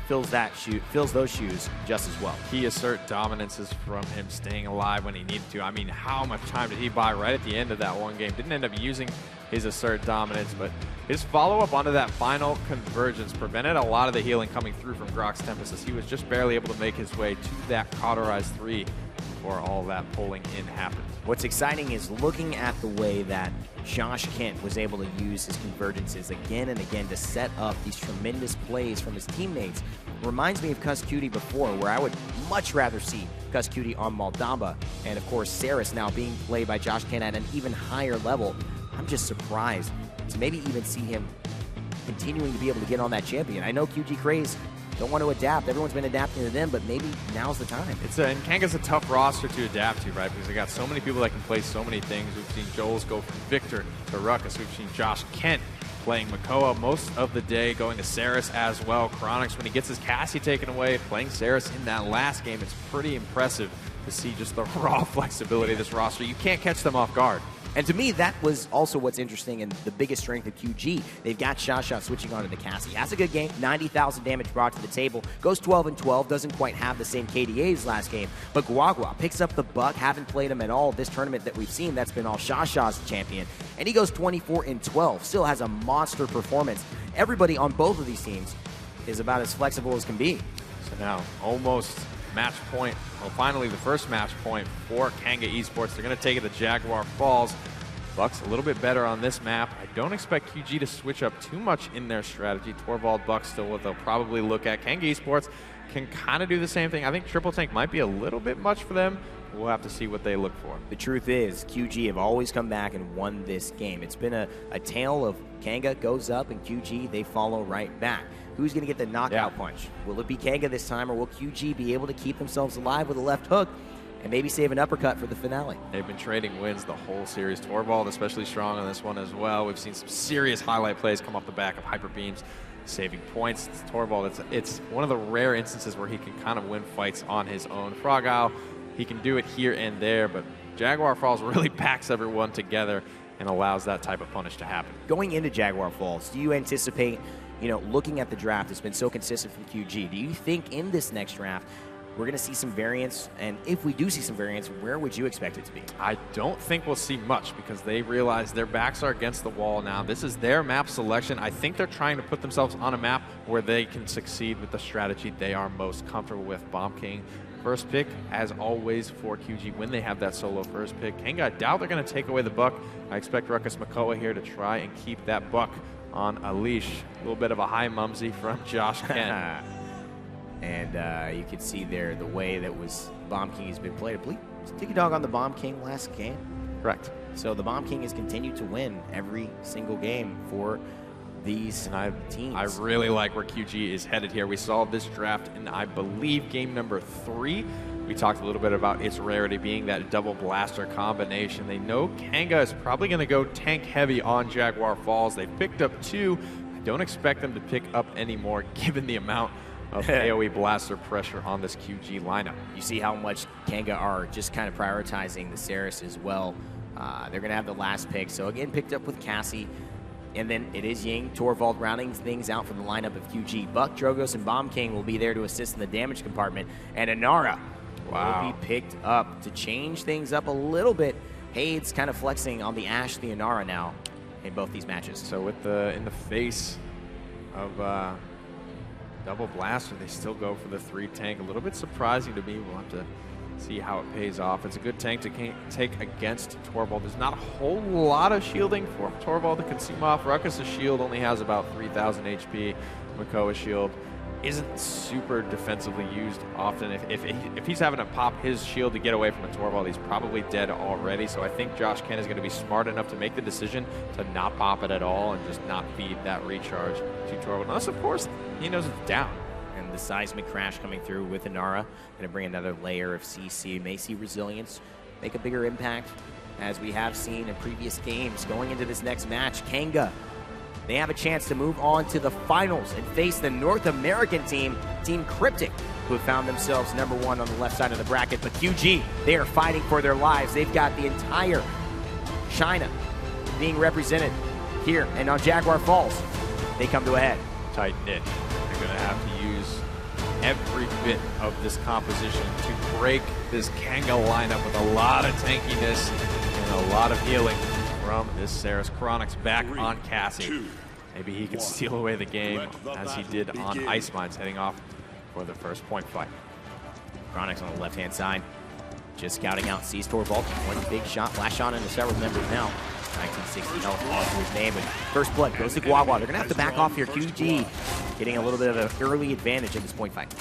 fills those shoes just as well. Key assert dominance is from him staying alive when he needed to. I mean, how much time did he buy right at the end of that one game? Didn't end up using his assert dominance, but his follow-up onto that final convergence prevented a lot of the healing coming through from Grok's Tempest, as he was just barely able to make his way to that cauterized 3 before all that pulling in happened. What's exciting is looking at the way that Joshkent was able to use his convergences again and again to set up these tremendous plays from his teammates. Reminds me of QCuagua before, where I would much rather see QCuagua on Moldamba, and of course Saris now being played by Joshkent at an even higher level. I'm just surprised to maybe even see him continuing to be able to get on that champion. I know QG Craze don't want to adapt. Everyone's been adapting to them, but maybe now's the time. And Kanga's a tough roster to adapt to, right? Because they got so many people that can play so many things. We've seen Joelz go from Victor to Ruckus. We've seen Joshkent playing Makoa most of the day, going to Saris as well. Kronicx, when he gets his Cassie taken away, playing Saris in that last game, it's pretty impressive to see just the raw flexibility of this roster. You can't catch them off guard. And to me, that was also what's interesting and the biggest strength of QG. They've got QGshasha switching onto the Cassie. Has a good game, 90,000 damage brought to the table. Goes 12-12, doesn't quite have the same KDA as last game. But QGuagua picks up the buck, haven't played him at all this tournament that we've seen. That's been all QGshasha's champion. And he goes 24-12, still has a monster performance. Everybody on both of these teams is about as flexible as can be. So now, almost match point. Well, finally, the first match point for Kanga Esports. They're going to take it to Jaguar Falls. Bucks a little bit better on this map. I don't expect QG to switch up too much in their strategy. Torvald, Bucks still what they'll probably look at. Kanga Esports can kind of do the same thing. I think Triple Tank might be a little bit much for them. We'll have to see what they look for. The truth is, QG have always come back and won this game. It's been a tale of Kanga goes up and QG, they follow right back. Who's going to get the knockout punch? Will it be Kanga this time, or will QG be able to keep themselves alive with a left hook and maybe save an uppercut for the finale? They've been trading wins the whole series. Torvald especially strong on this one as well. We've seen some serious highlight plays come off the back of hyper beams, saving points. Torvald, it's one of the rare instances where he can kind of win fights on his own. Frog Isle, he can do it here and there, but Jaguar Falls really packs everyone together and allows that type of punish to happen. Going into Jaguar Falls, do you anticipate, looking at the draft, it's been so consistent from QG, do you think in this next draft we're going to see some variance? And if we do see some variance, where would you expect it to be? I don't think we'll see much because they realize their backs are against the wall now. This is their map selection. I think they're trying to put themselves on a map where they can succeed with the strategy they are most comfortable with. Bomb King, first pick, as always, for QG when they have that solo first pick. Kanga, I doubt they're going to take away the buck. I expect Ruckus Makoa here to try and keep that buck on a leash. A little bit of a high mumsy from Joshkent. And you can see there the way that Bomb King has been played. I believe DigeDoG on the Bomb King last game. Correct. So the Bomb King has continued to win every single game for these teams. I really like where QG is headed here. We saw this draft in, I believe, game number 3. We talked a little bit about its rarity being that double blaster combination. They know Kanga is probably going to go tank heavy on Jaguar Falls. They picked up 2. I don't expect them to pick up any more given the amount of AoE blaster pressure on this QG lineup. You see how much Kanga are just kind of prioritizing the Saris as well. They're going to have the last pick. So again, picked up with Cassie. And then it is Ying, Torvald rounding things out from the lineup of QG. Buck, Drogos, and Bomb King will be there to assist in the damage compartment. And Inara will be picked up to change things up a little bit. Haydz kind of flexing on the Ashe, the Inara now in both these matches. So with in the face of double blaster, they still go for the 3 tank. A little bit surprising to me. We'll have to see how it pays off. It's a good tank to take against Torvald. There's not a whole lot of shielding for Torvald to consume off. Ruckus' shield only has about 3,000 HP. Makoa's shield isn't super defensively used often. If he's having to pop his shield to get away from a Torvald, he's probably dead already. So I think Joshkent is going to be smart enough to make the decision to not pop it at all and just not feed that recharge to Torvald. Unless, of course, he knows it's down. And the seismic crash coming through with Inara, going to bring another layer of CC. May see Resilience make a bigger impact, as we have seen in previous games. Going into this next match, Kanga, they have a chance to move on to the finals and face the North American team, Team Cryptic, who have found themselves #1 on the left side of the bracket. But QG, they are fighting for their lives. They've got the entire China being represented here. And on Jaguar Falls, they come to a head. Tight knit. They're going to have to use every bit of this composition to break this Kanga lineup with a lot of tankiness and a lot of healing from this Ceres. Kronicx back on Cassie. Maybe he can steal away the game as he did on Ice Mines, heading off for the first point fight. Kronicx on the left-hand side, just scouting out, sees Torvald. One big shot, flash on into several members now. 1960 health all to his name, but first blood goes to QGuagua. They're going to have to back off here. QG getting a little bit of an early advantage in this point fight.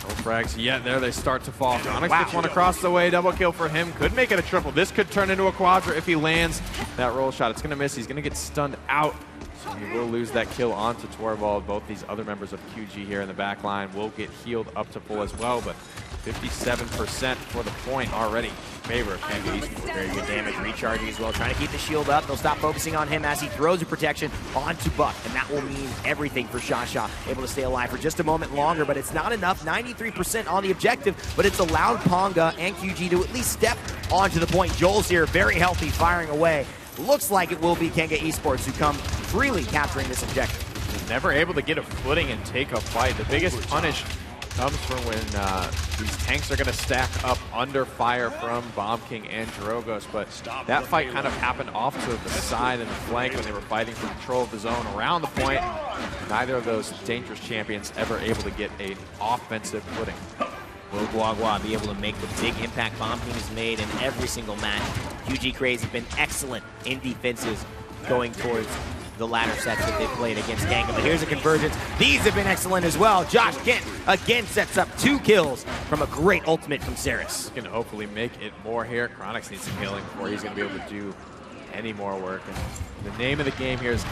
No frags yet there. They start to fall. Kronicx gets one across the way. Double kill for him. Could make it a triple. This could turn into a quadra if he lands that roll shot. It's going to miss. He's going to get stunned out. So he will lose that kill onto Torvald. Both these other members of QG here in the back line will get healed up to full as well, but 57% for the point already in favor of Kanga Esports. Very good damage, recharging as well, trying to keep the shield up. They'll stop focusing on him as he throws a protection onto Buck, and that will mean everything for QGshasha. Able to stay alive for just a moment longer, but it's not enough. 93% on the objective, but it's allowed Panga and QG to at least step onto the point. Joelz here, very healthy, firing away. Looks like it will be Kanga Esports who come freely capturing this objective. Never able to get a footing and take a fight. The biggest punish comes from when these tanks are going to stack up under fire from Bomb King and Drogos, but that fight kind of happened off to the side and the flank when they were fighting for control of the zone around the point. Neither of those dangerous champions ever able to get an offensive footing. Will QGuagua be able to make the big impact Bomb King has made in every single match? QG Craze has been excellent in defenses going towards the latter sets that they played against Kanga. But here's a convergence. These have been excellent as well. Joshkent again sets up 2 kills from a great ultimate from Ceres. Can hopefully make it more here. Kronicx needs some healing before he's going to be able to do any more work. And the name of the game here is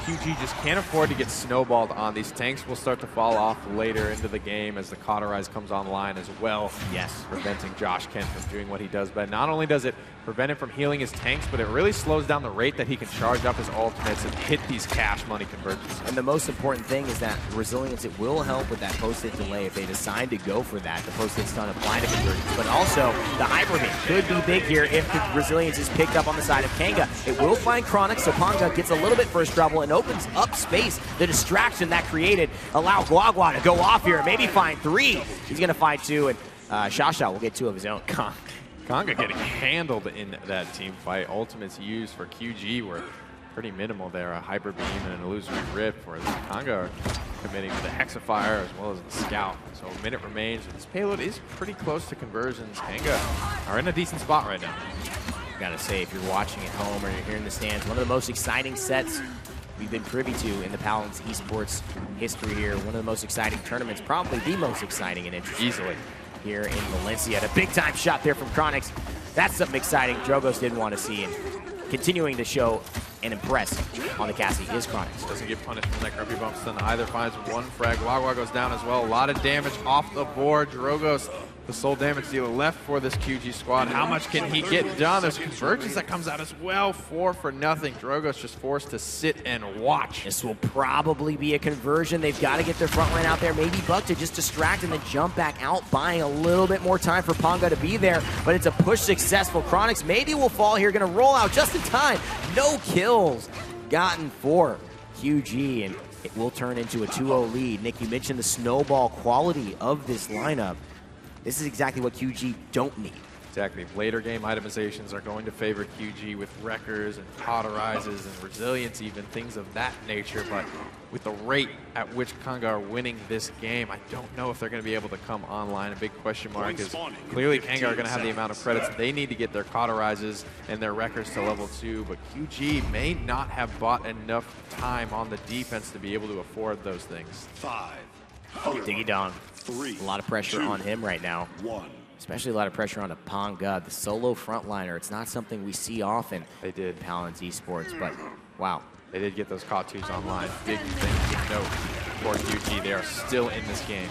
QG just can't afford to get snowballed on. These tanks will start to fall off later into the game as the Cauterize comes online as well. Yes. Preventing Joshkent from doing what he does. But not only does it prevent him from healing his tanks, but it really slows down the rate that he can charge up his ultimates and hit these cash money conversions. And the most important thing is that resilience, it will help with that post-hit delay if they decide to go for that. The post-hit stun apply to conversions. But also, the hyper hit could be big here if the resilience is picked up on the side of Kanga. It will find Kronicx, so Panga gets a little bit first trouble and opens up space. The distraction that created allow QGuagua to go off here, maybe find 3. He's going to find 2, and QGshasha will get 2 of his own. Kanga getting handled in that team fight. Ultimates used for QG were pretty minimal there. A Hyper Beam and an Illusory Rip, where Kanga are committing to the Hexafire as well as the Scout. So a minute remains. This payload is pretty close to conversions. Kanga are in a decent spot right now. Gotta say, if you're watching at home or you're here in the stands, one of the most exciting sets we've been privy to in the Paladins Esports history here. One of the most exciting tournaments, probably the most exciting and interesting. Easily. Here in Valencia. A big-time shot there from Kronicx. That's something exciting Drogos didn't want to see. And continuing to show and impress on the Cassie is Kronicx. Doesn't get punished from that grumpy bump stun either. Finds 1 frag. QGuagua goes down as well. A lot of damage off the board. Drogos, the sole damage dealer left for this QG squad. How much can he get done? There's convergence that comes out as well. 4 for nothing. Drogos just forced to sit and watch. This will probably be a conversion. They've got to get their front line out there. Maybe Buck to just distract and then jump back out, buying a little bit more time for Panga to be there. But it's a push successful. Kronicx maybe will fall here. Going to roll out just in time. No kills gotten for QG, and it will turn into a 2-0 lead. Nick, you mentioned the snowball quality of this lineup. this is exactly what QG don't need. Exactly. Later game itemizations are going to favor QG with wreckers and cauterizes and resilience, even things of that nature. But with the rate at which Kanga are winning this game, I don't know if they're going to be able to come online. A big question mark is clearly Kanga are going to have the amount of credits they need to get their cauterizes and their wreckers to level 2, but QG may not have bought enough time on the defense to be able to afford those things. 5. DigeDoG, 3. a lot of pressure on him right now. 1. Especially a lot of pressure on a Kanga, the solo frontliner. It's not something we see often. They did. Paladins Esports, but wow. They did get those CAW2s online. Big thing to note for QG. They are still in this game.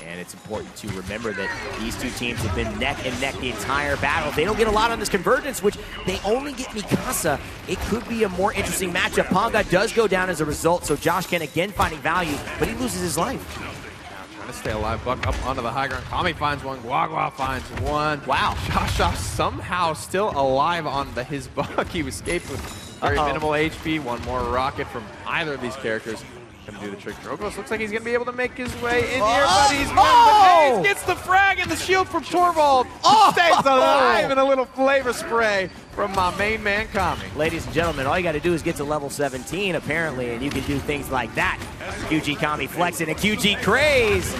And it's important to remember that these two teams have been neck and neck the entire battle. If they don't get a lot on this convergence, which they only get Mikasa, it could be a more interesting matchup. Kanga does go down as a result, so Joshkent again finding value, but he loses his life. Trying to stay alive. Buck up onto the high ground. Kami finds one. QGuagua finds one. Wow. QGshasha somehow still alive on his Buck. He escaped with very minimal HP. One more rocket from either of these characters. Gonna do the trick. Joelz looks like he's gonna be able to make his way in here, but he's Haydz gets the frag and the shield from Torvald. Stays alive and a little flavor spray from my main man Kami. Ladies and gentlemen, all you got to do is get to level 17 apparently, and you can do things like that. QGkami flexing and QG Craze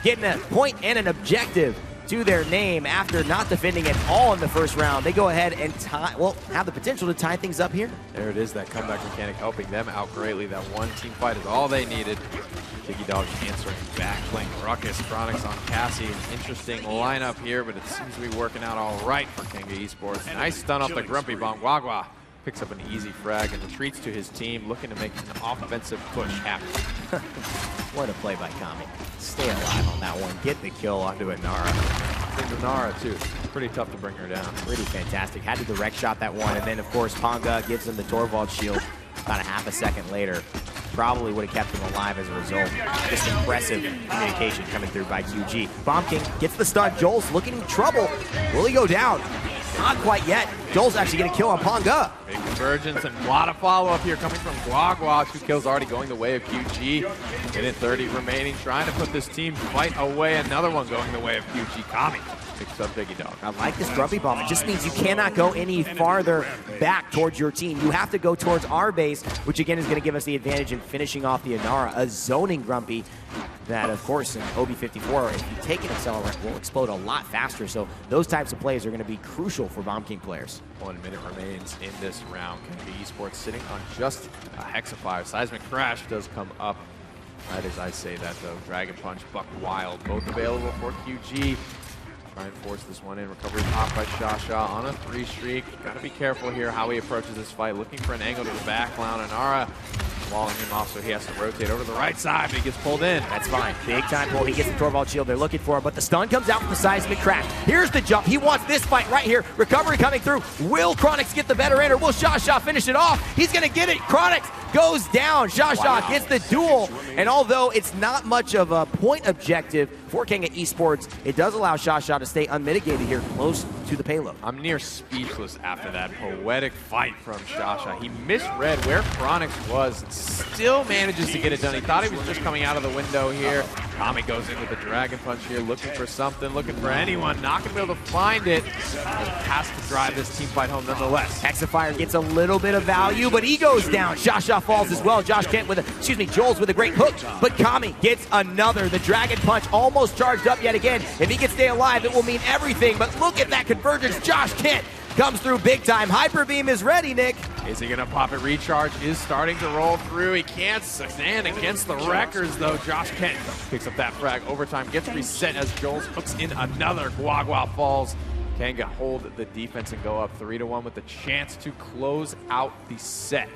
getting a point and an objective to their name after not defending at all in the first round. They go ahead and tie, well, have the potential to tie things up here. There it is, that comeback mechanic helping them out greatly. That one team fight is all they needed. DigeDoG answering back, playing Ruckus, Kronicx on Cassie. An interesting lineup here, but it seems to be working out all right for Kanga Esports. Nice stun off the Grumpy Bomb. QGuagua picks up an easy frag and retreats to his team, looking to make an offensive push happen. What a play by Kami. Stay alive on that one. Get the kill onto Inara. Into Nara too. Pretty tough to bring her down. Pretty fantastic. Had to direct shot that one, and then of course Kanga gives him the Torvald shield about a half a second later. Probably would have kept him alive as a result. Just impressive communication coming through by QG. Bomb King gets the stun. Joelz looking in trouble. Will he go down? Not quite yet. Joelz actually getting a kill on Kanga. Big convergence and a lot of follow-up here coming from QGuagua. 2 kills already going the way of QG. Minute 30 remaining, trying to put this team fight away. Another one going the way of QGkami. Picks up DigeDoG. I like this Grumpy Bomb. It just means you cannot go any farther back towards your team. You have to go towards our base, which again is going to give us the advantage in finishing off the Inara. A zoning Grumpy that, of course, in OB54, if you take an accelerant, will explode a lot faster. So those types of plays are going to be crucial for Bomb King players. 1 minute remains in this round. Kanga Esports sitting on just a Hexafire. Seismic Crash does come up. Right as I say that, though. Dragon Punch, Buck Wild, both available for QG. Try and force this one in. Recovery pop by QGshasha on a 3 streak. Got to be careful here how he approaches this fight. Looking for an angle to the back. Inara walling him off, so he has to rotate over to the right side, but he gets pulled in. That's fine. Big time pull. He gets the Torvald shield they're looking for, but the stun comes out from the Seismic Crash. Here's the jump. He wants this fight right here. Recovery coming through. Will Kronicx get the better end, or will QGshasha finish it off? He's going to get it. Kronicx goes down. QGshasha gets the duel, and although it's not much of a point objective for Kanga Esports, it does allow QGshasha to stay unmitigated here close to the payload. I'm near speechless after that poetic fight from QGshasha. He misread where Kronicx was and still manages to get it done. He thought he was just coming out of the window here. Kami goes in with the Dragon Punch here, looking for something, looking for anyone. Not going to be able to find it. But has to drive this team fight home nonetheless. Hexafire gets a little bit of value, but he goes down. QGshasha falls as well. Joshkent with Joelz with a great hook, but Kami gets another. The Dragon Punch almost charged up yet again. If he can stay alive, it will mean everything, but look at that convergence. Joshkent comes through big time. Hyper Beam is ready, Nick. Is he going to pop it? Recharge is starting to roll through. He can't stand against the wreckers, though. Joshkent picks up that frag. Overtime gets reset as Joelz hooks in another. QGuagua falls. Kanga hold the defense and go up 3-1 with the chance to close out the set.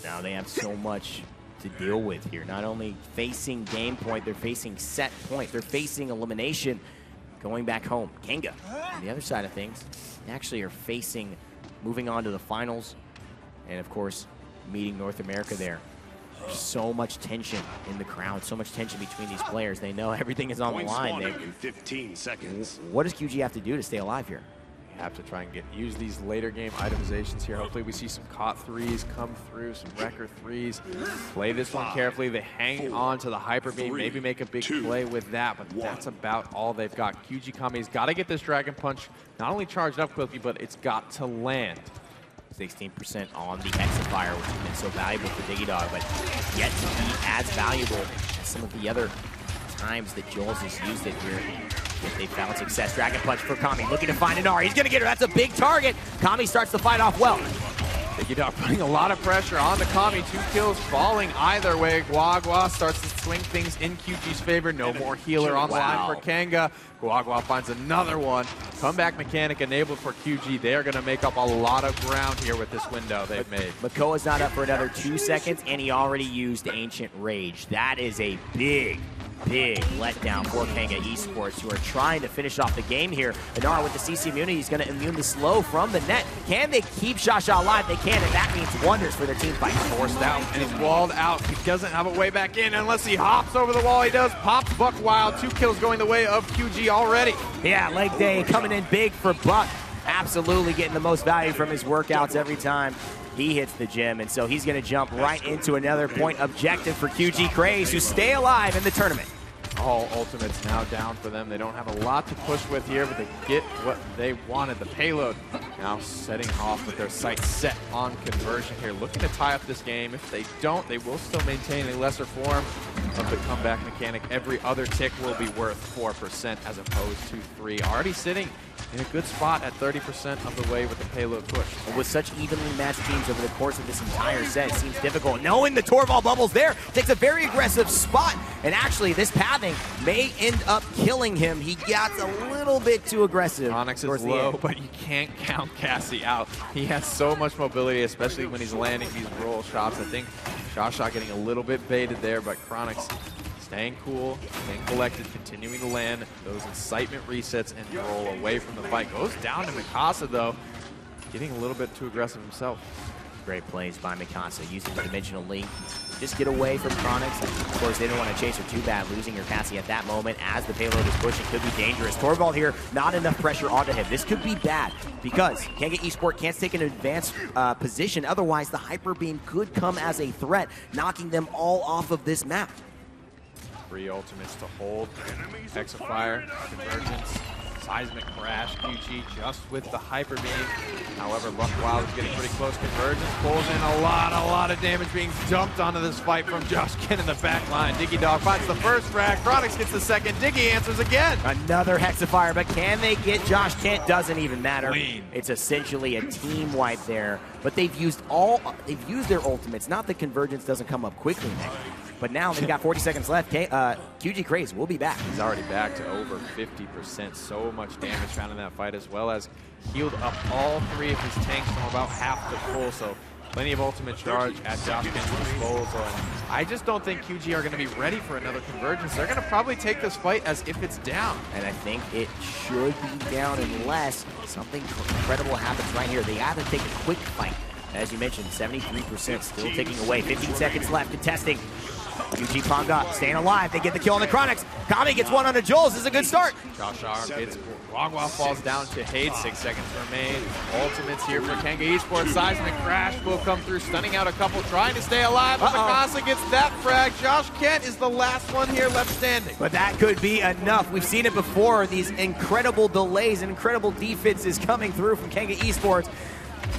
Now they have so much to deal with here. Not only facing game point, they're facing set point. They're facing elimination going back home. Kanga, on the other side of things, they actually are facing moving on to the finals and, of course, meeting North America there. There's so much tension in the crowd, so much tension between these players. They know everything is on the line. In 15 seconds. What does QG have to do to stay alive here? have to try and use these later game itemizations here. Hopefully we see some caught threes come through, some wrecker threes. Play this one carefully. They hang on to the hyper beam, maybe make a big play with that, but that's about all they've got. QGkami's got to get this Dragon Punch not only charged up quickly, but it's got to land. 16% on the Hexifier, which has been so valuable for DigeDoG, but yet to be as valuable as some of the other times that Joelz has used it here. If they found success. Dragon Punch for Kami, looking to find an R. He's going to get her. That's a big target. Kami starts the fight off well. DigeDoG putting a lot of pressure on the Kami. 2 kills falling either way. QGuagua starts to swing things in QG's favor. No more healer on the line for Kanga. QGuagua finds another one. Comeback mechanic enabled for QG. They are going to make up a lot of ground here with this window they've made. Makoa's not up for another 2 seconds, and he already used Ancient Rage. That is a big letdown for Kanga Esports, who are trying to finish off the game here. Inara with the CC immunity, he's going to immune the slow from the net. Can they keep QGshasha alive? They can, and that means wonders for their team fight. Forced out, and he's walled out. He doesn't have a way back in unless he hops over the wall. He does. Pops Buck wild. 2 kills going the way of QG already. Yeah, leg day coming in big for Buck. Absolutely getting the most value from his workouts every time he hits the gym, and so he's going to jump right into another point objective for QG Craze, who stay alive in the tournament. All ultimates now down for them. They don't have a lot to push with here, but they get what they wanted. The payload now setting off with their sights set on conversion here, looking to tie up this game. If they don't, they will still maintain a lesser form of the comeback mechanic. Every other tick will be worth 4% as opposed to 3. Already sitting in a good spot at 30% of the way with the payload push. With such evenly matched teams over the course of this entire set, it seems difficult. Knowing the Torvald bubbles there, takes a very aggressive spot, and actually this pathing may end up killing him. He got a little bit too aggressive. Kronicx is low, but you can't count Cassie out. He has so much mobility, especially when he's landing these roll shots. I think QGshasha getting a little bit baited there, but Kronicx staying cool, staying collected, continuing to land those incitement resets and roll away from the fight. Goes down to Mikasa, though, getting a little bit too aggressive himself. Great plays by Mikasa, using the dimensional link. Just get away from Kronicx. Of course, they don't want to chase her too bad. Losing your Cassie at that moment as the payload is pushing could be dangerous. Torvald here, not enough pressure onto him. This could be bad because Kanga Esports can't take an advanced position. Otherwise, the Hyper Beam could come as a threat, knocking them all off of this map. 3 ultimates to hold. Hexifier, Convergence, Seismic Crash, QG just with the Hyper Beam. However, Luckwild is getting pretty close. Convergence pulls in a lot of damage being dumped onto this fight from Joshkent in the back line. DigeDoG finds the first frag. Kronicx gets the second. Diggy answers again. Another Hexifier, but can they get Joshkent? Doesn't even matter. Clean. It's essentially a team wipe there, but they've used their ultimates. Not that Convergence doesn't come up quickly now. But now they've got 40 seconds left. QG Craze will be back. He's already back to over 50%. So much damage found in that fight, as well as healed up all 3 of his tanks from about half to full. So plenty of ultimate charge at Joshkent's disposal. And I just don't think QG are going to be ready for another Convergence. They're going to probably take this fight as if it's down. And I think it should be down unless something incredible happens right here. They have to take a quick fight. As you mentioned, 73% still ticking away. 15 seconds left contesting. QGpangge staying alive. They get the kill on the Kronicx. Kami gets one on the Joelz. This is a good start. QGshasha gets QGuagua falls down to Haydz. 6 seconds remain. Ultimates here for Kanga Esports. Seismic Crash will come through, stunning out a couple, trying to stay alive. But Mikasa gets that frag. Joshkent is the last one here left standing. But that could be enough. We've seen it before. These incredible delays and incredible defenses coming through from Kanga Esports.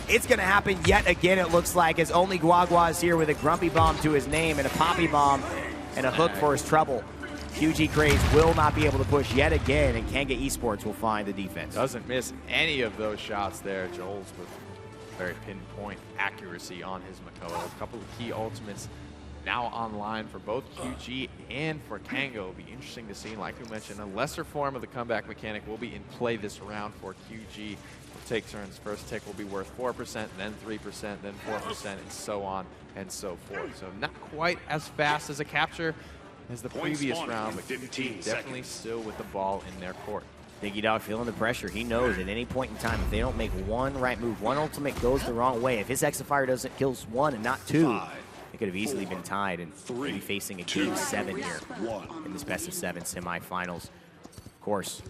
It's going to happen yet again, it looks like, as only QGuagua is here with a Grumpy Bomb to his name and a Poppy Bomb and a hook for his trouble. QG Craze will not be able to push yet again, and Kanga Esports will find the defense. Doesn't miss any of those shots there. Joelz with very pinpoint accuracy on his Makoa. A couple of key ultimates now online for both QG and for Kanga. It'll be interesting to see. Like we mentioned, a lesser form of the comeback mechanic will be in play this round for QG. Take turns. First tick will be worth 4%, then 3%, then 4%, and so on and so forth. So not quite as fast as a capture as the previous round, but QG definitely still with the ball in their court. DigeDoG feeling the pressure. He knows at any point in time, if they don't make one right move, one ultimate goes the wrong way. If his Hexifier doesn't kills 1 and not 2, it could have easily been tied and maybe facing a game 7 here in this best of 7 semifinals. Of course,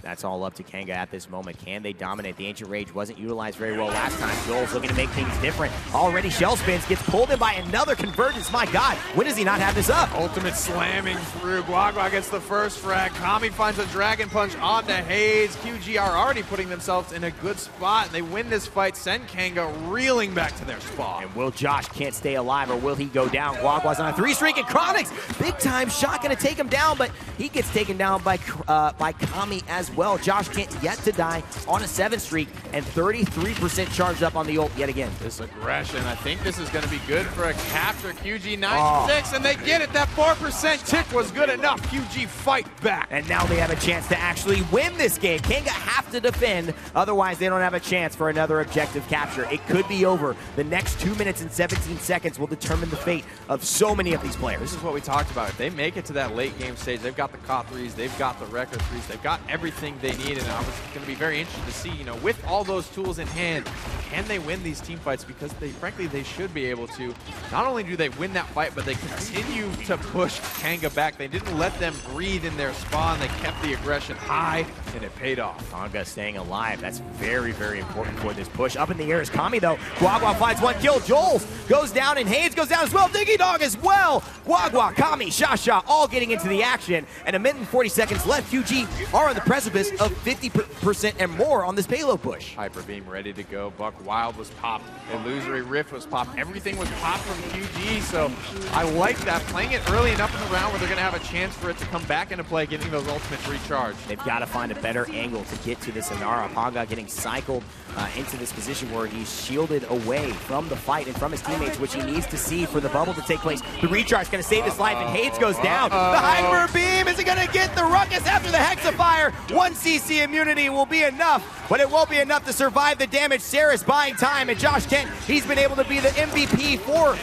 That's all up to Kanga at this moment. Can they dominate? The Ancient Rage wasn't utilized very well last time. Joelz looking to make things different. Already Shell Spins, gets pulled in by another Convergence. My God, when does he not have this up? Ultimate slamming through. QGuagua gets the first frag. Kami finds a Dragon Punch onto Haydz. QG are already putting themselves in a good spot, and they win this fight, send Kanga reeling back to their spot. And will Joshkent stay alive, or will he go down? QGuagua's on a 3 streak, and Kronicx, big time shot, gonna take him down, but he gets taken down by Kami as well. Joshkent yet to die on a 7 streak, and 33% charged up on the ult yet again. This aggression, I think this is going to be good for a capture. QG 96, and they get it. That 4% tick was good enough. QG fight back. And now they have a chance to actually win this game. Kanga have to defend, otherwise they don't have a chance for another objective capture. It could be over. The next 2 minutes and 17 seconds will determine the fate of so many of these players. This is what we talked about. If they make it to that late game stage, they've got the COT 3s, they've got the Wrecker 3s, they've got everything they need, and I was going to be very interested to see, you know, with all those tools in hand, can they win these team fights? Because they, frankly, they should be able to. Not only do they win that fight, but they continue to push Kanga back. They didn't let them breathe in their spawn. They kept the aggression high, and it paid off. Kanga staying alive. That's very, very important for this push. Up in the air is Kami, though. QGuagua finds 1 kill. Joelz goes down, and Haydz goes down as well. DigeDoG as well. QGuagua, QGshasha, all getting into the action. And a minute and 40 seconds left. QG are on the precipice of 50% and more on this payload push. Hyper Beam ready to go. Buck Wild was popped. Illusory Rift was popped. Everything was popped from QG, so I like that. Playing it early enough in the round where they're going to have a chance for it to come back into play, getting those ultimates recharged. They've got to find a better angle to get to this Inara. Kanga getting cycled into this position where he's shielded away from the fight and from his teammates, which he needs to see for the bubble to take place. The recharge is going to save his life, and Haydz goes down. The Hyper Beam isn't going to get the Ruckus after the Hexafire. 1 CC immunity will be enough, but it won't be enough to survive the damage. Sarah's buying time, and Joshkent, he's been able to be the MVP for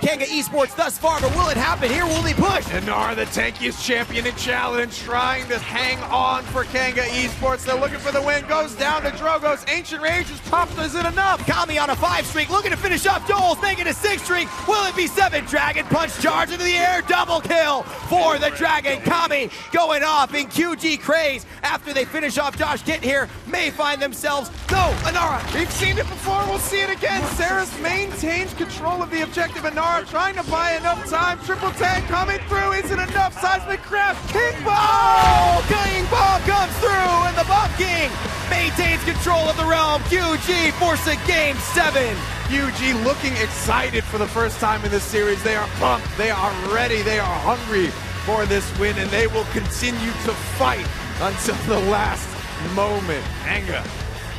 Kanga Esports thus far, but will it happen here? Will he push? Inara, the tankiest champion in challenge, trying to hang on for Kanga Esports. They're looking for the win. Goes down to Drogoz. Ancient Rage is popped. Is it enough? Kami on a 5 streak, looking to finish off Joelz, making a 6 streak. Will it be 7? Dragon Punch charge into the air. Double kill for the Dragon. Kami going off in QG Craze after they finish off Joshkent here. May find themselves. No, Inara. We've seen it before. We'll see it again. Saris maintains control of the objective. Inara trying to buy enough time. Triple tank coming through. Isn't enough. Seismic craft. King Bomb! King Bomb comes through, and the Bomb King maintains control of the realm. QG force a game 7. QG looking excited for the first time in this series. They are pumped. They are ready. They are hungry for this win, and they will continue to fight until the last moment. Kanga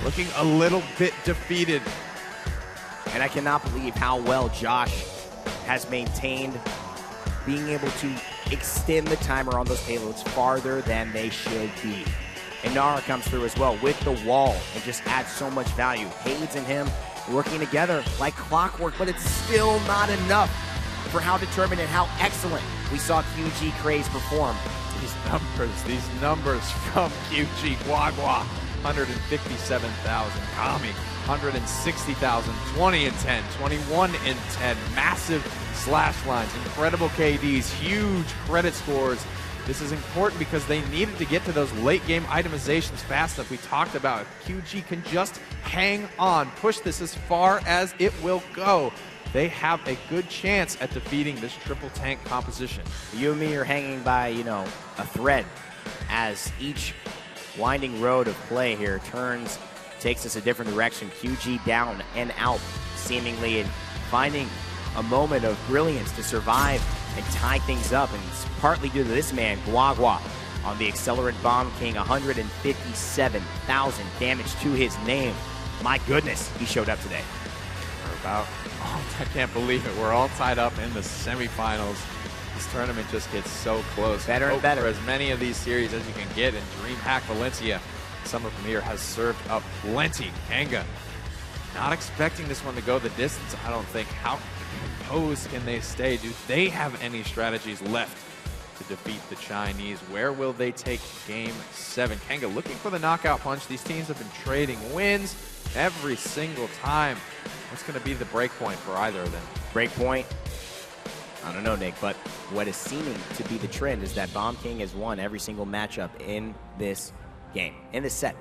looking a little bit defeated. And I cannot believe how well Josh has maintained being able to extend the timer on those payloads farther than they should be. Inara comes through as well with the wall and just adds so much value. Haydz and him working together like clockwork, but it's still not enough for how determined and how excellent we saw QG Craze perform. These numbers from QGuagua, 157,000. Kami, 160,000, 20 and 10, 21 and 10. Massive slash lines, incredible KDs, huge credit scores. This is important because they needed to get to those late game itemizations fast enough. We talked about if QG can just hang on, push this as far as it will go, they have a good chance at defeating this triple tank composition. You and me are hanging by, you know, a thread as each winding road of play here takes us a different direction. QG down and out, seemingly, and finding a moment of brilliance to survive and tie things up. And it's partly due to this man, QGuagua, on the Accelerant Bomb King, 157,000 damage to his name. My goodness, he showed up today. I can't believe it. We're all tied up in the semifinals. This tournament just gets so close. Better and better. For as many of these series as you can get in Dreamhack Valencia, Summer Premiere has served up plenty. Kanga, not expecting this one to go the distance, I don't think. How composed can they stay? Do they have any strategies left to defeat the Chinese? Where will they take game 7? Kanga looking for the knockout punch. These teams have been trading wins every single time. What's going to be the break point for either of them? Break point? I don't know, Nick, but what is seeming to be the trend is that Bomb King has won every single matchup in this game, in this set.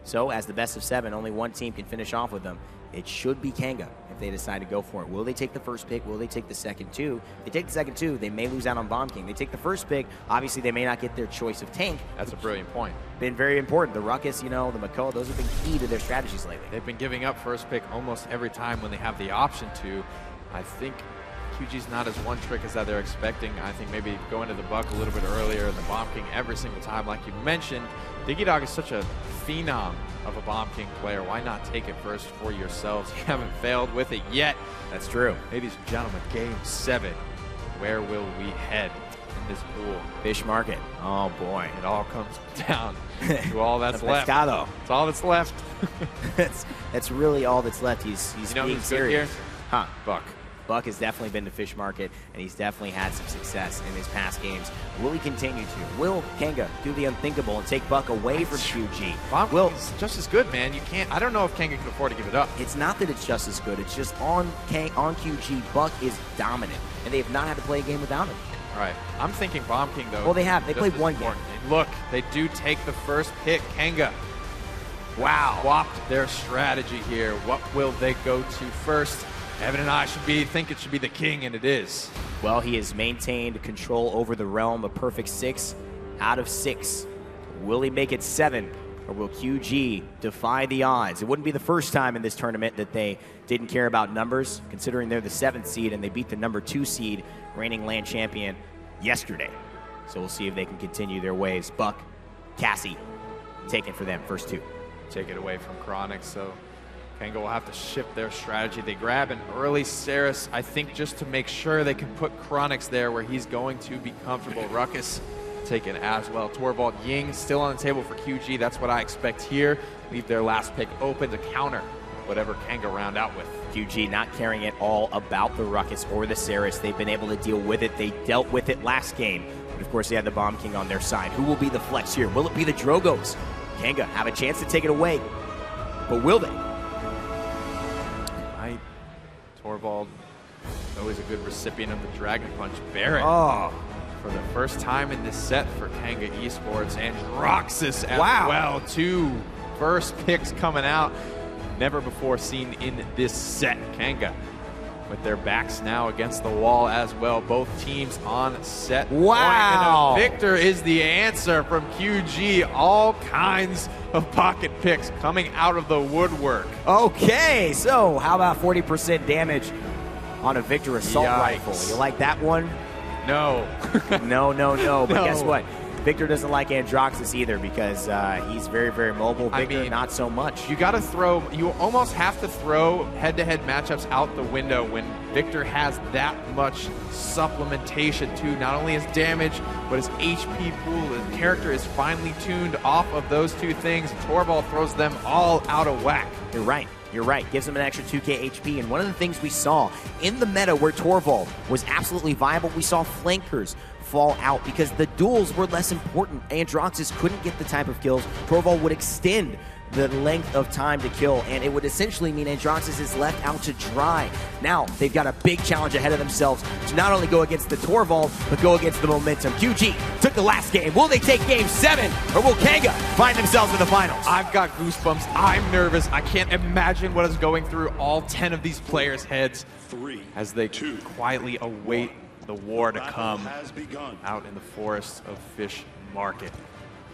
So as the best of 7, only one team can finish off with them. It should be Kanga if they decide to go for it. Will they take the first pick? Will they take the second two? If they take the second two, they may lose out on Bomb King. They take the first pick, obviously they may not get their choice of tank. That's a brilliant point. Been very important. The Ruckus, you know, the Mako, those have been key to their strategies lately. They've been giving up first pick almost every time when they have the option to. I think QG's not as one trick as that they're expecting. I think maybe going to the Buck a little bit earlier and the Bomb King every single time, like you mentioned. DigeDoG is such a phenom of a Bomb King player. Why not take it first for yourselves? You haven't failed with it yet. That's true. Ladies and gentlemen, game 7. Where will we head in this pool? Fish Market. Oh boy. It all comes down to all that's left. Pescado. It's all that's left. that's really all that's left. He's you know being who's serious. Good here? Huh. Buck. Buck has definitely been to Fish Market, and he's definitely had some success in his past games. Will he continue to? Will Kanga do the unthinkable and take Buck away from QG? Bomb is just as good, man. You can't. I don't know if Kanga can afford to give it up. It's not that it's just as good. It's just on QG, Buck is dominant, and they have not had to play a game without him. All right. I'm thinking Bomb King, though. Well, they have. They played one game. Look, they do take the first pick. Kanga. Wow. Swapped their strategy here. What will they go to first? Evan and I think it should be the king, and it is. Well, he has maintained control over the realm, a perfect 6 out of 6. Will he make it 7, or will QG defy the odds? It wouldn't be the first time in this tournament that they didn't care about numbers, considering they're the 7th seed and they beat the number 2 seed, reigning land champion, yesterday. So we'll see if they can continue their ways. Buck, Cassie, take it for them, first 2. Take it away from Kronicx, so Kanga will have to shift their strategy. They grab an early Saris, I think, just to make sure they can put Kronicx there where he's going to be comfortable. Ruckus taken as well. Torvald Ying still on the table for QG. That's what I expect here. Leave their last pick open to counter whatever Kanga round out with. QG not caring at all about the Ruckus or the Saris. They've been able to deal with it. They dealt with it last game. But of course, they had the Bomb King on their side. Who will be the flex here? Will it be the Drogos? Kanga have a chance to take it away, but will they? Torvald, always a good recipient of the Dragon Punch. Barrett, for the first time in this set for Kanga Esports, and Roxas as well. 2 first picks coming out. Never before seen in this set. Kanga with their backs now against the wall as well. Both teams on set. Wow. And a victor is the answer from QG. All kinds of pocket picks coming out of the woodwork. Okay, so how about 40% damage on a Victor assault rifle? You like that one? No. no. But guess what? Victor doesn't like Androxus either because he's very, very mobile. Victor, not so much. You got to throw, you almost have to throw head-to-head matchups out the window when Victor has that much supplementation to not only his damage, but his HP pool. His character is finely tuned off of those 2 things. Torvald throws them all out of whack. You're right. You're right. Gives him an extra 2k HP. And one of the things we saw in the meta where Torvald was absolutely viable, we saw flankers fall out because the duels were less important. Androxus couldn't get the type of kills. Torvald would extend the length of time to kill, and it would essentially mean Androxus is left out to dry. Now, they've got a big challenge ahead of themselves to not only go against the Torvald, but go against the momentum. QG took the last game. Will they take game 7, or will Kanga find themselves in the finals? I've got goosebumps. I'm nervous. I can't imagine what is going through all 10 of these players' heads as they quietly await the war to come out in the forest of Fish Market.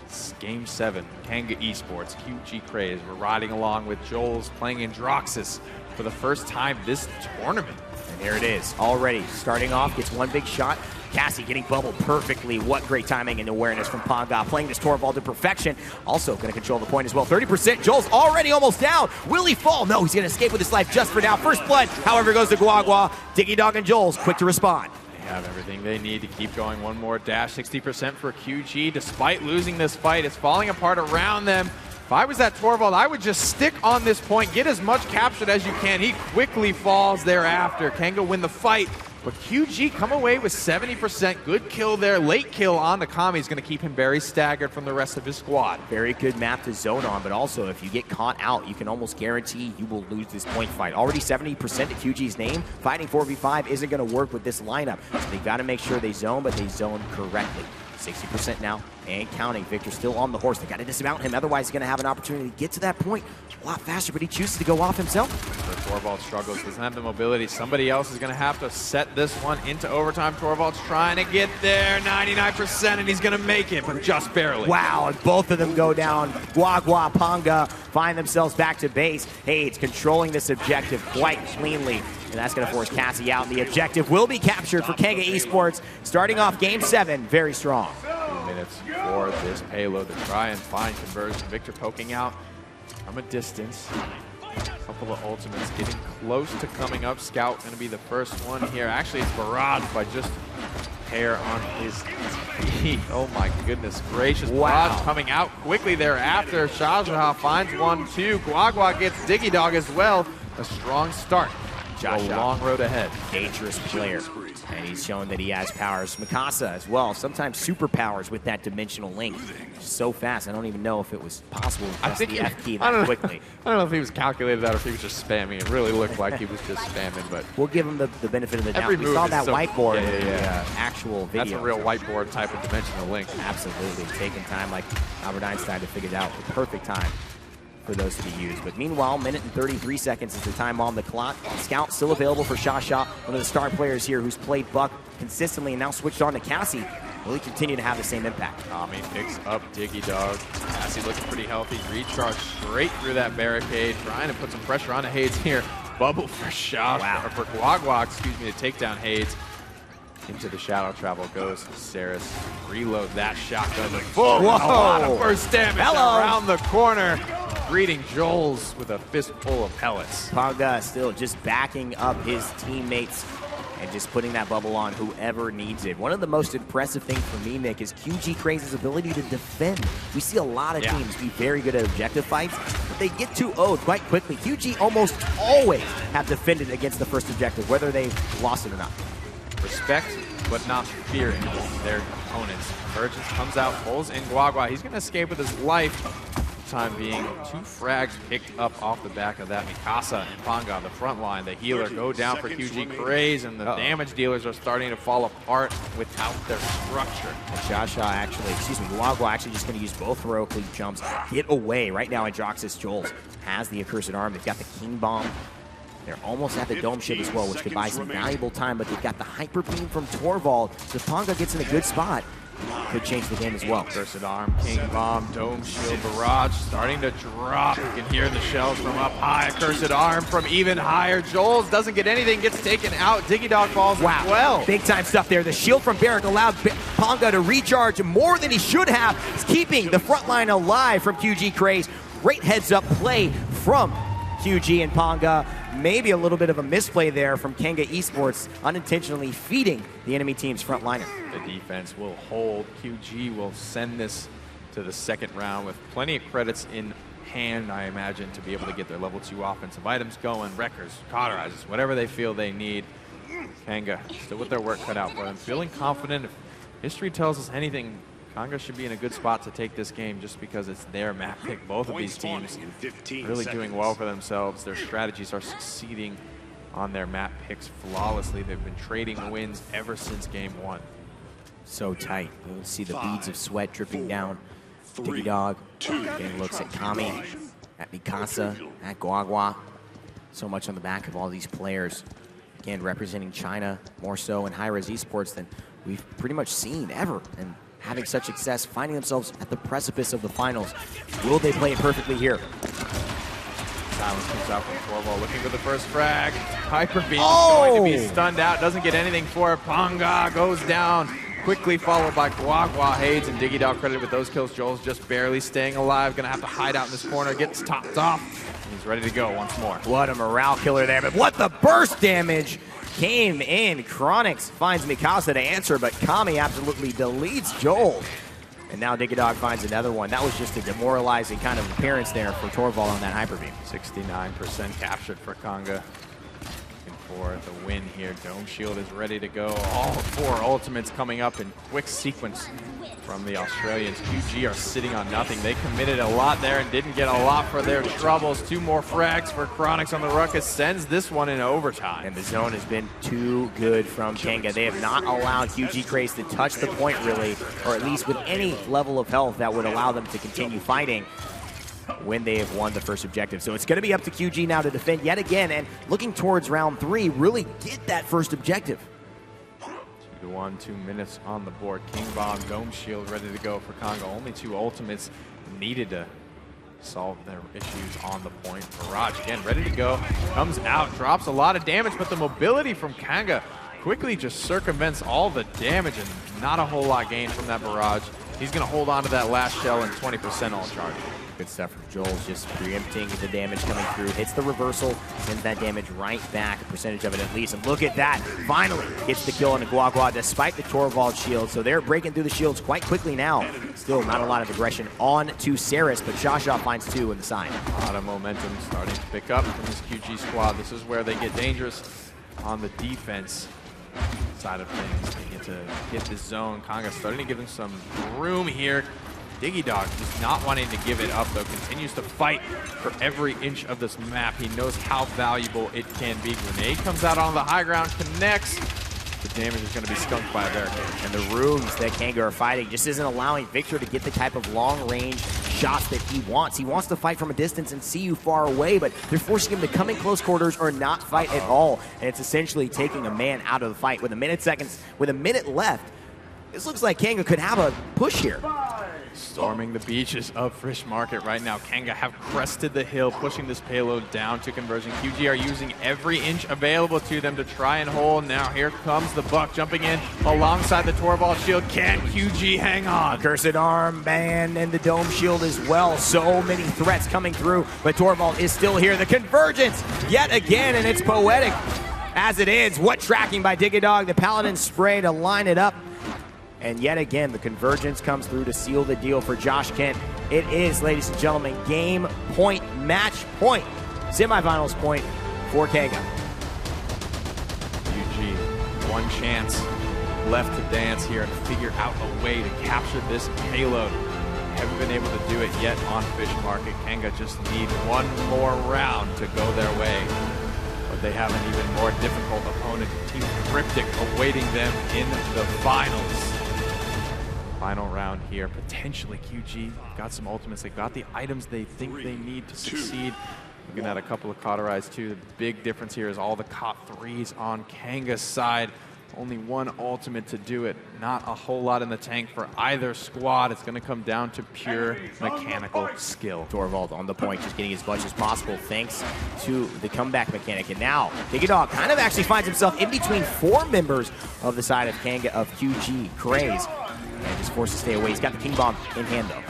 It's game 7, Kanga Esports, QG Craze. We're riding along with Joelz playing Androxus for the first time this tournament. And here it is, already starting off, gets one big shot. Cassie getting bubbled perfectly. What great timing and awareness from Panga. Playing this Torvald to perfection. Also going to control the point as well. 30%. Joelz already almost down. Will he fall? No, he's going to escape with his life just for now. First blood, however, goes to QGuagua. DigeDoG and Joelz quick to respond. Have everything they need to keep going. One more dash, 60% for QG. Despite losing this fight, it's falling apart around them. If I was that Torvald, I would just stick on this point, get as much captured as you can. He quickly falls thereafter. Kanga win the fight, but QG come away with 70%. Good kill there. Late kill on the Kami is going to keep him very staggered from the rest of his squad. Very good map to zone on, but also if you get caught out, you can almost guarantee you will lose this point fight. Already 70% to QG's name. Fighting 4v5 isn't going to work with this lineup. So they got to make sure they zone, but they zone correctly. 60% now and counting. Victor still on the horse. They got to dismount him, otherwise he's going to have an opportunity to get to that point a lot faster, but he chooses to go off himself. Torvald struggles, doesn't have the mobility. Somebody else is going to have to set this one into overtime. Torvald's trying to get there, 99%, and he's going to make it, but just barely. Wow, and both of them go down. QGuagua, Panga find themselves back to base. Haydz controlling this objective quite cleanly, and that's going to force Cassie out. And the objective will be captured for Kanga Esports, starting off Game 7 very strong. 2 minutes for this payload to try and find conversion. Victor poking out from a distance. A couple of ultimates getting close to coming up. Scout going to be the first one here. Actually, it's Barrage by just hair on his feet. Oh my goodness gracious. Wow. Barrage coming out quickly thereafter. QGshasha finds 1-2. QGuagua gets DigeDoG as well. A strong start. A long road ahead. Dangerous player. And he's shown that he has powers. Mikasa as well, sometimes superpowers with that dimensional link. So fast, I don't even know if it was possible to press the F key that quickly. I don't know if he was calculated out or if he was just spamming. It really looked like he was just spamming, but we'll give him the benefit of the doubt. every We move saw is that so, whiteboard yeah, in the yeah. actual video. That's a real whiteboard type of dimensional link. Absolutely, taking time like Albert Einstein to figure it out. The perfect time for those to be used. But meanwhile, minute and 33 seconds is the time on the clock. Scout still available for QGshasha, one of the star players here who's played Buck consistently and now switched on to Cassie. Will he continue to have the same impact? Kami picks up DigeDoG. Cassie looking pretty healthy. Recharge straight through that barricade, trying to put some pressure on the Haydz here. Bubble for QGuagua, for QGuagua, excuse me, to take down Haydz. Into the shadow travel goes Saris. Reload that shotgun. Whoa! A lot of burst damage around the corner. Greeting Joelz with a fistful of pellets. Panga still just backing up his teammates and just putting that bubble on whoever needs it. One of the most impressive things for me, Nick, is Craze's ability to defend. We see a lot of teams be very good at objective fights, but they get too owed quite quickly. QG almost always have defended against the first objective, whether they lost it or not. Respect, but not fearing their opponents. Convergence comes out, pulls in QGuagua. He's going to escape with his life. Time being 2 frags picked up off the back of that. Mikasa and Panga on the front line. The healer go down for Craze, and the damage dealers are starting to fall apart without their structure. And QGuagua actually just going to use both heroic leap jumps. Get away right now. And Joxus Joelz has the accursed arm. They've got the King Bomb. They're almost at the dome ship as well, which could buy some valuable time, but they've got the hyper beam from Torvald. So Panga gets in a good spot. Could change the game as well. Cursed arm, King Bomb, Dome Shield, Barrage starting to drop. You can hear the shells from up high. Cursed arm from even higher. Joelz doesn't get anything, gets taken out. DigeDoG falls as well. Big time stuff there. The shield from Barrack allowed Panga to recharge more than he should have. He's keeping the front line alive from Craze. Great heads up play from QG and Panga. Maybe a little bit of a misplay there from Kanga Esports, unintentionally feeding the enemy team's front liner. The defense will hold. QG will send this to the second round with plenty of credits in hand, I imagine, to be able to get their level 2 offensive items going, wreckers, cauterizers, whatever they feel they need. Kanga still with their work cut out for them. Feeling confident. If history tells us anything, Kanga should be in a good spot to take this game just because it's their map pick. Both of these teams really doing well for themselves. Their strategies are succeeding on their map picks flawlessly. They've been trading wins ever since game 1. So tight. You'll see the beads of sweat dripping down. DigeDoG getting looks at Kami, at Mikasa, at QGuagua. So much on the back of all these players. Again, representing China more so in Hi-Rez esports than we've pretty much seen ever. And having such success, finding themselves at the precipice of the finals. Will they play it perfectly here? Silence comes out from Torvald, looking for the first frag. Hyper Beam is going to be stunned out, doesn't get anything for it. Panga goes down, quickly followed by QGuagua. Haydz and DigeDoG credited with those kills. Joelz just barely staying alive, gonna have to hide out in this corner, gets topped off. And he's ready to go once more. What a morale killer there, but what the burst damage came in. Kronicx finds Mikasa to answer, but Kami absolutely deletes Joelz. And now DigeDoG finds another one. That was just a demoralizing kind of appearance there for Torvald on that hyper beam. 69% captured for Kanga. for the win here. Dome Shield is ready to go. All 4 ultimates coming up in quick sequence from the Australians. QG are sitting on nothing. They committed a lot there and didn't get a lot for their troubles. 2 more frags for Kronicx on the Ruckus, sends this one in overtime. And the zone has been too good from Kanga. They have not allowed Craze to touch the point really, or at least with any level of health that would allow them to continue fighting when they have won the first objective. So it's going to be up to QG now to defend yet again, and looking towards round 3, really get that first objective. 2-1, 2 minutes on the board. King Bomb, Dome Shield ready to go for Kanga. Only 2 ultimates needed to solve their issues on the point. Barrage again ready to go. Comes out, drops a lot of damage, but the mobility from Kanga quickly just circumvents all the damage and not a whole lot gained from that barrage. He's going to hold on to that last shell and 20% all charge. Good stuff from Joelz, just preempting the damage coming through. Hits the reversal, sends that damage right back, a percentage of it at least. And look at that, finally gets the kill on the QGuagua despite the Torvald shield. So they're breaking through the shields quite quickly now. Still not a lot of aggression on to Saris, but QGshasha finds 2 in the side. A lot of momentum starting to pick up from this QG squad. This is where they get dangerous on the defense side of things. They get to hit the zone. Kanga starting to give them some room here. DigeDoG just not wanting to give it up, though, continues to fight for every inch of this map. He knows how valuable it can be. Grenade comes out on the high ground, connects. The damage is going to be skunked by a barricade. And the rooms that Kanga are fighting just isn't allowing Victor to get the type of long-range shots that he wants. He wants to fight from a distance and see you far away, but they're forcing him to come in close quarters or not fight at all. And it's essentially taking a man out of the fight. With a minute left, this looks like Kanga could have a push here. Storming the beaches of Fish Market right now. Kanga have crested the hill, pushing this payload down to conversion. QG are using every inch available to them to try and hold. Now here comes the Buck jumping in alongside the Torvald shield. Can QG hang on? Cursed Armband and the Dome Shield as well. So many threats coming through, but Torvald is still here. The convergence yet again, and it's poetic as it is. What tracking by DigeDoG. The Paladins spray to line it up. And yet again, the convergence comes through to seal the deal for Joshkent. It is, ladies and gentlemen, game point, match point, semifinals point for Kanga. QG, one chance left to dance here and figure out a way to capture this payload. Haven't been able to do it yet on Fish Market. Kanga just need one more round to go their way. But they have an even more difficult opponent, Team Cryptic, awaiting them in the finals. Final round here. Potentially QG got some ultimates. They got the items they think they need to succeed. Looking at a couple of cauterized too. The big difference here is all the caught 3s on Kanga's side. Only one ultimate to do it. Not a whole lot in the tank for either squad. It's going to come down to pure mechanical skill. Torvald on the point, just getting as much as possible thanks to the comeback mechanic. And now DigeDoG kind of actually finds himself in between 4 members of the side of Kanga of QG, Craze. And just forced to stay away. He's got the King Bomb in hand, though.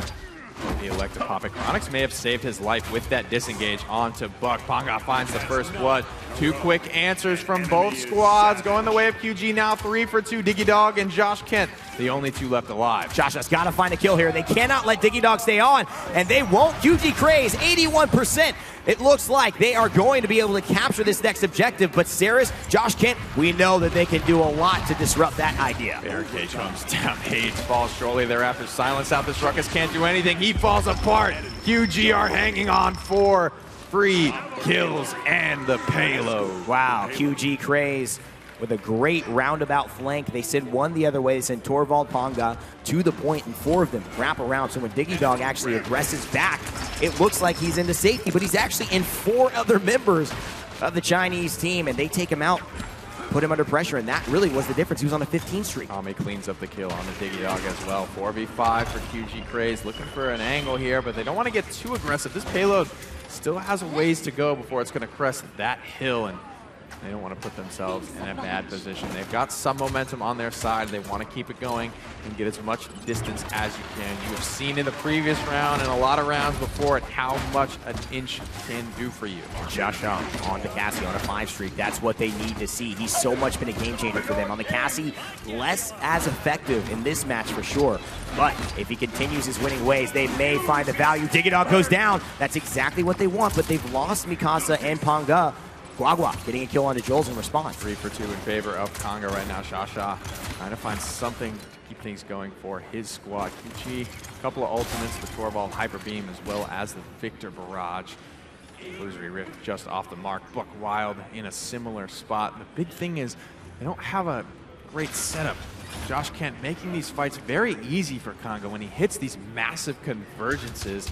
The electric pop. Kronicx may have saved his life with that disengage onto Buck. Panga finds the first blood. 2 quick answers from both squads. Going the way of QG now. 3 for 2. DigeDoG and Joshkent, the only 2 left alive. Shasha's got to find a kill here. They cannot let DigeDoG stay on, and they won't. QG Craze, 81%. It looks like they are going to be able to capture this next objective, but Saris, Joshkent, we know that they can do a lot to disrupt that idea. Barricade comes down. Haydz falls shortly thereafter. Silence out. This Ruckus can't do anything. He falls apart. QG are hanging on for free kills and the payload. Wow, QG Craze with a great roundabout flank. They send one the other way. They send Torvald Panga to the point, and 4 of them wrap around. So when DigeDoG actually aggresses back, it looks like he's into safety, but he's actually in 4 other members of the Chinese team, and they take him out, put him under pressure, and that really was the difference. He was on a 15 streak. Kami cleans up the kill on the DigeDoG as well. 4v5 for QG Craze, looking for an angle here, but they don't want to get too aggressive. This payload still has a ways to go before it's going to crest that hill, and they don't want to put themselves in a bad position. They've got some momentum on their side. They want to keep it going and get as much distance as you can. You have seen in the previous round and a lot of rounds before it how much an inch can do for you. Joshua on the Cassie on a 5 streak. That's what they need to see. He's so much been a game changer for them. On the Cassie, less as effective in this match for sure. But if he continues his winning ways, they may find the value. DigeDoG goes down. That's exactly what they want, but they've lost Mikasa and Panga. QGuagua getting a kill onto Joelz in response. 3 for 2 in favor of Kanga right now. Shasha trying to find something to keep things going for his squad. QG, a couple of ultimates, the Torvald Hyper Beam, as well as the Victor Barrage. Illusory Rift just off the mark. Buck Wild in a similar spot. The big thing is they don't have a great setup. Joshkent making these fights very easy for Kanga when he hits these massive convergences.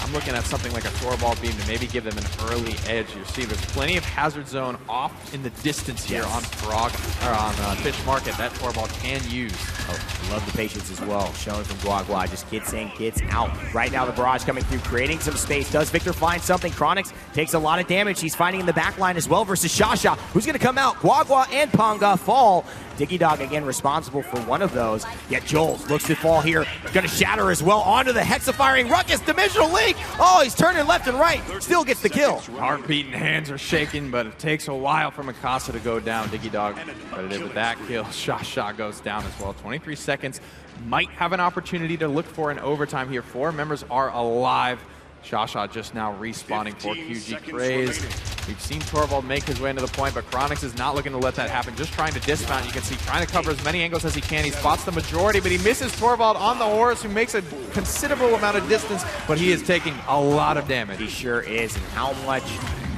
I'm looking at something like a Torvald Beam to maybe give them an early edge. You see there's plenty of hazard zone off in the distance here on Frog, or on Fish Market that Torvald can use. Oh, love the patience as well, shown from QGuagua. Just gets in, gets out. Right now the barrage coming through, creating some space. Does Victor find something? Kronicx takes a lot of damage. He's fighting in the back line as well versus Shasha, who's going to come out. QGuagua and Panga fall. DigeDoG again responsible for one of those. Yet Joelz looks to fall here. Going to shatter as well onto the Hexa-firing Ruckus. Dimensional Link. Oh, he's turning left and right. Still gets the kill. Heart beating, hands are shaking, but it takes a while for Mikasa to go down. DigeDoG credited with that kill. Shasha goes down as well. 23 seconds. Might have an opportunity to look for an overtime here. 4 members are alive. Shasha just now respawning for QG Craze. We've seen Torvald make his way into the point, but Kronicx is not looking to let that happen. Just trying to dismount. You can see trying to cover as many angles as he can. He spots the majority, but he misses Torvald on the horse, who makes a considerable amount of distance, but he is taking a lot of damage. He sure is. And how much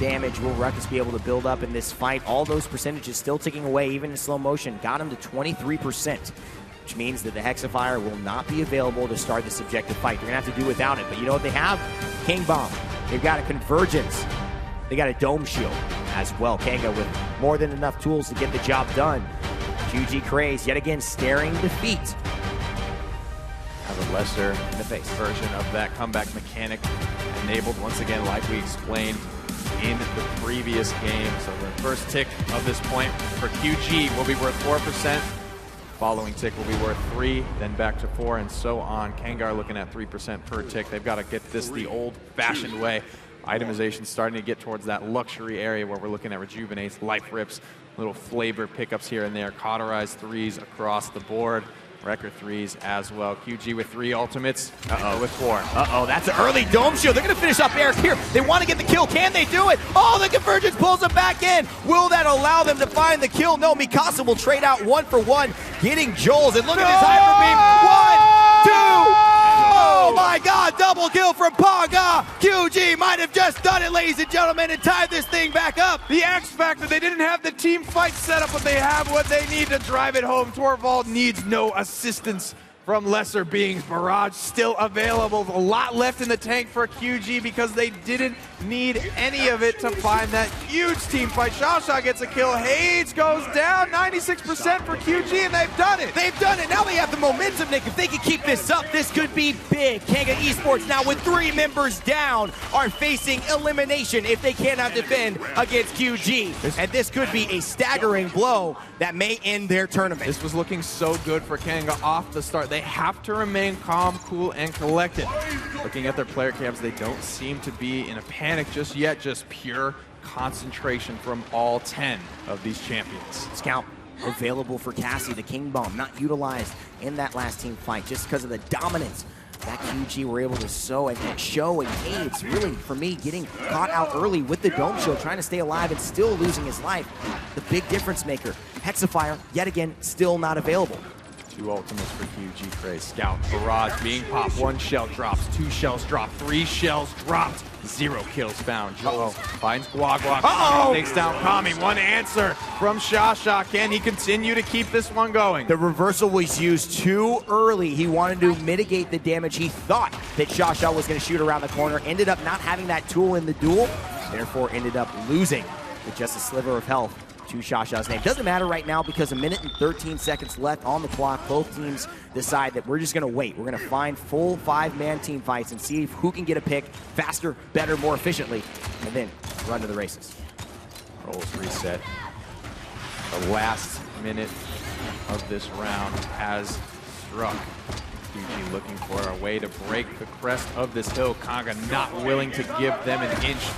damage will Ruckus be able to build up in this fight? All those percentages still ticking away, even in slow motion. Got him to 23%. Which means that the Hexafire will not be available to start the subjective fight. They're going to have to do without it. But you know what they have? King Bomb. They've got a Convergence. They got a Dome Shield as well. Kanga with more than enough tools to get the job done. QG Craze yet again staring defeat. Have a lesser in the face version of that comeback mechanic enabled once again, like we explained in the previous game. So the first tick of this point for QG will be worth 4%. Following tick will be worth 3, then back to 4, and so on. Kangar looking at 3% per tick. They've got to get this the old-fashioned way. Itemization starting to get towards that luxury area where we're looking at rejuvenates, life rips, little flavor pickups here and there, cauterized 3s across the board. Record 3s as well. QG with 3 ultimates. With 4. That's an early Dome Shield. They're going to finish up Eric here. They want to get the kill. Can they do it? Oh, the Convergence pulls them back in. Will that allow them to find the kill? No, Mikasa will trade out 1 for 1, getting Joelz. And look at this Hyper Beam. 1, 2. Oh my God, double kill from Panga. QG might have just done it, ladies and gentlemen, and tied this thing back up. The X Factor, they didn't have the team fight set up, but they have what they need to drive it home. Torvald needs no assistance from lesser beings. Barrage still available. A lot left in the tank for QG because they didn't need any of it to find that huge team fight. Shasha gets a kill. Haydz goes down. 96% for QG, and they've done it. They've done it. Now they have the momentum, Nick. If they can keep this up, this could be big. Kanga Esports now with 3 members down are facing elimination if they cannot defend against QG. And this could be a staggering blow that may end their tournament. This was looking so good for Kanga off the start. They have to remain calm, cool, and collected. Looking at their player cams, they don't seem to be in a panic just yet, just pure concentration from all 10 of these champions. Scout available for Cassie, the King Bomb, not utilized in that last team fight just because of the dominance that QG were able to show. And Haydz really, for me, getting caught out early with the Dome Shield, trying to stay alive and still losing his life. The big difference maker. Hexafire, yet again, still not available. 2 ultimates for QG Craze. Scout, Barrage being popped. 1 shell drops, 2 shells drop, 3 shells dropped. 0 kills found. Joelz finds QGuagua. Takes down Kami. 1 answer from Shasha. Can he continue to keep this one going? The reversal was used too early. He wanted to mitigate the damage. He thought that Shasha was going to shoot around the corner. Ended up not having that tool in the duel. Therefore ended up losing with just a sliver of health to Shasha's name. Doesn't matter right now because 1 minute and 13 seconds left on the clock. Both teams decide that we're just going to wait. We're going to find full 5-man team fights and see who can get a pick faster, better, more efficiently, and then run to the races. Roles reset. The last minute of this round has struck. QG looking for a way to break the crest of this hill. Kanga not willing to give them an inch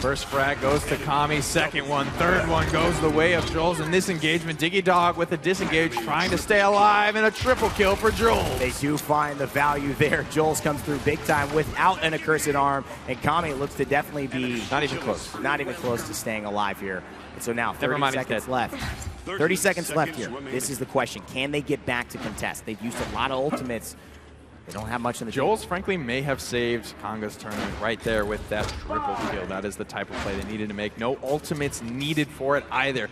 First frag goes to Kami, second one, third one goes the way of Joelz in this engagement. DigeDoG with a disengage, trying to stay alive, and a triple kill for Joelz. They do find the value there. Joelz comes through big time without an accursed arm, and Kami looks to definitely be Not even close. Not even close to staying alive here. And so now 30 mind, he's seconds dead. left. 30 seconds left here. This is the question. Can they get back to contest? They've used a lot of ultimates. They don't have much in the Joelz, frankly, may have saved Kanga's tournament right there with that triple kill. That is the type of play they needed to make. No ultimates needed for it either.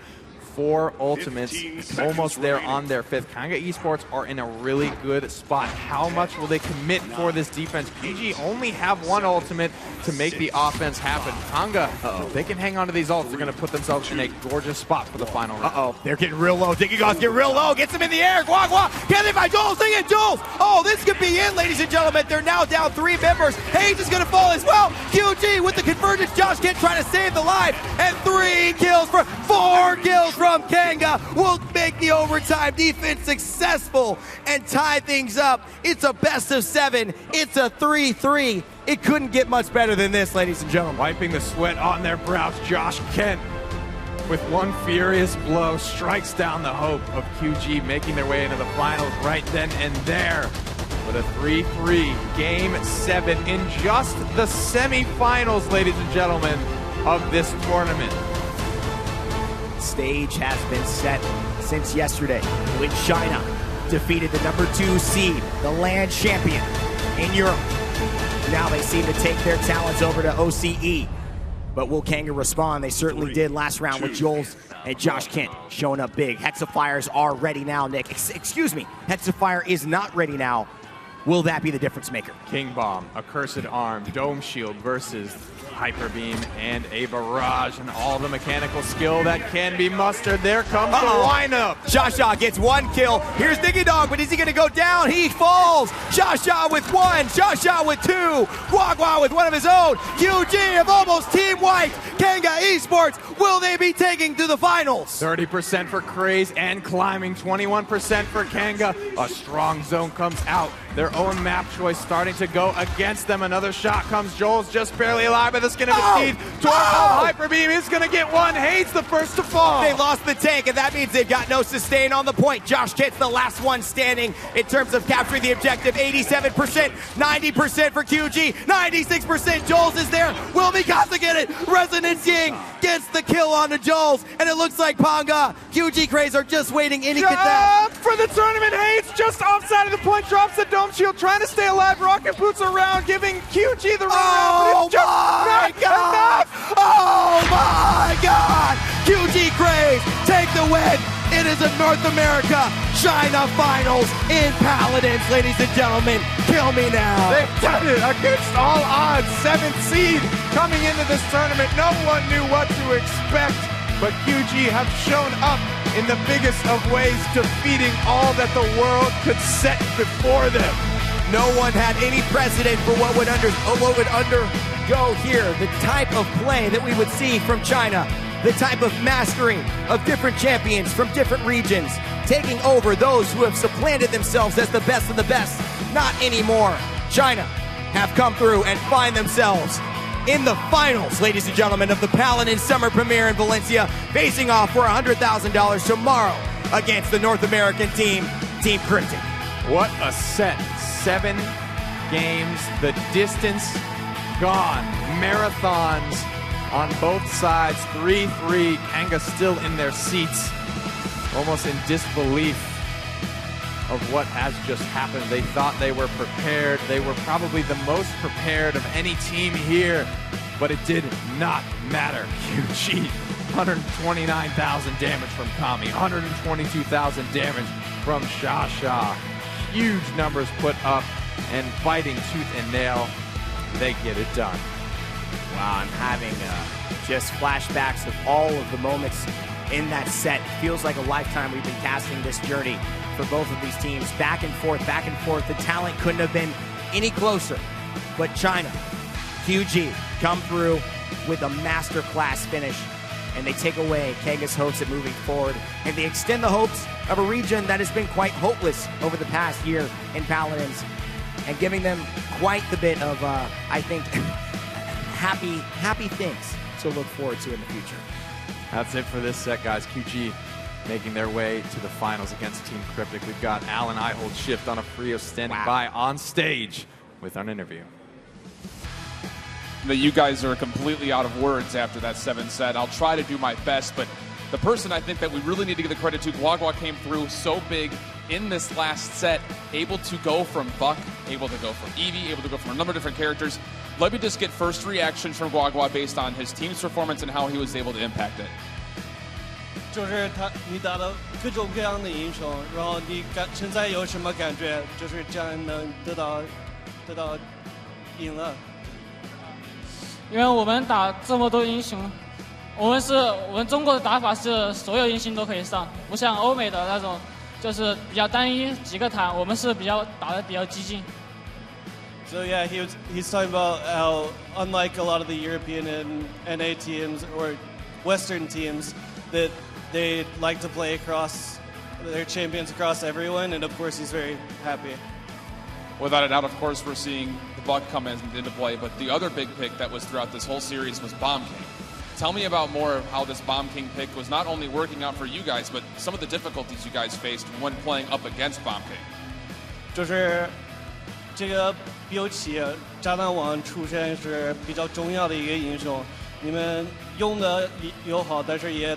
4 ultimates, almost there on their 5th. Kanga Esports are in a really good spot. How much will they commit for this defense? QG only have 1 ultimate to make the offense happen. Kanga, if they can hang on to these ults, they're going to put themselves in a gorgeous spot for the final round. Uh-oh, they're getting real low. DigeDoG get real low, gets him in the air. QGuagua, can they find Joelz? They get Joelz. Oh, this could be it, ladies and gentlemen. They're now down 3 members. Haydz is going to fall as well. QG with the convergence. Joshkent trying to save the life. And 3 kills for 4 kills from Kanga will make the overtime defense successful and tie things up. It's a best of 7. It's a 3-3. It couldn't get much better than this, ladies and gentlemen. Wiping the sweat on their brows, Joshkent, with one furious blow, strikes down the hope of QG making their way into the finals right then and there. With a 3-3, game 7 in just the semifinals, ladies and gentlemen, of this tournament. Stage has been set since yesterday when China defeated the number 2 seed, the land champion in Europe. Now they seem to take their talents over to OCE. But will Kanga respond? They certainly did last round with Joelz and Joshkent showing up big. Hexafires are ready now, Nick. Excuse me, Hexafire is not ready now. Will that be the difference maker? King Bomb, Accursed Arm, Dome Shield versus Hyper Beam and a barrage, and all the mechanical skill that can be mustered. There comes the lineup. QGshasha gets 1 kill. Here's DigeDoG, but is he going to go down? He falls. QGshasha with 1, QGshasha with 2, QGuagua with 1 of his own. QG have almost team wiped Kanga Esports. Will they be taking to the finals? 30% for Craze and climbing, 21% for Kanga. A strong zone comes out. Their own map choice starting to go against them. Another shot comes. Joelz just barely alive by the skin of his teeth. Hyper Beam is going to get 1. Haydz the first to fall. They lost the tank, and that means they've got no sustain on the point. Joshkent's the last one standing in terms of capturing the objective. 87%, 90% for QG, 96%. Joelz is there. Will Mikasa get it? Resonance Ying gets the kill onto Joelz, and it looks like Panga, QG Craze are just waiting any contest. For the tournament, Haydz just offside of the point, drops the Dome Shield, trying to stay alive. Rocket Boots around, giving QG the run. Oh my God! Oh my God! QG Craze take the win. It is a North America China Finals in Paladins, ladies and gentlemen. Kill me now. They've done it against all odds. 7th seed coming into this tournament. No one knew what to expect, but QG have shown up in the biggest of ways, defeating all that the world could set before them. No one had any precedent for what would undergo here. The type of play that we would see from China, the type of mastery of different champions from different regions, taking over those who have supplanted themselves as the best of the best. Not anymore. China have come through and find themselves in the finals, ladies and gentlemen, of the Paladins Summer Premiere in Valencia, facing off for $100,000 tomorrow against the North American team, Team Kronicx. What a set. 7 games, the distance gone. Marathons on both sides. 3-3. Kanga still in their seats, almost in disbelief of what has just happened. They thought they were prepared. They were probably the most prepared of any team here, but it did not matter. QG, 129,000 damage from Kami, 122,000 damage from QGshasha. Huge numbers put up, and fighting tooth and nail, they get it done. Wow, I'm having just flashbacks of all of the moments in that set. It feels like a lifetime we've been casting this journey for both of these teams. Back and forth, back and forth. The talent couldn't have been any closer. But China, QG, come through with a masterclass finish, and they take away Kanga's hopes at moving forward, and they extend the hopes of a region that has been quite hopeless over the past year in Paladins, and giving them quite the bit of, I think, happy things to look forward to in the future. That's it for this set, guys. QG making their way to the finals against Team Cryptic. We've got Alan Ihold Shift on a Frio standing by on stage with an interview. That you guys are completely out of words after that 7 set. I'll try to do my best, but the person I think that we really need to give the credit to, QGuagua came through so big in this last set, able to go from Buck, able to go from Eevee, able to go from a number of different characters. Let me just get first reactions from QGuagua based on his team's performance and how he was able to impact it. 就是你打了各种各样的英雄，然后你现在有什么感觉？就是这样能得到赢了。因为我们打这么多英雄，我们中国的打法是所有英雄都可以上，不像欧美的那种，就是比较单一几个塔，我们是打得比较激进。So yeah, he's talking about how unlike a lot of the European and NA teams or Western teams, that they like to play across their champions across everyone, and of course he's very happy. Without a doubt, of course, we're seeing the Buck come into play, but the other big pick that was throughout this whole series was Bomb King. Tell me about more of how this Bomb King pick was not only working out for you guys, but some of the difficulties you guys faced when playing up against Bomb King. 就是这个比起炸弹王出身是比较重要的一个英雄，你们用的友好，但是也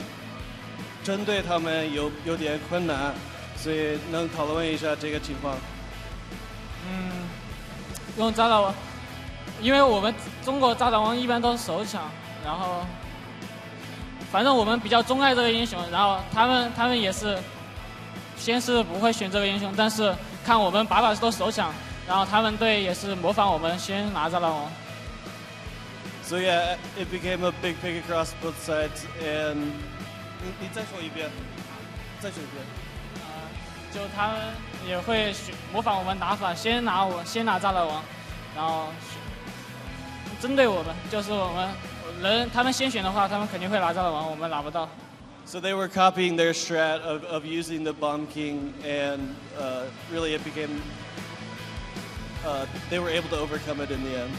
针对他们有点困难，所以能讨论一下这个情况。用炸弹王，因为我们中国炸弹王一般都是手抢，然后反正我们比较钟爱这个英雄，然后他们也是先是不会选这个英雄，但是看我们把都手抢，然后他们队也是模仿我们先拿炸弹王。So yeah, it became a big pick across both sides, and 你再说一遍，再说一遍。就他们也会模仿我们打法，先拿炸弹王，然后针对我们，就是他们先选的话，他们肯定会拿炸弹王，我们拿不到。So they were copying their strat of using the Bomb King, and really it became they were able to overcome it in the end.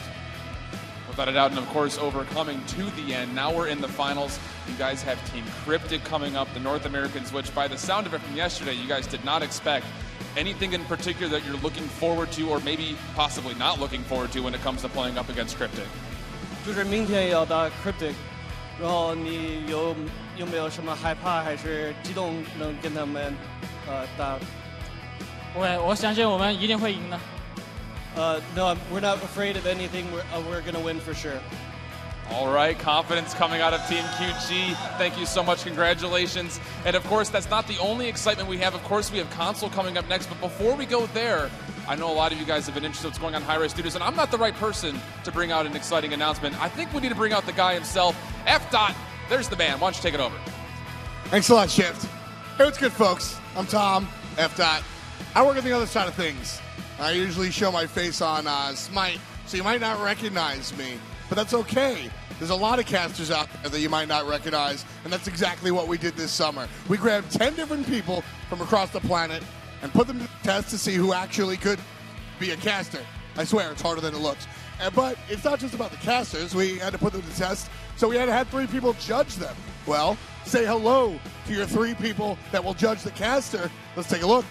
Without a doubt, and of course, overcoming to the end. Now we're in the finals. You guys have Team Cryptic coming up, the North Americans, which by the sound of it from yesterday, you guys did not expect. Anything in particular that you're looking forward to, or maybe possibly not looking forward to when it comes to playing up against Cryptic? 就是明天要打 Cryptic， 然后你有没有什么害怕还是激动能跟他们打？我相信我们一定会赢的。No, we're not afraid of anything. We're going to win for sure. All right, confidence coming out of Team QG. Thank you so much. Congratulations. And of course, that's not the only excitement we have. Of course, we have console coming up next. But before we go there, I know a lot of you guys have been interested in what's going on in Hi-Rez Studios, and I'm not the right person to bring out an exciting announcement. I think we need to bring out the guy himself. F. There's the man. Why don't you take it over? Thanks a lot, Shift. Hey, what's good, folks? I'm Tom, F. I work on the other side of things. I usually show my face on Smite, so you might not recognize me, but that's okay. There's a lot of casters out there that you might not recognize, and that's exactly what we did this summer. We grabbed 10 different people from across the planet and put them to the test to see who actually could be a caster. I swear, it's harder than it looks. But it's not just about the casters. We had to put them to the test, so we had to have 3 people judge them. Well, say hello to your 3 people that will judge the caster. Let's take a look.